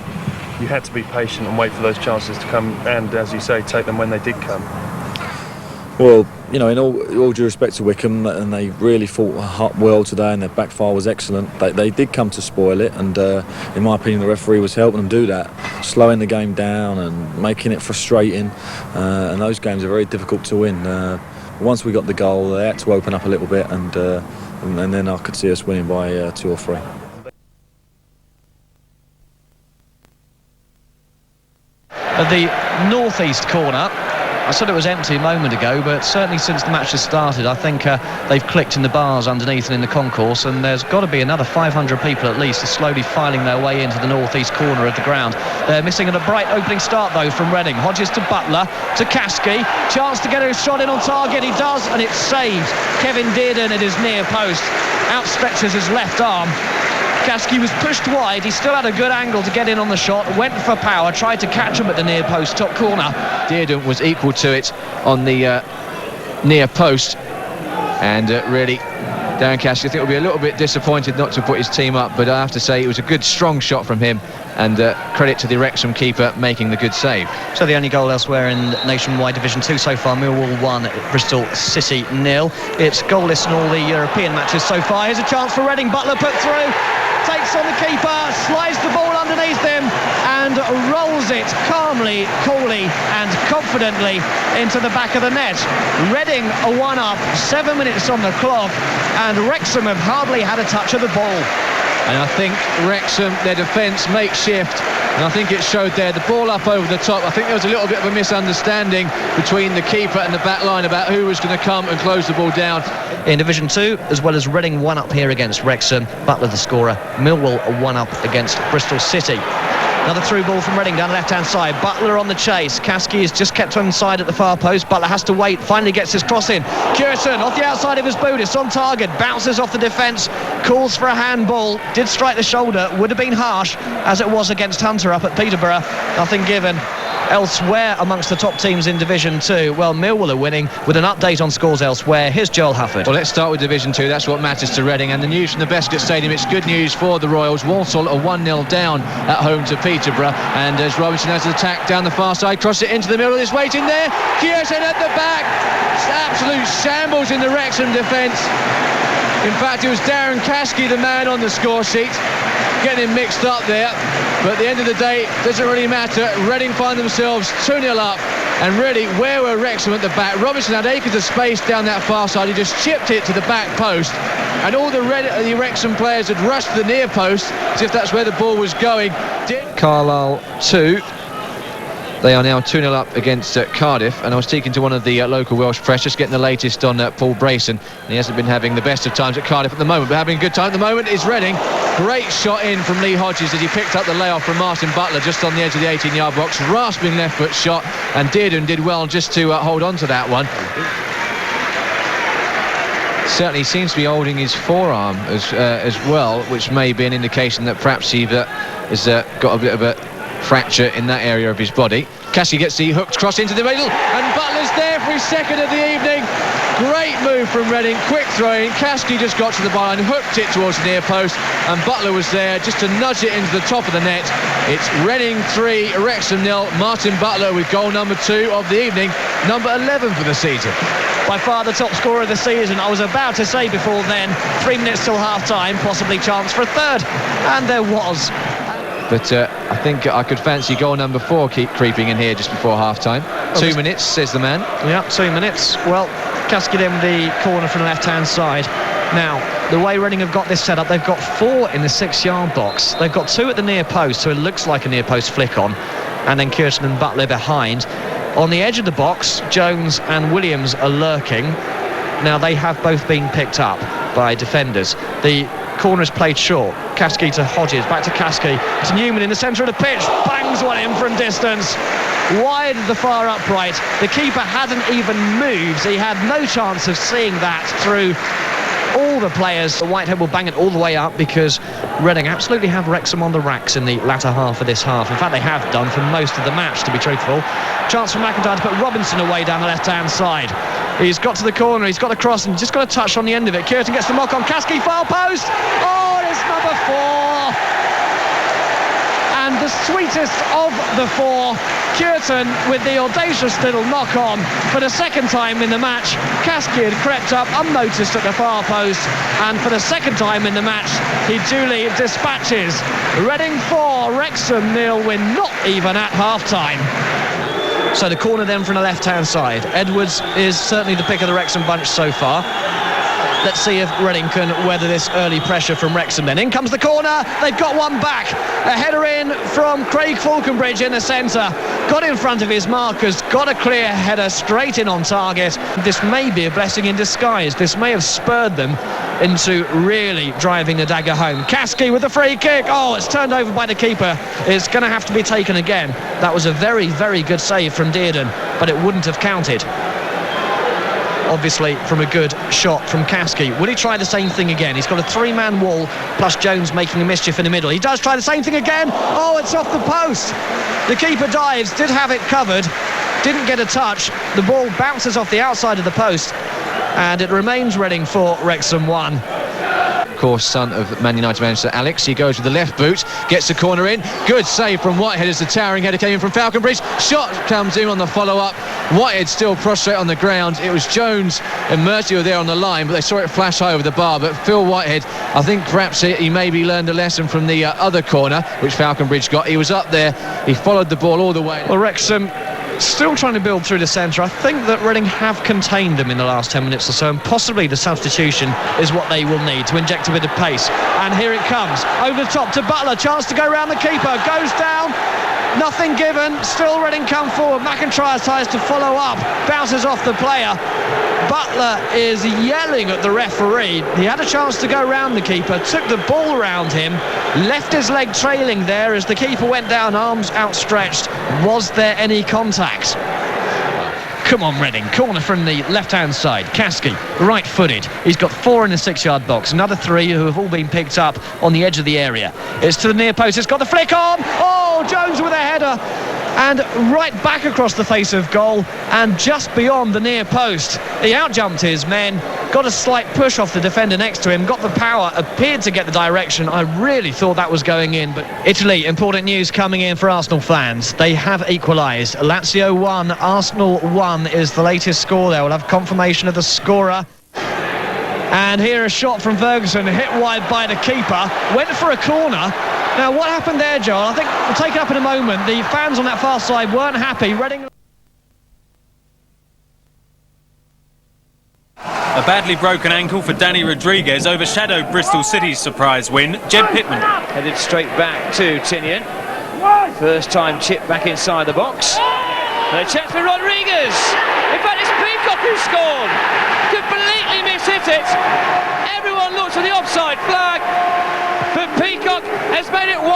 S16: You had to be patient and wait for those chances to come, and as you say, take them when they did come.
S4: Well, you know, in all due respect to Wickham, and they really fought well today, and their backfire was excellent. They did come to spoil it, and in my opinion, the referee was helping them do that, slowing the game down and making it frustrating. And those games are very difficult to win. Once we got the goal, they had to open up a little bit, and then I could see us winning by 2 or 3.
S5: At the northeast corner, I said it was empty a moment ago, but certainly since the match has started, I think they've clicked in the bars underneath and in the concourse, and there's got to be another 500 people at least slowly filing their way into the northeast corner of the ground. They're missing a bright opening start, though, from Reading. Hodges to Butler, to Kasky. Chance to get a shot in on target. He does, and it's saved. Kevin Dearden at his near post outstretches his left arm. Kasky was pushed wide, he still had a good angle to get in on the shot, went for power, tried to catch him at the near post top corner. Dearden was equal to it on the near post, and really
S12: Darren Caskey, I think, will be a little bit disappointed not to put his team up, but I have to say it was a good, strong shot from him, and credit to the Wrexham keeper making the good save.
S5: So the only goal elsewhere in Nationwide Division 2 so far, Millwall 1, Bristol City 0. It's goalless in all the European matches so far. Here's a chance for Reading. Butler put through, takes on the keeper, slides the ball underneath him and rolls it calmly, coolly and confidently into the back of the net. Reading are 1-up, 7 minutes on the clock, and Wrexham have hardly had a touch of the ball.
S12: And I think Wrexham, their defence makeshift, and I think it showed there, the ball up over the top. I think there was a little bit of a misunderstanding between the keeper and the back line about who was going to come and close the ball down.
S5: In Division 2, as well as Reading 1-up here against Wrexham, Butler the scorer, Millwall are 1-up against Bristol City. Another through ball from Reading down the left-hand side. Butler on the chase. Caskey is just kept inside at the far post. Butler has to wait. Finally gets his cross in. Cureton off the outside of his boot. It's on target. Bounces off the defence. Calls for a handball. Did strike the shoulder. Would have been harsh, as it was against Hunter up at Peterborough. Nothing given. Elsewhere amongst the top teams in Division 2, well, Millwall are winning. With an update on scores elsewhere, here's Joel Hufford.
S12: Well, let's start with Division 2. That's what matters to Reading. And the news from the Bescott Stadium, it's good news for the Royals. Walsall are 1-0 down at home to Peterborough. And as Robinson has an attack down the far side, cross it into the middle, it's waiting there. Cureton at the back. It's absolute shambles in the Wrexham defence. In fact, it was Darren Caskey, the man on the score sheet, getting him mixed up there. But at the end of the day, it doesn't really matter. Reading find themselves 2-0 up. And really, where were Wrexham at the back? Robinson had acres of space down that far side. He just chipped it to the back post. And all the Wrexham players had rushed to the near post as if that's where the ball was going. Carlisle 2. They are now 2-0 up against Cardiff, and I was speaking to one of the local Welsh press, just getting the latest on Paul Brayson, and he hasn't been having the best of times at Cardiff at the moment, but having a good time at the moment is Reading. Great shot in from Lee Hodges as he picked up the layoff from Martin Butler just on the edge of the 18-yard box, rasping left foot shot, and Dearden did well just to hold on to that one. Certainly seems to be holding his forearm as well, which may be an indication that perhaps he has got a bit of a fracture in that area of his body. Caskey gets the hooked cross into the middle, and Butler's there for his second of the evening. Great move from Reading, quick throwing. Caskey just got to the byline, hooked it towards the near post, and Butler was there just to nudge it into the top of the net. It's Reading 3, Wrexham 0. Martin Butler with goal number 2 of the evening, number 11 for the season.
S5: By far the top scorer of the season. I was about to say before then, 3 minutes till half-time, possibly chance for a third, and there was.
S12: But I think I could fancy goal number 4 keep creeping in here just before half-time. 2 minutes, says the man.
S5: Yeah, 2 minutes. Well, Caskey in the corner from the left-hand side. Now, the way Reading have got this set up, they've got 4 in the 6-yard box. They've got 2 at the near post, so it looks like a near post flick on. And then Cureton and Butler behind. On the edge of the box, Jones and Williams are lurking. Now, they have both been picked up by defenders. The corner is played short. Caskey to Hodges, back to Caskey, to Newman in the centre of the pitch, bangs one in from distance, wide of the far upright. The keeper hadn't even moved. He had no chance of seeing that through all the players. Whitehead will bang it all the way up because Reading absolutely have Wrexham on the racks in the latter half of this half. In fact, they have done for most of the match, to be truthful. Chance for McIntyre to put Robinson away down the left-hand side. He's got to the corner, he's got a cross and just got a touch on the end of it. Cureton gets the mock on Caskey, far post. Oh, it's number 4. And the sweetest of the 4, Cureton with the audacious little knock on for the second time in the match. Caskey had crept up unnoticed at the far post, and for the second time in the match he duly dispatches. Reading 4, Wrexham 0, we're not even at half-time. So the corner then from the left-hand side. Edwards is certainly the pick of the Wrexham bunch so far. Let's see if Reading can weather this early pressure from Wrexham then. In comes the corner, they've got one back. A header in from Craig Falconbridge in the centre. Got in front of his markers, got a clear header straight in on target. This may be a blessing in disguise. This may have spurred them into really driving the dagger home. Caskey with the free kick. Oh, it's turned over by the keeper. It's going to have to be taken again. That was a very, very good save from Dearden, but it wouldn't have counted. Obviously from a good shot from Caskey. Will he try the same thing again? He's got a 3-man wall plus Jones making a mischief in the middle. He does try the same thing again. Oh, it's off the post. The keeper dives, did have it covered, didn't get a touch. The ball bounces off the outside of the post and it remains Reading 4, Wrexham 1.
S12: Of course, son of Man United manager Alex. He goes with the left boot, gets the corner in. Good save from Whitehead as the towering header came in from Falconbridge. Shot comes in on the follow-up. Whitehead still prostrate on the ground. It was Jones and Murphy were there on the line, but they saw it flash high over the bar. But Phil Whitehead, I think perhaps he maybe learned a lesson from the other corner, which Falconbridge got. He was up there. He followed the ball all the way.
S5: Well, Wrexham still trying to build through the centre. I think that Reading have contained them in the last 10 minutes or so, and possibly the substitution is what they will need to inject a bit of pace. And here it comes, over the top to Butler, chance to go round the keeper, goes down, nothing given, still Reading come forward. McIntyre tries to follow up, bounces off the player. Butler is yelling at the referee. He had a chance to go round the keeper, took the ball round him, left his leg trailing there as the keeper went down, arms outstretched. Was there any contact? Come on, Reading. Corner from the left-hand side. Kasky, right-footed. He's got 4 in the 6-yard box. Another 3 who have all been picked up on the edge of the area. It's to the near post. It's got the flick on. Oh, Jones with a header. And right back across the face of goal and just beyond the near post. He outjumped his men, got a slight push off the defender next to him, got the power, appeared to get the direction. I really thought that was going in. But Italy, important news coming in for Arsenal fans. They have equalised. Lazio 1, Arsenal 1 is the latest score there. We'll have confirmation of the scorer. And here a shot from Ferguson, hit wide by the keeper, went for a corner. Now, what happened there, Joel? I think we'll take it up in a moment. The fans on that far side weren't happy. Reading.
S13: A badly broken ankle for Danny Rodriguez overshadowed Bristol City's surprise win. Jed Pittman
S10: headed straight back to Tinian. First time chip back inside the box. And a chance for Rodriguez. In fact, it's Peacock who scored. Completely mishit it. Everyone looks at the offside flag. But Peacock has made it 1-0.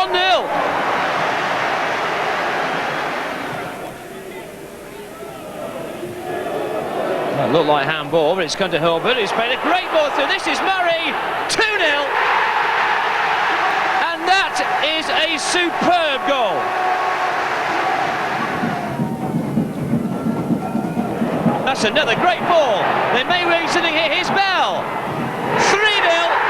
S10: That looked like handball, but it's come to Hilbert. He's played a great ball through. This is Murray. 2-0. And that is a superb goal. That's another great ball. They may be sitting here. Here's Bell. 3-0.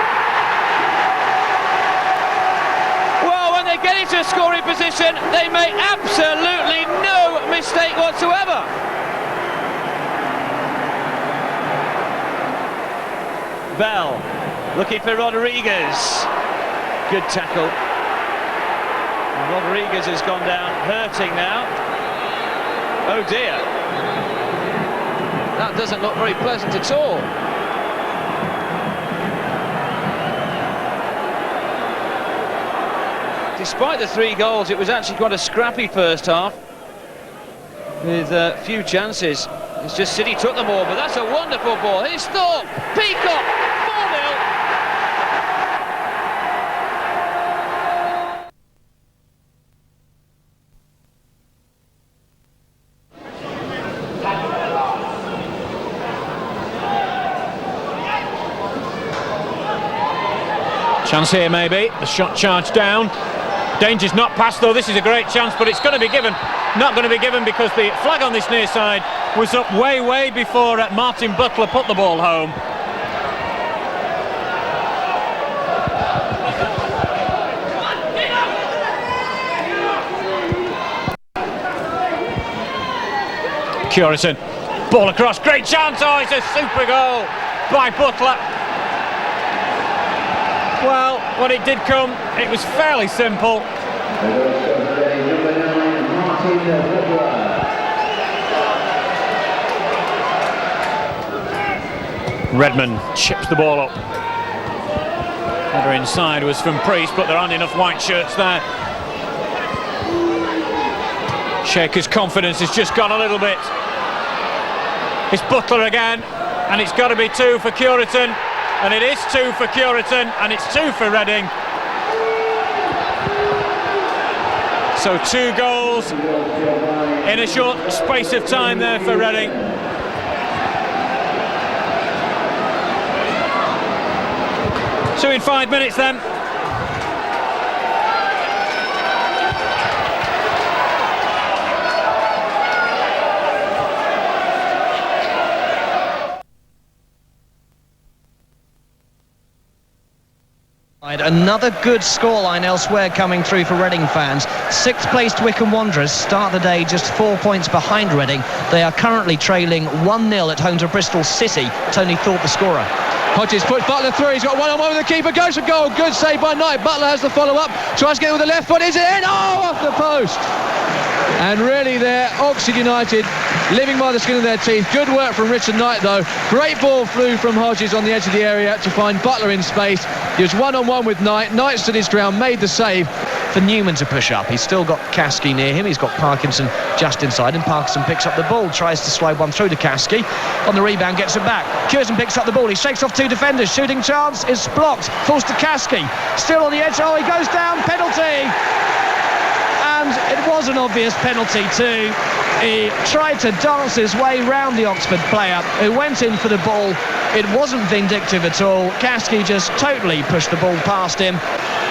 S10: Well, when they get into a scoring position, they make absolutely no mistake whatsoever. Bell looking for Rodriguez. Good tackle. And Rodriguez has gone down, hurting now. Oh dear. That doesn't look very pleasant at all. Despite the 3 goals, it was actually quite a scrappy first half with a few chances. It's just City took them all, but that's a wonderful ball. Here's Thorpe, Peacock, 4-0.
S8: Chance here maybe, the shot charged down. Danger's not passed though, this is a great chance, but it's going to be given. Not going to be given because the flag on this near side was up way before Martin Butler put the ball home. Curitan, ball across, great chance, oh it's a super goal by Butler. Well, when it did come, it was fairly simple. Redmond chips the ball up. Header inside was from Priest, but there aren't enough white shirts there. Shaker's confidence has just gone a little bit. It's Butler again, and it's got to be 2 for Curitan. And it is 2 for Curitan, and it's 2 for Reading. So 2 goals in a short space of time there for Reading. So in 5 minutes then.
S5: Another good scoreline elsewhere coming through for Reading fans. 6th placed Wycombe Wanderers start the day just 4 points behind Reading. They are currently trailing 1-0 at home to Bristol City. Tony Thorpe the scorer.
S12: Hodges puts Butler through. He's got one-on-one with the keeper. Goes for goal. Good save by Knight. Butler has the follow-up. Tries to get it with the left foot. Is it in? Oh, off the post. And really there, Oxford United living by the skin of their teeth. Good work from Richard Knight though. Great ball flew from Hodges on the edge of the area to find Butler in space. He was one-on-one with Knight. Knight stood his ground, made the save.
S5: For Newman to push up. He's still got Kasky near him. He's got Parkinson just inside, and Parkinson picks up the ball, tries to slide one through to Kasky. On the rebound, gets it back. Cureton picks up the ball. He shakes off 2 defenders. Shooting chance is blocked. Falls to Kasky. Still on the edge. Oh, he goes down. Penalty. And it was an obvious penalty too. He tried to dance his way round the Oxford player who went in for the ball. It wasn't vindictive at all. Kasky just totally pushed the ball past him.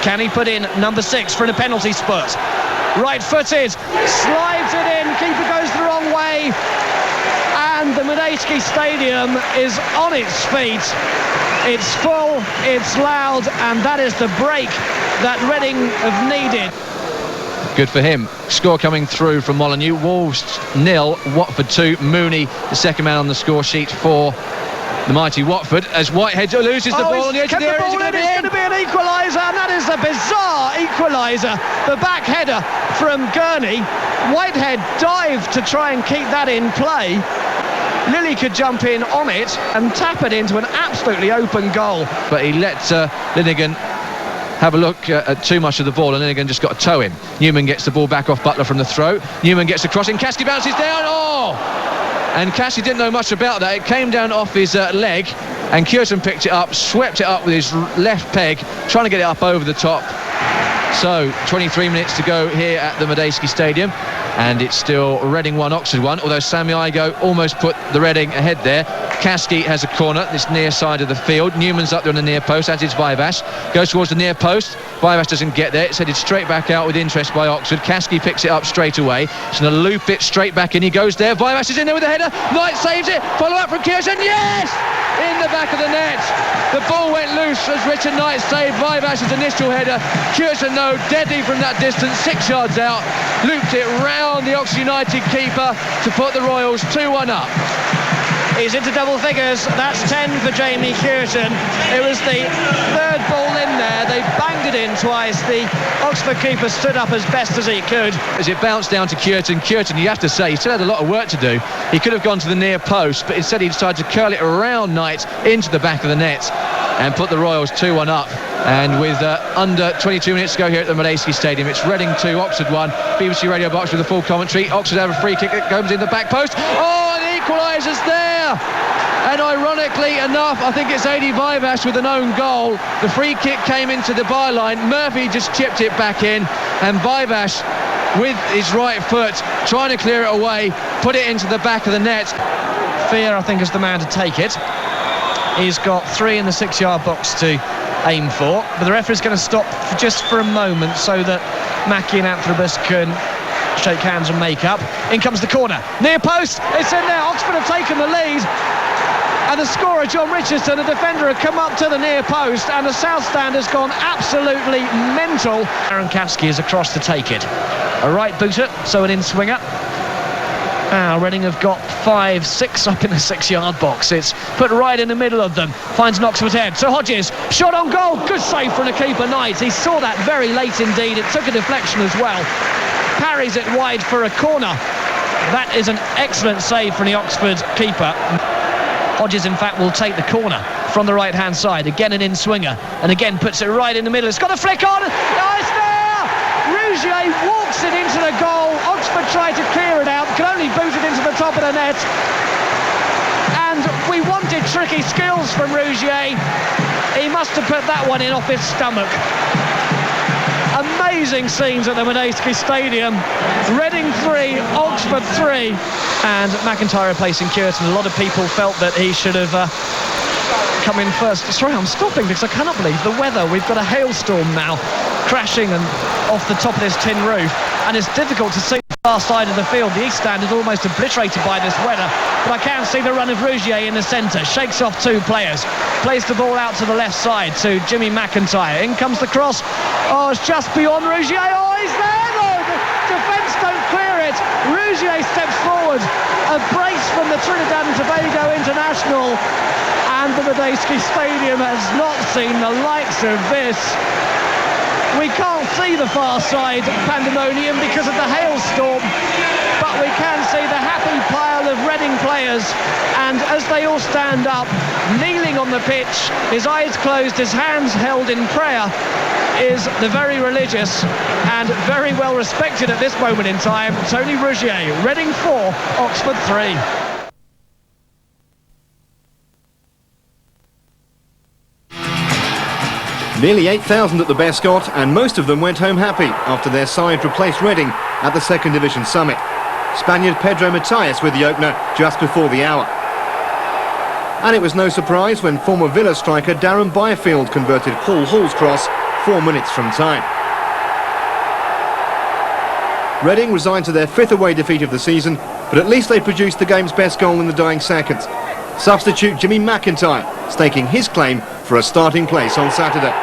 S5: Can he put in number 6 for a penalty spot? Right-footed, slides it in, keeper goes the wrong way, and the Medeski Stadium is on its feet. It's full, it's loud, and that is the break that Reading have needed.
S12: Good for him. Score coming through from Molyneux. Wolves 0, Watford 2. Mooney, the second man on the score sheet for the mighty Watford, as Whitehead loses the ball on the edge of the area.
S5: It's going to be an equaliser, and that is a bizarre equaliser. The back header from Gurney. Whitehead dived to try and keep that in play. Lilly could jump in on it and tap it into an absolutely open goal.
S12: But he let Linnigan have a look at too much of the ball, and Linnigan just got a toe in. Newman gets the ball back off Butler from the throw. Newman gets a crossing. Kasky bounces down. Oh! And Kasky didn't know much about that. It came down off his leg, and Cureton picked it up, swept it up with his left peg, trying to get it up over the top. So 23 minutes to go here at the Medeski Stadium, and it's still Reading 1, Oxford 1, although Sammy Igoe almost put the Reading ahead there. Kasky has a corner, this near side of the field. Newman's up there on the near post, as is Vivash. Goes towards the near post. Vivash doesn't get there. It's headed straight back out with interest by Oxford. Kasky picks it up straight away. He's going to loop it straight back in. He goes there. Vivash is in there with the header. Knight saves it. Follow up from Cureton. Yes! In the back of the net. The ball went loose as Richard Knight saved Vivash's initial header. Cureton, no, deadly from that distance, 6 yards out. Looped it round the Oxford United keeper to put the Royals 2-1 up.
S5: He's into double figures. That's 10 for Jamie Cureton. It was the 3rd ball in there. They banged it in twice. The Oxford keeper stood up as best as he could.
S12: As it bounced down to Cureton, you have to say, he still had a lot of work to do. He could have gone to the near post, but instead he decided to curl it around Knight into the back of the net and put the Royals 2-1 up. And with under 22 minutes to go here at the Medeski Stadium, it's Reading 2, Oxford 1. BBC Radio Box with the full commentary. Oxford have a free kick that comes in the back post. Oh, and the equaliser's there! And ironically enough, I think it's Adi Vivash with an own goal. The free kick came into the byline. Murphy just chipped it back in, and Vivash with his right foot trying to clear it away, put it into the back of the net.
S5: Fear, I think, is the man to take it. He's got 3 in the 6-yard box to aim for, but the referee's going to stop just for a moment so that Mackie and Anthropus can shake hands and make up. In comes the corner, near post, it's in there. Oxford have taken the lead, and the scorer, John Richardson, the defender, had come up to the near post, and the South Stand has gone absolutely mental. Aaron Kasky is across to take it. A right booter, so an in-swinger. Reading have got 5-6 up in the 6-yard box. It's put right in the middle of them. Finds Knoxford head. So Hodges, shot on goal. Good save from the keeper, Knight. He saw that very late indeed. It took a deflection as well. Parries it wide for a corner. That is an excellent save from the Oxford keeper. Hodges, in fact, will take the corner from the right-hand side. Again, an in-swinger. And again, puts it right in the middle. It's got a flick on. Oh, it's there! Rougier walks it into the goal. Oxford tried to clear it out. Could only boot it into the top of the net. And we wanted tricky skills from Rougier. He must have put that one in off his stomach. Amazing scenes at the Medeski Stadium. Reading 3, Oxford 3, and McIntyre replacing Cureton. A lot of people felt that he should have come in first. Sorry, I'm stopping because I cannot believe the weather. We've got a hailstorm now crashing and off the top of this tin roof, and it's difficult to see. far side of the field. The east stand is almost obliterated by this weather, but I can see the run of Rougier in the centre. Shakes off two players, plays the ball out to the left side to Jimmy McIntyre. In comes the cross. Oh, it's just beyond Rougier. Oh, he's there though. The defence don't clear it. Rougier steps forward. A brace from the Trinidad and Tobago international, and the Medeski Stadium has not seen the likes of this. We can't see the far side pandemonium because of the hailstorm, but we can see the happy pile of Reading players, and as they all stand up, kneeling on the pitch, his eyes closed, his hands held in prayer, is the very religious and very well respected at this moment in time, Tony Rougier. Reading 4, Oxford 3.
S17: Nearly 8,000 at the Bescot, and most of them went home happy after their side replaced Reading at the second division summit. Spaniard Pedro Matthias with the opener just before the hour. And it was no surprise when former Villa striker Darren Byfield converted Paul Hall's cross 4 minutes from time. Reading resigned to their 5th away defeat of the season, but at least they produced the game's best goal in the dying seconds. Substitute Jimmy McIntyre staking his claim for a starting place on Saturday.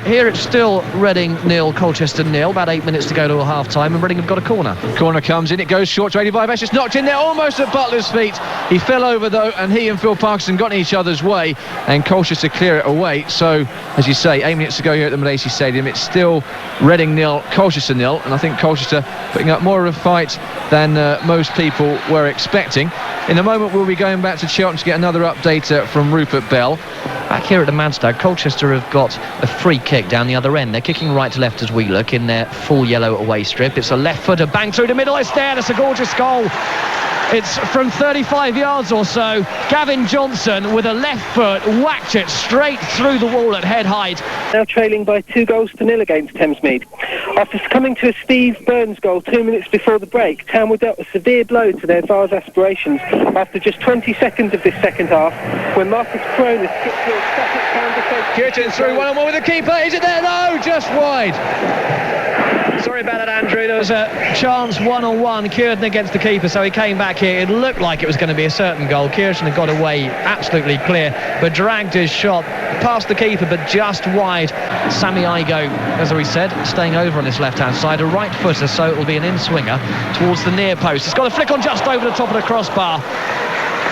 S5: Here it's still Reading 0, Colchester 0. About 8 minutes to go to half-time, and Reading have got a corner.
S12: Corner comes in, it goes short to 85. It's knocked in there, almost at Butler's feet. He fell over though, and he and Phil Parkinson got in each other's way, and Colchester clear it away. So, as you say, 8 minutes to go here at the Medeski Stadium. It's still Reading 0, Colchester 0, and I think Colchester putting up more of a fight than most people were expecting. In a moment we'll be going back to Cheltenham to get another update from Rupert Bell. Back here at the Madstag, Colchester have got a free kick down the other end. They're kicking right to left as we look in their full yellow away strip. It's a left footer, bang through the middle, it's there, that's a gorgeous goal. It's from 35 yards or so. Gavin Johnson with a left foot whacked it straight through the wall at head height.
S20: Now trailing by 2-0 against Thamesmead. After succumbing to a Steve Burns goal 2 minutes before the break, Town were dealt a severe blow to their Vars aspirations after just 20 seconds of this second half, when Marcus Crone has skipped through a static Town defence.
S12: Curtin through 1-on-1 with the keeper. Is it there? No, just wide. Sorry about that, Andrew. There was a chance 1-on-1, Curtin against the keeper, so he came back here. It looked like it was going to be a certain goal. Curtin had got away absolutely clear, but dragged his shot past the keeper, but just wide. Sammy Igo, as we said, staying over on his left-hand side, a right footer, so it will be an in-swinger towards the near post. It's got a flick on just over the top of the crossbar.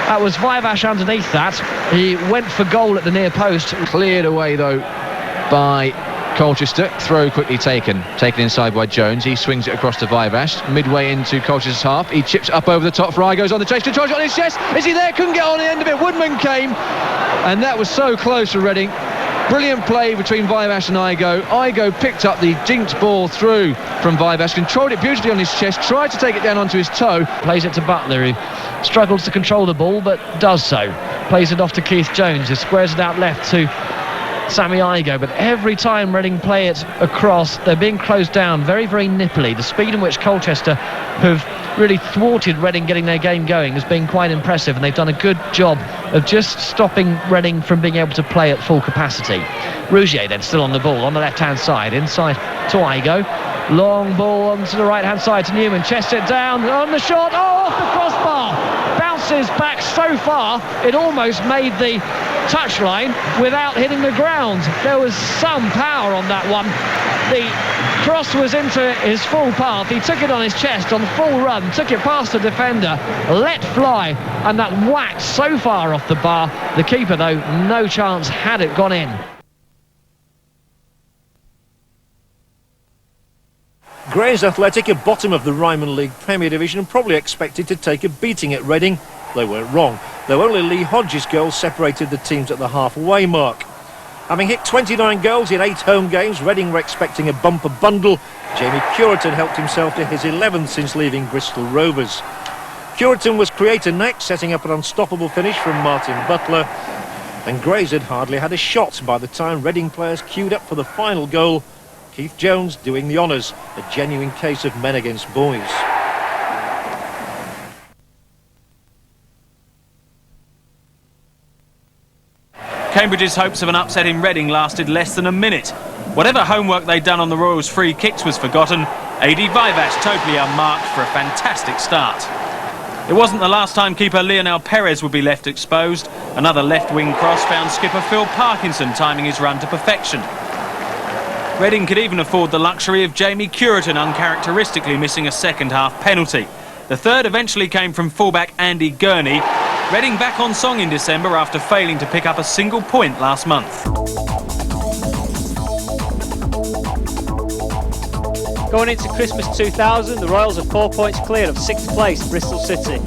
S12: That was Vivash underneath that. He went for goal at the near post. Cleared away, though, by Colchester. Throw quickly taken inside by Jones. He swings it across to Vivash, midway into Colchester's half. He chips up over the top. Fry goes on the chase, controls it on his chest. Is he there? Couldn't get on the end of it. Woodman came, and that was so close for Reading. Brilliant play between Vivash and Igo. Igo picked up the dinked ball through from Vivash, controlled it beautifully on his chest, tried to take it down onto his toe.
S5: Plays it to Butler, who struggles to control the ball, but does so. Plays it off to Keith Jones, who squares it out left to Sammy Igo, but every time Reading play it across, they're being closed down very, very nippily. The speed in which Colchester have really thwarted Reading getting their game going has been quite impressive, and they've done a good job of just stopping Reading from being able to play at full capacity. Rougier then still on the ball on the left-hand side, inside to Igo. Long ball onto the right-hand side to Newman, chests it down on the shot, off the crossbar, bounces back so far it almost made the touchline without hitting the ground. There was some power on that one. The cross was into his full path. He took it on his chest on full run, took it past the defender, let fly, and that whacked so far off the bar. The keeper, though, no chance had it gone in.
S22: Grays Athletic are bottom of the Ryman League Premier Division and probably expected to take a beating at Reading. They weren't wrong, though only Lee Hodges' goal separated the teams at the halfway mark. Having hit 29 goals in 8 home games, Reading were expecting a bumper bundle. Jamie Curitan helped himself to his 11th since leaving Bristol Rovers. Curitan was creator next, setting up an unstoppable finish from Martin Butler. And Grays had hardly had a shot by the time Reading players queued up for the final goal. Keith Jones doing the honours, a genuine case of men against boys.
S13: Cambridge's hopes of an upset in Reading lasted less than a minute. Whatever homework they'd done on the Royals' free kicks was forgotten. Adi Vivac totally unmarked for a fantastic start. It wasn't the last time keeper Lionel Perez would be left exposed. Another left-wing cross found skipper Phil Parkinson timing his run to perfection. Reading could even afford the luxury of Jamie Curitan uncharacteristically missing a second-half penalty. The third eventually came from fullback Andy Gurney. Reading back on song in December after failing to pick up a single point last month.
S10: Going into Christmas 2000, the Royals are 4 points clear of 6th place Bristol City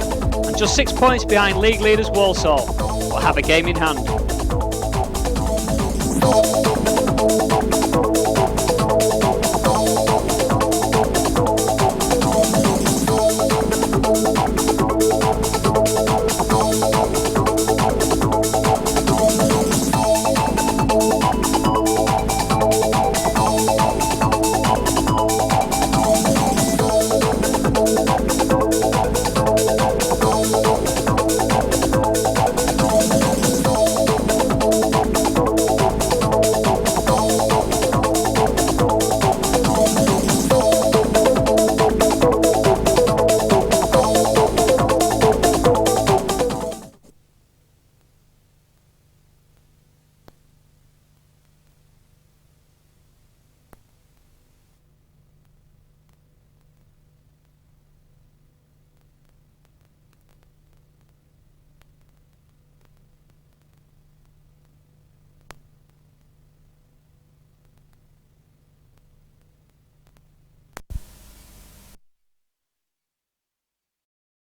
S10: and just 6 points behind league leaders Walsall, but have a game in hand.